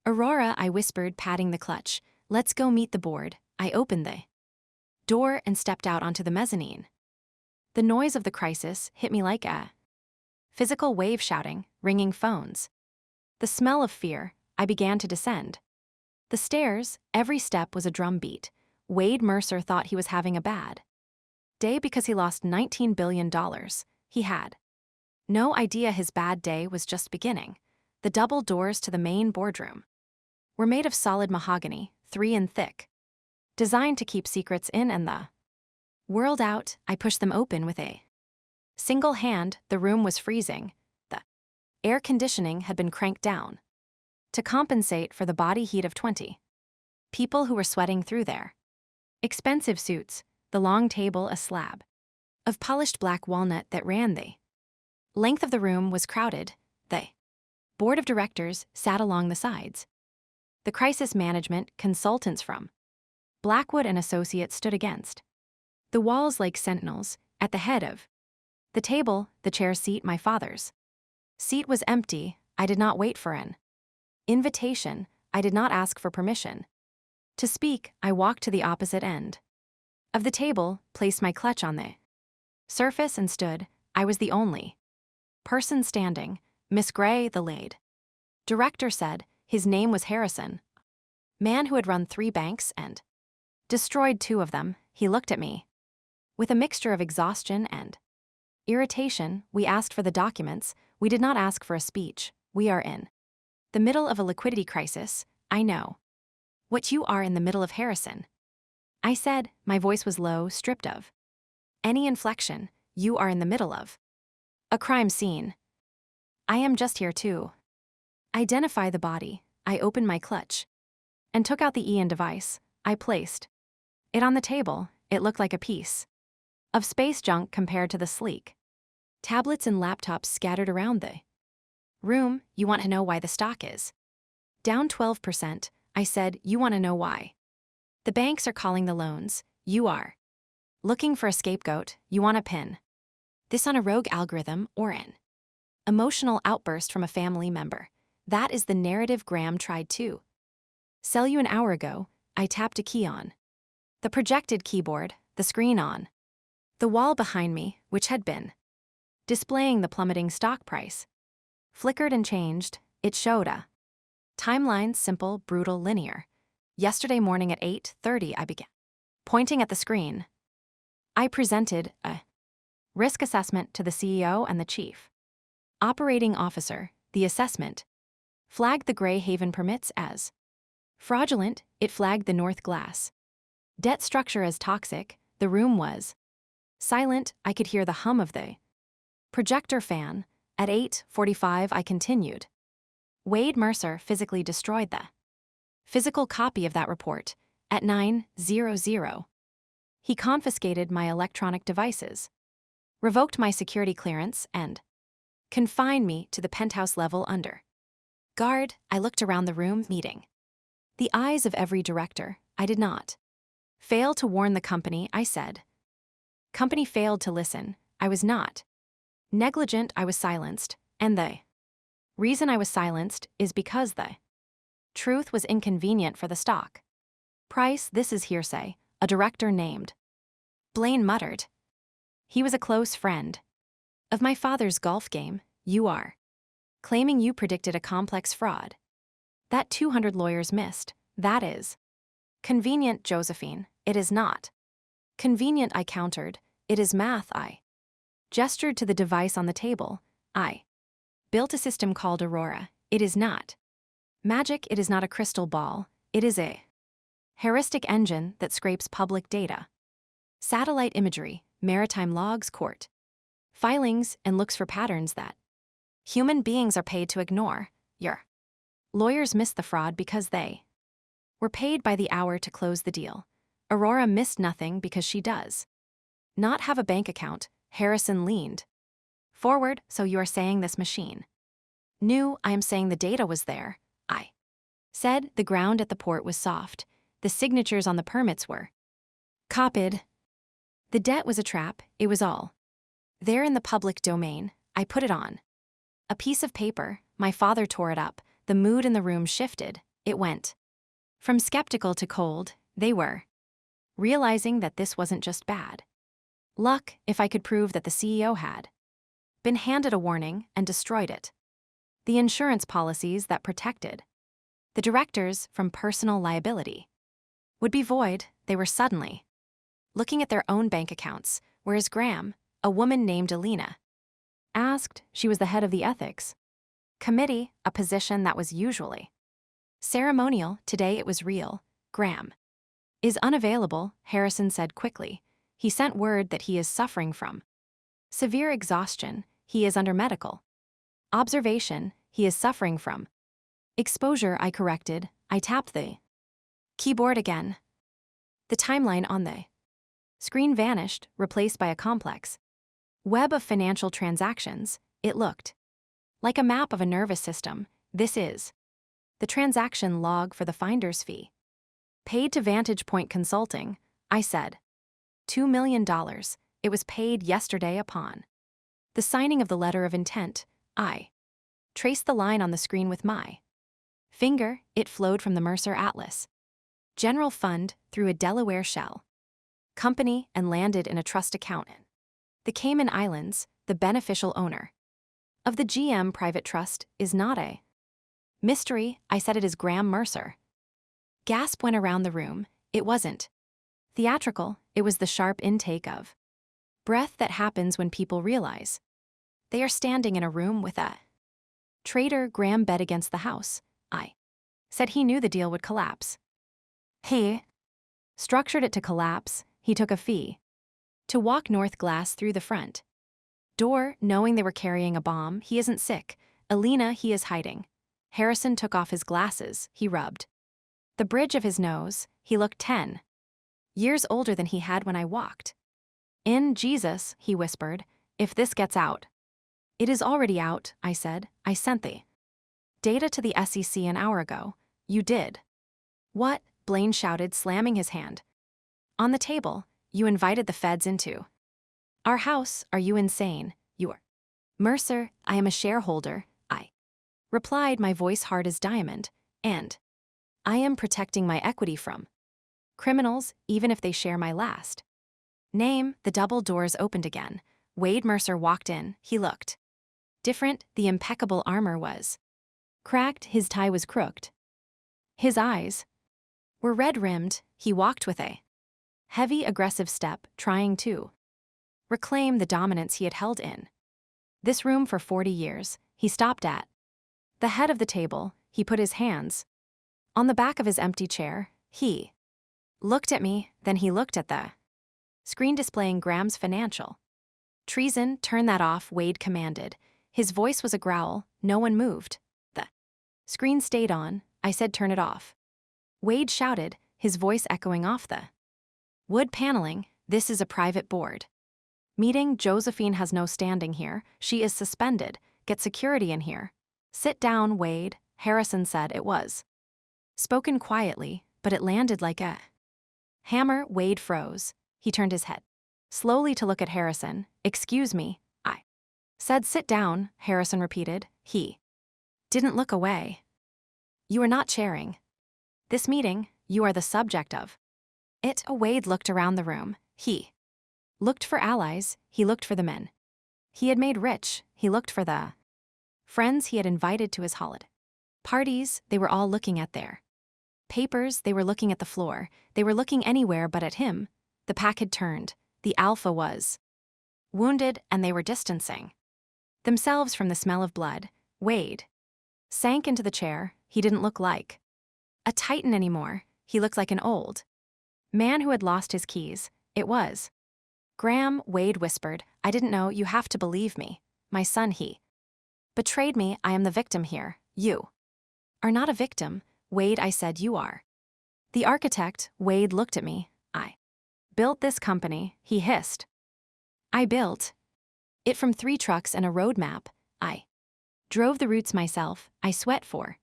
Aurora, I whispered, patting the clutch. Let's go meet the board. I opened the door and stepped out onto the mezzanine. The noise of the crisis hit me like a physical wave, shouting, ringing phones. The smell of fear. I began to descend the stairs. Every step was a drum beat. Wade Mercer thought he was having a bad day because he lost $19 billion. He had no idea his bad day was just beginning. The double doors to the main boardroom were made of solid mahogany, 3 in thick, designed to keep secrets in and the world out. I pushed them open with a single hand. The room was freezing. The air conditioning had been cranked down to compensate for the body heat of 20 people who were sweating through their expensive suits. The long table, a slab of polished black walnut that ran the length of the room, was crowded. The board of directors sat along the sides. The crisis management consultants from Blackwood and Associates stood against the walls like sentinels. At the head of the table, the chair seat, my father's seat, was empty. I did not wait for an invitation. I did not ask for permission to speak. I walked to the opposite end of the table, placed my clutch on the surface, and stood. I was the only person standing. Miss Gray, the lead director said. His name was Harrison, man who had run 3 banks and destroyed 2 of them. He looked at me with a mixture of exhaustion and irritation. We asked for the documents. We did not ask for a speech. We are in the middle of a liquidity crisis. I know what you are in the middle of, Harrison. I said, my voice was low, stripped of any inflection. You are in the middle of a crime scene. I am just here to identify the body. I opened my clutch and took out the Ian device. I placed it on the table. It looked like a piece of space junk compared to the sleek tablets and laptops scattered around the room. You want to know why the stock is down 12%? I said, you want to know why? The banks are calling the loans. You are looking for a scapegoat. You want to pin this on a rogue algorithm or an emotional outburst from a family member. That is the narrative Graham tried to sell you an hour ago. I tapped a key on the projected keyboard, the screen on the wall behind me, which had been displaying the plummeting stock price, flickered and changed. It showed a timeline, simple, brutal, linear. Yesterday morning at 8:30, I began pointing at the screen. I presented a risk assessment to the CEO and the chief operating officer. The assessment flagged the Gray Haven permits as fraudulent. It flagged the North Glass debt structure as toxic. The room was silent. I could hear the hum of the projector fan. At 8:45, I continued. Wade Mercer physically destroyed the physical copy of that report. At 9:00, he confiscated my electronic devices, revoked my security clearance, and confined me to the penthouse level under guard. I looked around the room, meeting the eyes of every director. I did not fail to warn the company, I said. Company failed to listen. I was not negligent. I was silenced, and the reason I was silenced is because the truth was inconvenient for the stock price. This is hearsay, a director named Blaine muttered. He was a close friend of my father's golf game. You are claiming you predicted a complex fraud that 200 lawyers missed. That is convenient, Josephine. It is not convenient, I countered. It is math. I gestured to the device on the table. I built a system called Aurora. It is not magic. It is not a crystal ball. It is a heuristic engine that scrapes public data, satellite imagery, maritime logs, court filings, and looks for patterns that human beings are paid to ignore. Your lawyers missed the fraud because they were paid by the hour to close the deal. Aurora missed nothing because she does not have a bank account. Harrison leaned forward. So you are saying this machine knew? I am saying the data was there. I said. The ground at the port was soft. The signatures on the permits were copied. The debt was a trap. It was all there in the public domain. I put it on a piece of paper. My father tore it up. The mood in the room shifted. It went from skeptical to cold. They were realizing that this wasn't just bad luck. If I could prove that the CEO had been handed a warning and destroyed it, the insurance policies that protected the directors from personal liability would be void. They were suddenly looking at their own bank accounts, whereas Graham, a woman named Alina, asked. She was the head of the ethics committee, a position that was usually ceremonial. Today it was real. Graham is unavailable, Harrison said quickly. He sent word that he is suffering from severe exhaustion. He is under medical observation. He is suffering from exposure, I corrected. I tapped the keyboard again. The timeline on the screen vanished, replaced by a complex web of financial transactions. It looked like a map of a nervous system. This is the transaction log for the finder's fee paid to Vantage Point Consulting, I said. $2 million. It was paid yesterday upon the signing of the letter of intent. I traced the line on the screen with my finger. It flowed from the Mercer Atlas General Fund through a Delaware shell company and landed in a trust account in the Cayman Islands. The beneficial owner of the GM private trust is not a mystery. I said. It is Graham Mercer. Gasp went around the room. It wasn't theatrical. It was the sharp intake of breath that happens when people realize They are standing in a room with a traitor. Graham bet against the house. I said he knew the deal would collapse. He structured it to collapse. He took a fee to walk north glass through the front door, knowing they were carrying a bomb. He isn't sick. Alina, he is hiding. Harrison took off his glasses. He rubbed the bridge of his nose. He looked 10 years older than he had when I walked in. Jesus, he whispered, if this gets out. It is already out, I said. I sent the data to the SEC an hour ago. You did. What? Blaine shouted, slamming his hand on the table. You invited the feds into our house. Are you insane? You are. Mercer, I am a shareholder, I replied, my voice hard as diamond, and I am protecting my equity from criminals, even if they share my last name. The double doors opened again. Wade Mercer walked in. He looked different. The impeccable armor was cracked. His tie was crooked. His eyes were red-rimmed. He walked with a heavy, aggressive step, trying to reclaim the dominance he had held in this room for 40 years. He stopped at the head of the table. He put his hands on the back of his empty chair. He looked at me, then he looked at the screen displaying Graham's financial treason. Turn that off, Wade commanded. His voice was a growl. No one moved. The screen stayed on. I said, turn it off. Wade shouted, his voice echoing off the wood paneling. This is a private board meeting. Josephine has no standing here. She is suspended. Get security in here. Sit down, Wade, Harrison said. It was spoken quietly, but it landed like a hammer. Wade froze. He turned his head slowly to look at Harrison. Excuse me, I said. Sit down, Harrison repeated. He didn't look away. You are not chairing this meeting. You are the subject of it. Wade looked around the room. He looked for allies. He looked for the men he had made rich. He looked for the friends he had invited to his holiday parties. They were all looking at their papers. They were looking at the floor. They were looking anywhere but at him. The pack had turned. The alpha was wounded, and they were distancing themselves from the smell of blood. Wade sank into the chair. He didn't look like a titan anymore. He looked like an old man who had lost his keys. It was Graham, Wade whispered. I didn't know. You have to believe me. My son, he betrayed me. I am the victim here. You are not a victim, Wade, I said. You are the architect. Wade looked at me. I built this company, he hissed. I built it from 3 trucks and a roadmap. I drove the routes myself. I sweat for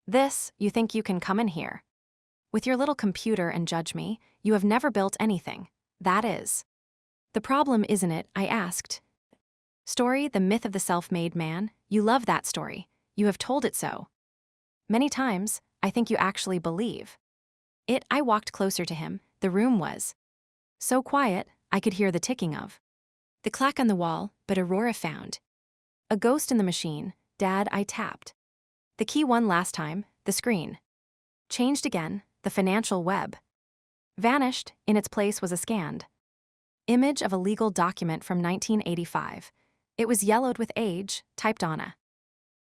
this. You think you can come in here with your little computer and judge me? You have never built anything. That is the problem, isn't it? I asked. Story, the myth of the self-made man. You love that story. You have told it so many times. I think you actually believe it. I walked closer to him. The room was so quiet, I could hear the ticking of the clock on the wall, but Aurora found a ghost in the machine. Dad, I tapped the key one last time. The screen changed again. The financial web vanished. In its place was a scanned image of a legal document from 1985. It was yellowed with age, typed on a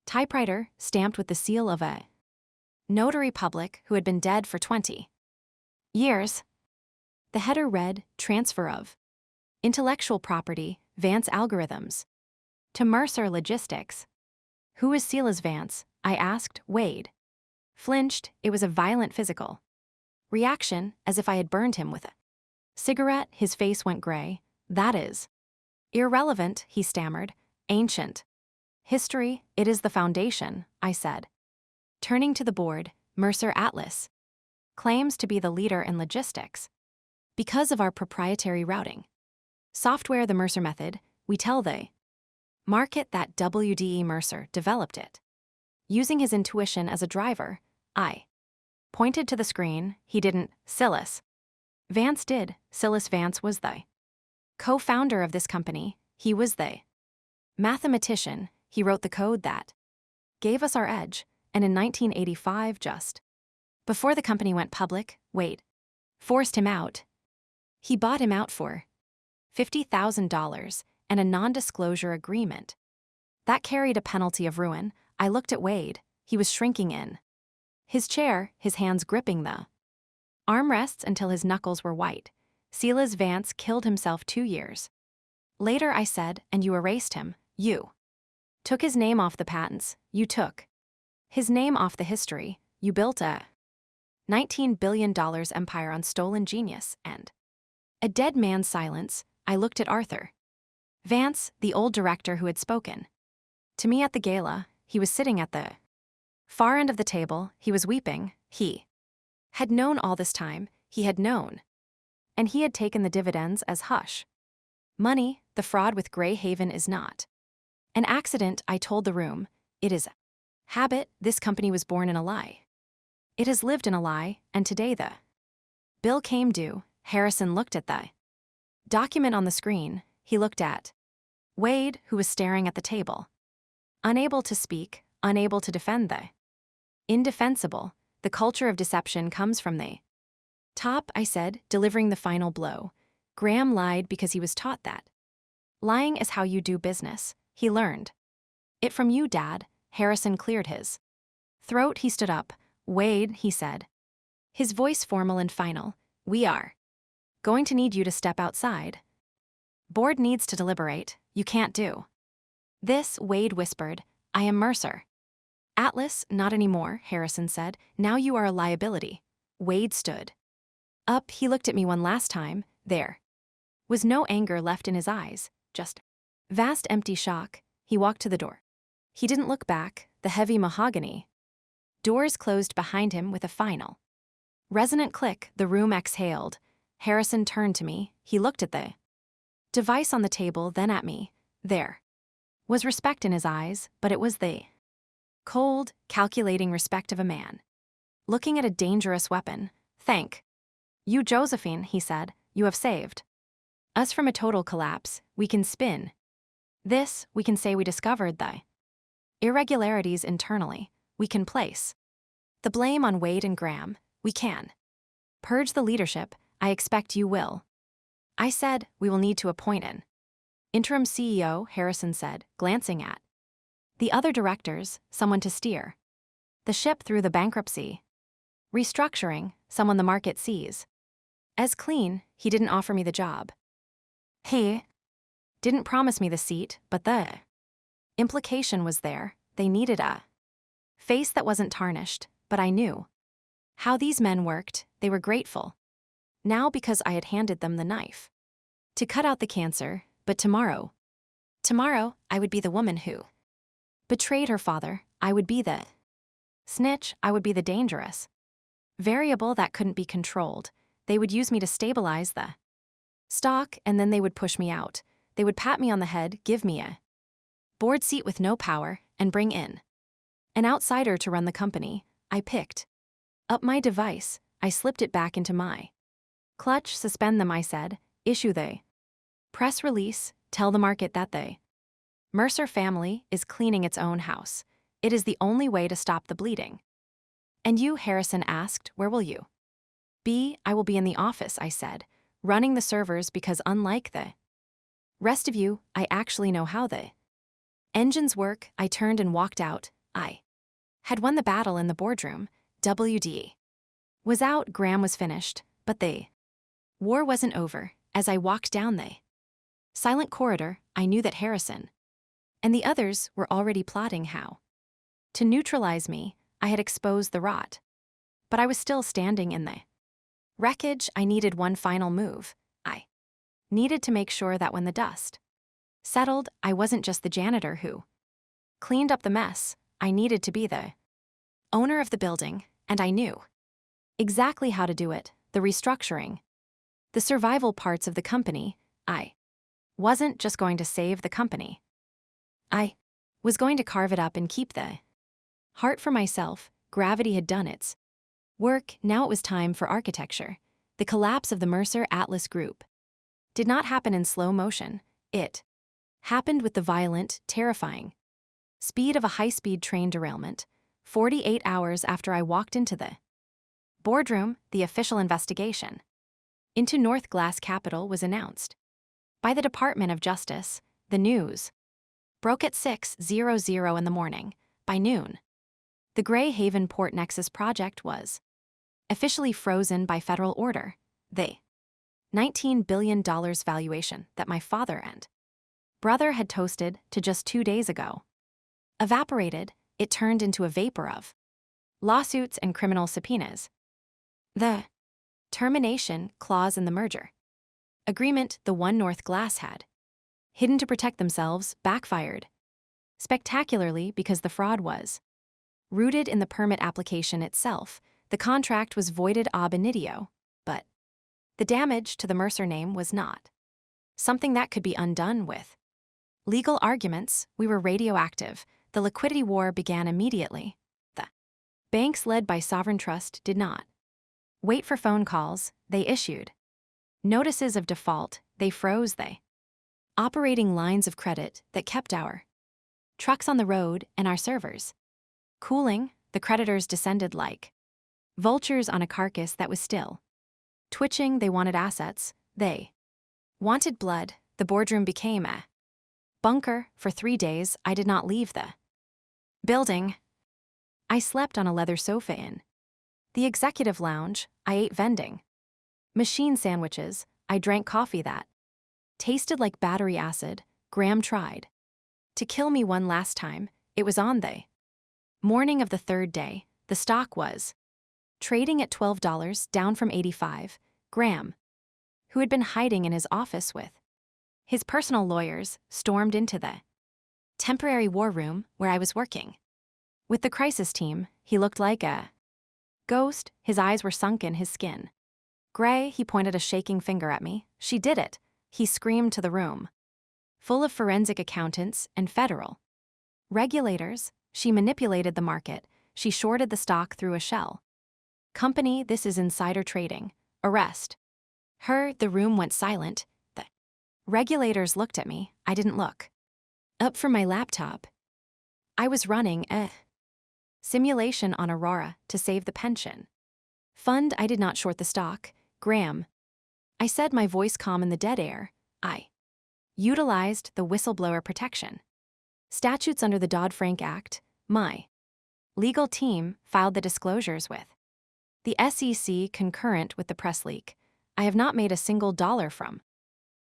typewriter, stamped with the seal of a notary public who had been dead for 20 years. The header read, transfer of intellectual property, Vance Algorithms, to Mercer Logistics. Who is Silas Vance? I asked. Wade flinched. It was a violent physical reaction, as if I had burned him with a cigarette. His face went gray. That is irrelevant, he stammered. Ancient history, it is the foundation, I said. Turning to the board, Mercer Atlas claims to be the leader in logistics because of our proprietary routing software, the Mercer method. We tell the market that W.D.E. Mercer developed it using his intuition as a driver. I pointed to the screen. He didn't. Silas Vance did. Silas Vance was the co-founder of this company. He was the mathematician. He wrote the code that gave us our edge. And in 1985, just before the company went public, Wade forced him out. He bought him out for $50,000 and a non-disclosure agreement. That carried a penalty of ruin. I looked at Wade. He was shrinking in his chair, his hands gripping the armrests until his knuckles were white. Silas Vance killed himself 2 years later, I said, and you erased him. You took his name off the patents. You took his name off the history. You built a $19 billion empire on stolen genius and a dead man's silence. I looked at Arthur Vance, the old director who had spoken to me at the gala. He was sitting at the far end of the table. He was weeping. He had known all this time. He had known. And he had taken the dividends as hush money. The fraud with Grey Haven is not an accident, I told the room. It is a habit. This company was born in a lie. It has lived in a lie, and today the bill came due. Harrison looked at the document on the screen. He looked at Wade, who was staring at the table, unable to speak, unable to defend the indefensible. The culture of deception comes from the top, I said, delivering the final blow. Graham lied because he was taught that lying is how you do business. He learned it from you, Dad. Harrison cleared his throat. He stood up. Wade, he said, his voice formal and final, we are going to need you to step outside. Board needs to deliberate. You can't do this, Wade whispered. I am Mercer. Atlas, not anymore, Harrison said. Now you are a liability. Wade stood up. He looked at me one last time. There was no anger left in his eyes, just vast empty shock. He walked to the door. He didn't look back. The heavy mahogany doors closed behind him with a final resonant click. The room exhaled. Harrison turned to me. He looked at the device on the table, then at me. There was respect in his eyes, but it was the cold, calculating respect of a man looking at a dangerous weapon. Thank you, Josephine, he said. You have saved us from a total collapse. We can spin this. We can say we discovered the irregularities internally. We can place the blame on Wade and Graham. We can purge the leadership. I expect you will. I said, we will need to appoint an interim CEO, Harrison said, glancing at the other directors, someone to steer the ship through the bankruptcy restructuring, someone the market sees as clean. He didn't offer me the job. He didn't promise me the seat, but the implication was there. They needed a face that wasn't tarnished, but I knew how these men worked. They were grateful now because I had handed them the knife to cut out the cancer. But tomorrow, I would be the woman who betrayed her father. I would be the snitch. I would be the dangerous variable that couldn't be controlled. They would use me to stabilize the stock, and then they would push me out. They would pat me on the head, give me a board seat with no power, and bring in an outsider to run the company. I picked up my device. I slipped it back into my clutch. Suspend them, I said. Issue the press release. Tell the market that the Mercer family is cleaning its own house. It is the only way to stop the bleeding. And you, Harrison asked, where will you be? I will be in the office, I said, running the servers, because unlike the rest of you, I actually know how the engines work. I turned and walked out. I had won the battle in the boardroom. WD was out. Graham was finished, but the war wasn't over. As I walked down the silent corridor, I knew that Harrison and the others were already plotting how to neutralize me. I had exposed the rot, but I was still standing in the wreckage. I needed one final move. I needed to make sure that when the dust settled, I wasn't just the janitor who cleaned up the mess. I needed to be the owner of the building, and I knew exactly how to do it. The restructuring, the survival parts of the company. I wasn't just going to save the company. I was going to carve it up and keep the heart for myself. Gravity had done its work. Now it was time for architecture. The collapse of the Mercer Atlas Group did not happen in slow motion. It happened with the violent, terrifying speed of a high-speed train derailment. 48 hours after I walked into the boardroom, the official investigation into North Glass Capital was announced by the Department of Justice. The news Broke at 6:00 in the morning. By noon, the Grey Haven Port Nexus project was officially frozen by federal order. The $19 billion valuation that my father and brother had toasted to just 2 days ago evaporated. It turned into a vapor of lawsuits and criminal subpoenas. The termination clause in the merger agreement the One North Glass had hidden to protect themselves backfired spectacularly because the fraud was rooted in the permit application itself. The contract was voided ab initio, but the damage to the Mercer name was not something that could be undone with legal arguments. We were radioactive. The liquidity war began immediately. The banks led by Sovereign Trust did not wait for phone calls. They issued notices of default. They froze the operating lines of credit that kept our trucks on the road and our servers cooling. The creditors descended like vultures on a carcass that was still twitching. They wanted assets. They wanted blood. The boardroom became a bunker. For 3 days, I did not leave the building. I slept on a leather sofa in the executive lounge. I ate vending machine sandwiches. I drank coffee that tasted like battery acid. Graham tried to kill me one last time. It was on the morning of the third day. The stock was trading at $12, down from $85. Graham, who had been hiding in his office with his personal lawyers, stormed into the temporary war room where I was working. With the crisis team, he looked like a ghost. His eyes were sunken, his skin gray. He pointed a shaking finger at me. She did it, he screamed to the room full of forensic accountants and federal regulators. She manipulated the market. She shorted the stock through a shell company. This is insider trading. Arrest her. The room went silent. The regulators looked at me. I didn't look up from my laptop. I was running a simulation on Aurora to save the pension fund. I did not short the stock. Graham, I said, my voice calm in the dead air. I utilized the whistleblower protection statutes under the Dodd-Frank Act. My legal team filed the disclosures with the SEC concurrent with the press leak. I have not made a single dollar from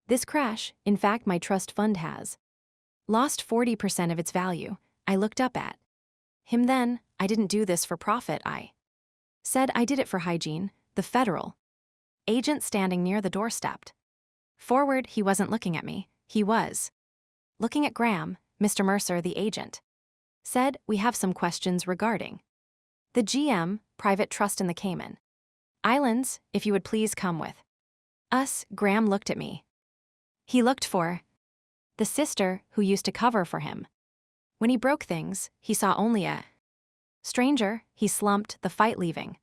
this crash. In fact, my trust fund has lost 40% of its value. I looked up at him then. I didn't do this for profit. I said I did it for hygiene. The federal agent standing near the door stepped forward. He wasn't looking at me. He was looking at Graham. Mr. Mercer, the agent, said, we have some questions regarding the GM, private trust in the Cayman Islands. If you would please come with us. Graham looked at me. He looked for the sister who used to cover for him. When he broke things, he saw only a stranger. He slumped, the fight leaving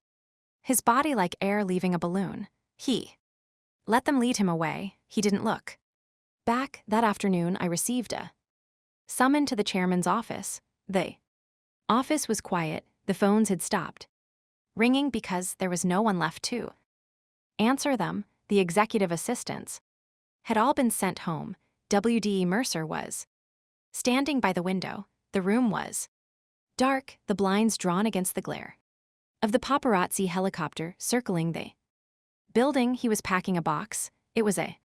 his body like air leaving a balloon. He let them lead him away. He didn't look back. That afternoon, I received a summon to the chairman's office. The office was quiet. The phones had stopped ringing because there was no one left to answer them. The executive assistants had all been sent home. W.D. Mercer was standing by the window. The room was dark, the blinds drawn against the glare of the paparazzi helicopter circling the building. He was packing a box. It was a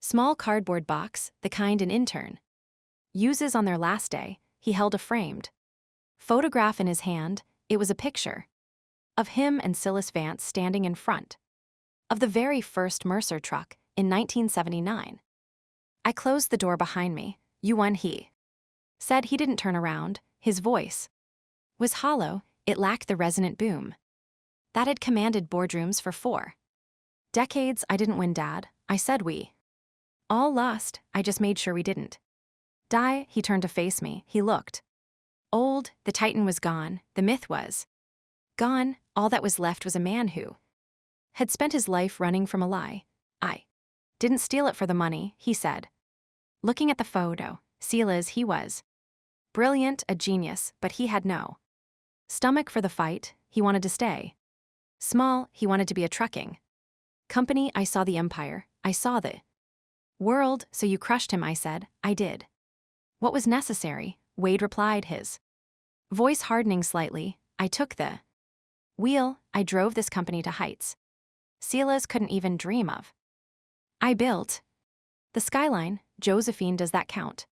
small cardboard box, the kind an intern uses on their last day. He held a framed photograph in his hand. It was a picture of him and Silas Vance standing in front of the very first Mercer truck in 1979. I closed the door behind me. You won, he said. He didn't turn around. His voice was hollow. It lacked the resonant boom that had commanded boardrooms for 4 decades. I didn't win, Dad. I said we all lost. I just made sure we didn't die. He turned to face me. He looked old. The Titan was gone. The myth was gone. All that was left was a man who had spent his life running from a lie. I didn't steal it for the money, he said, looking at the photo. Silas, he was brilliant, a genius, but he had no stomach for the fight. He wanted to stay small. He wanted to be a trucking company. I saw the empire. I saw the world. So you crushed him, I said. I did. What was necessary? Wade replied, his voice hardening slightly. I took the wheel. I drove this company to heights Silas couldn't even dream of. I built the skyline. Josephine, does that count?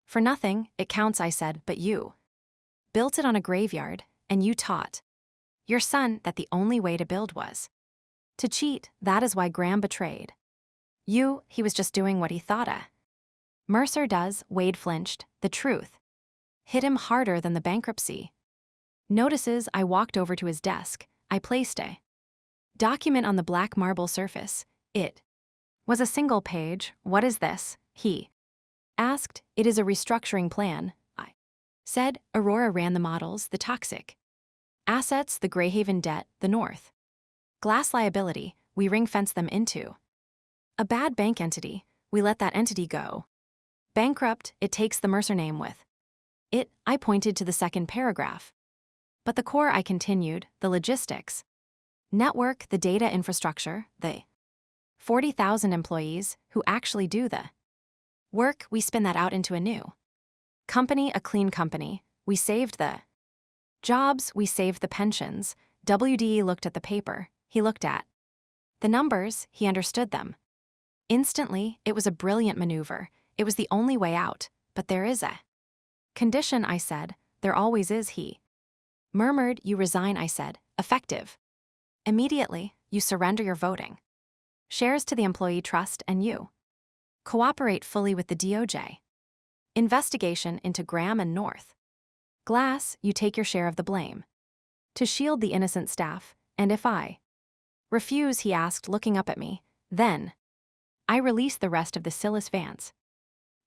For nothing, it counts, I said, but you built it on a graveyard, and you taught your son that the only way to build was to cheat. That is why Graham betrayed you. He was just doing what he thought a Mercer does. Wade flinched. The truth hit him harder than the bankruptcy notices. I walked over to his desk. I placed a document on the black marble surface. It was a single page. What is this? He asked. It is a restructuring plan, I said. Aurora ran the models, the toxic assets, the Greyhaven debt, the North Glass liability. We ring-fence them into a bad bank entity. We let that entity go bankrupt. It takes the Mercer name with it. I pointed to the second paragraph. But the core, I continued, the logistics network, the data infrastructure, the 40,000 employees who actually do the work, we spin that out into a new company, a clean company. We saved the jobs, we saved the pensions. WDE looked at the paper. He looked at the numbers. He understood them instantly. It was a brilliant maneuver. It was the only way out. But there is a condition, I said. There always is, he murmured. You resign, I said. Effective immediately. You surrender your voting shares to the employee trust, and you cooperate fully with the DOJ investigation into Graham and North Glass. You take your share of the blame to shield the innocent staff. And if I refuse, he asked, looking up at me, then I release the rest of the Silas Vance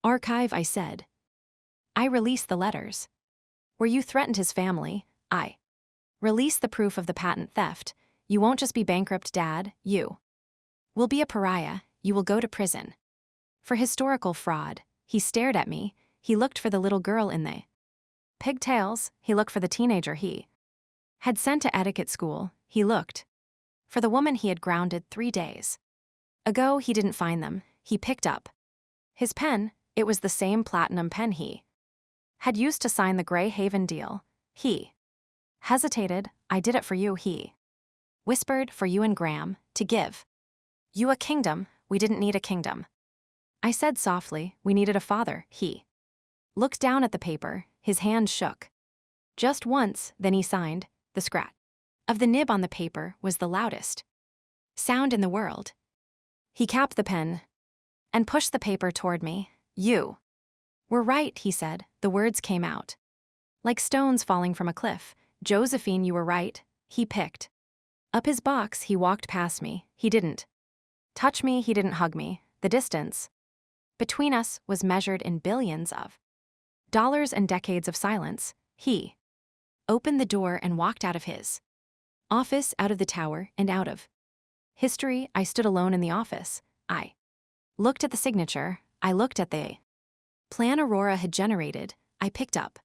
archive, I said. I release the letters where you threatened his family. I release the proof of the patent theft. You won't just be bankrupt, Dad. You will be a pariah. You will go to prison for historical fraud. He stared at me. He looked for the little girl in the pigtails. He looked for the teenager he had sent to etiquette school. He looked for the woman he had grounded 3 days ago. He didn't find them. He picked up his pen. It was the same platinum pen he had used to sign the Greyhaven deal. He hesitated. I did it for you, he whispered, for you and Graham, to give you a kingdom. We didn't need a kingdom, I said softly. We needed a father. He looked down at the paper. His hand shook just once, then he signed. The scratch of the nib on the paper was the loudest sound in the world. He capped the pen and pushed the paper toward me. You were right, he said. The words came out like stones falling from a cliff. Josephine, you were right. He picked up his box. He walked past me. He didn't touch me. He didn't hug me. The distance between us was measured in billions of dollars and decades of silence. He opened the door and walked out of his office, out of the tower, and out of history. I stood alone in the office. I looked at the signature. I looked at the plan Aurora had generated. I picked up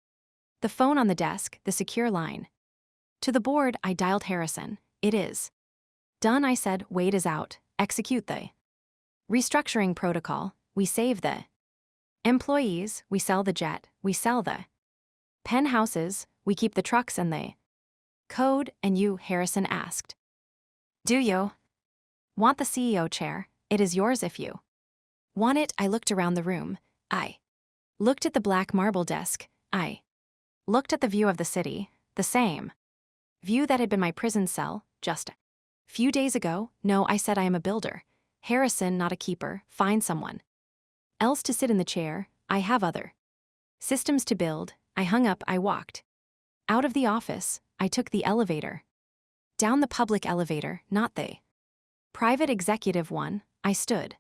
the phone on the desk, the secure line to the board. I dialed Harrison. It is done, I said. Wade is out. Execute the restructuring protocol. We save the employees. We sell the jet. We sell the penthouses. We keep the trucks and the code. And you, Harrison asked, do you want the CEO chair? It is yours if you want it. I looked around the room. I looked at the black marble desk. I looked at the view of the city, the same view that had been my prison cell just a few days ago. No, I said, I am a builder. Harrison, not a keeper. Find someone else to sit in the chair. I have other systems to build. I hung up. I walked out of the office. I took the elevator. Down the public elevator, not the private executive one. I stood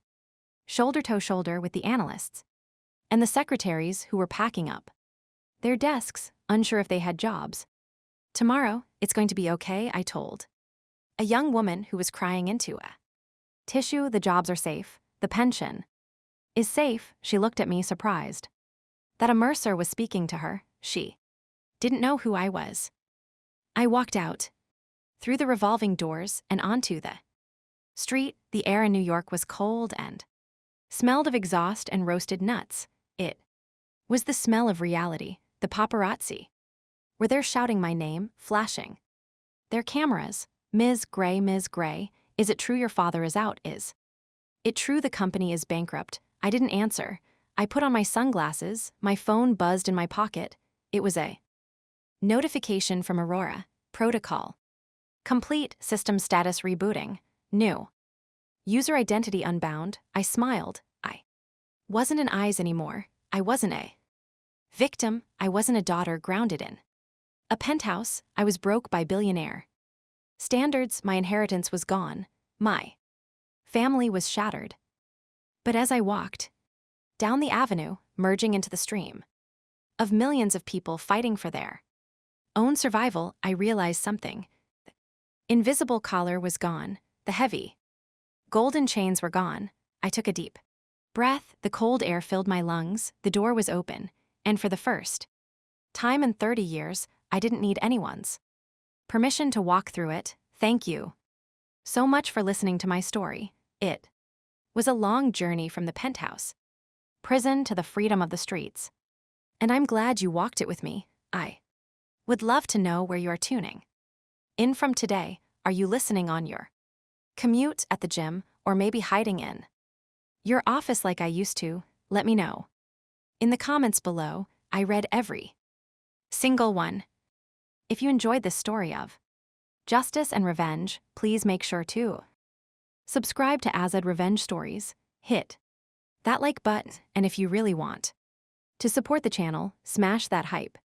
shoulder to shoulder with the analysts and the secretaries who were packing up their desks, unsure if they had jobs. Tomorrow, it's going to be okay, I told a young woman who was crying into a tissue. The jobs are safe. The pension is safe. She looked at me, surprised that a Mercer was speaking to her. She didn't know who I was. I walked out through the revolving doors and onto the street. The air in New York was cold and smelled of exhaust and roasted nuts. It Was the smell of reality, the paparazzi? Were they shouting my name, flashing? Their cameras. Ms. Gray, Ms. Gray, is it true your father is out? Is it true the company is bankrupt? I didn't answer. I put on my sunglasses, my phone buzzed in my pocket. It was a notification from Aurora. Protocol complete, system status rebooting. New user identity unbound. I smiled. I wasn't an eyes anymore. I wasn't a victim. I wasn't a daughter grounded in a penthouse. I was broke by billionaire standards. My inheritance was gone. My family was shattered. But as I walked down the avenue, merging into the stream of millions of people fighting for their own survival, I realized something. The invisible collar was gone. The heavy golden chains were gone. I took a deep breath. The cold air filled my lungs. The door was open. And for the first time in 30 years, I didn't need anyone's permission to walk through it. Thank you so much for listening to my story. It was a long journey from the penthouse prison to the freedom of the streets. And I'm glad you walked it with me. I would love to know where you are tuning in from today. Are you listening on your commute, at the gym, or maybe hiding in your office like I used to? Let me know in the comments below. I read every single one. If you enjoyed this story of justice and revenge, please make sure to subscribe to Azad Revenge Stories. Hit that like button, and if you really want to support the channel, smash that hype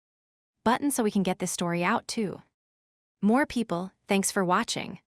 button so we can get this story out to more people. Thanks for watching.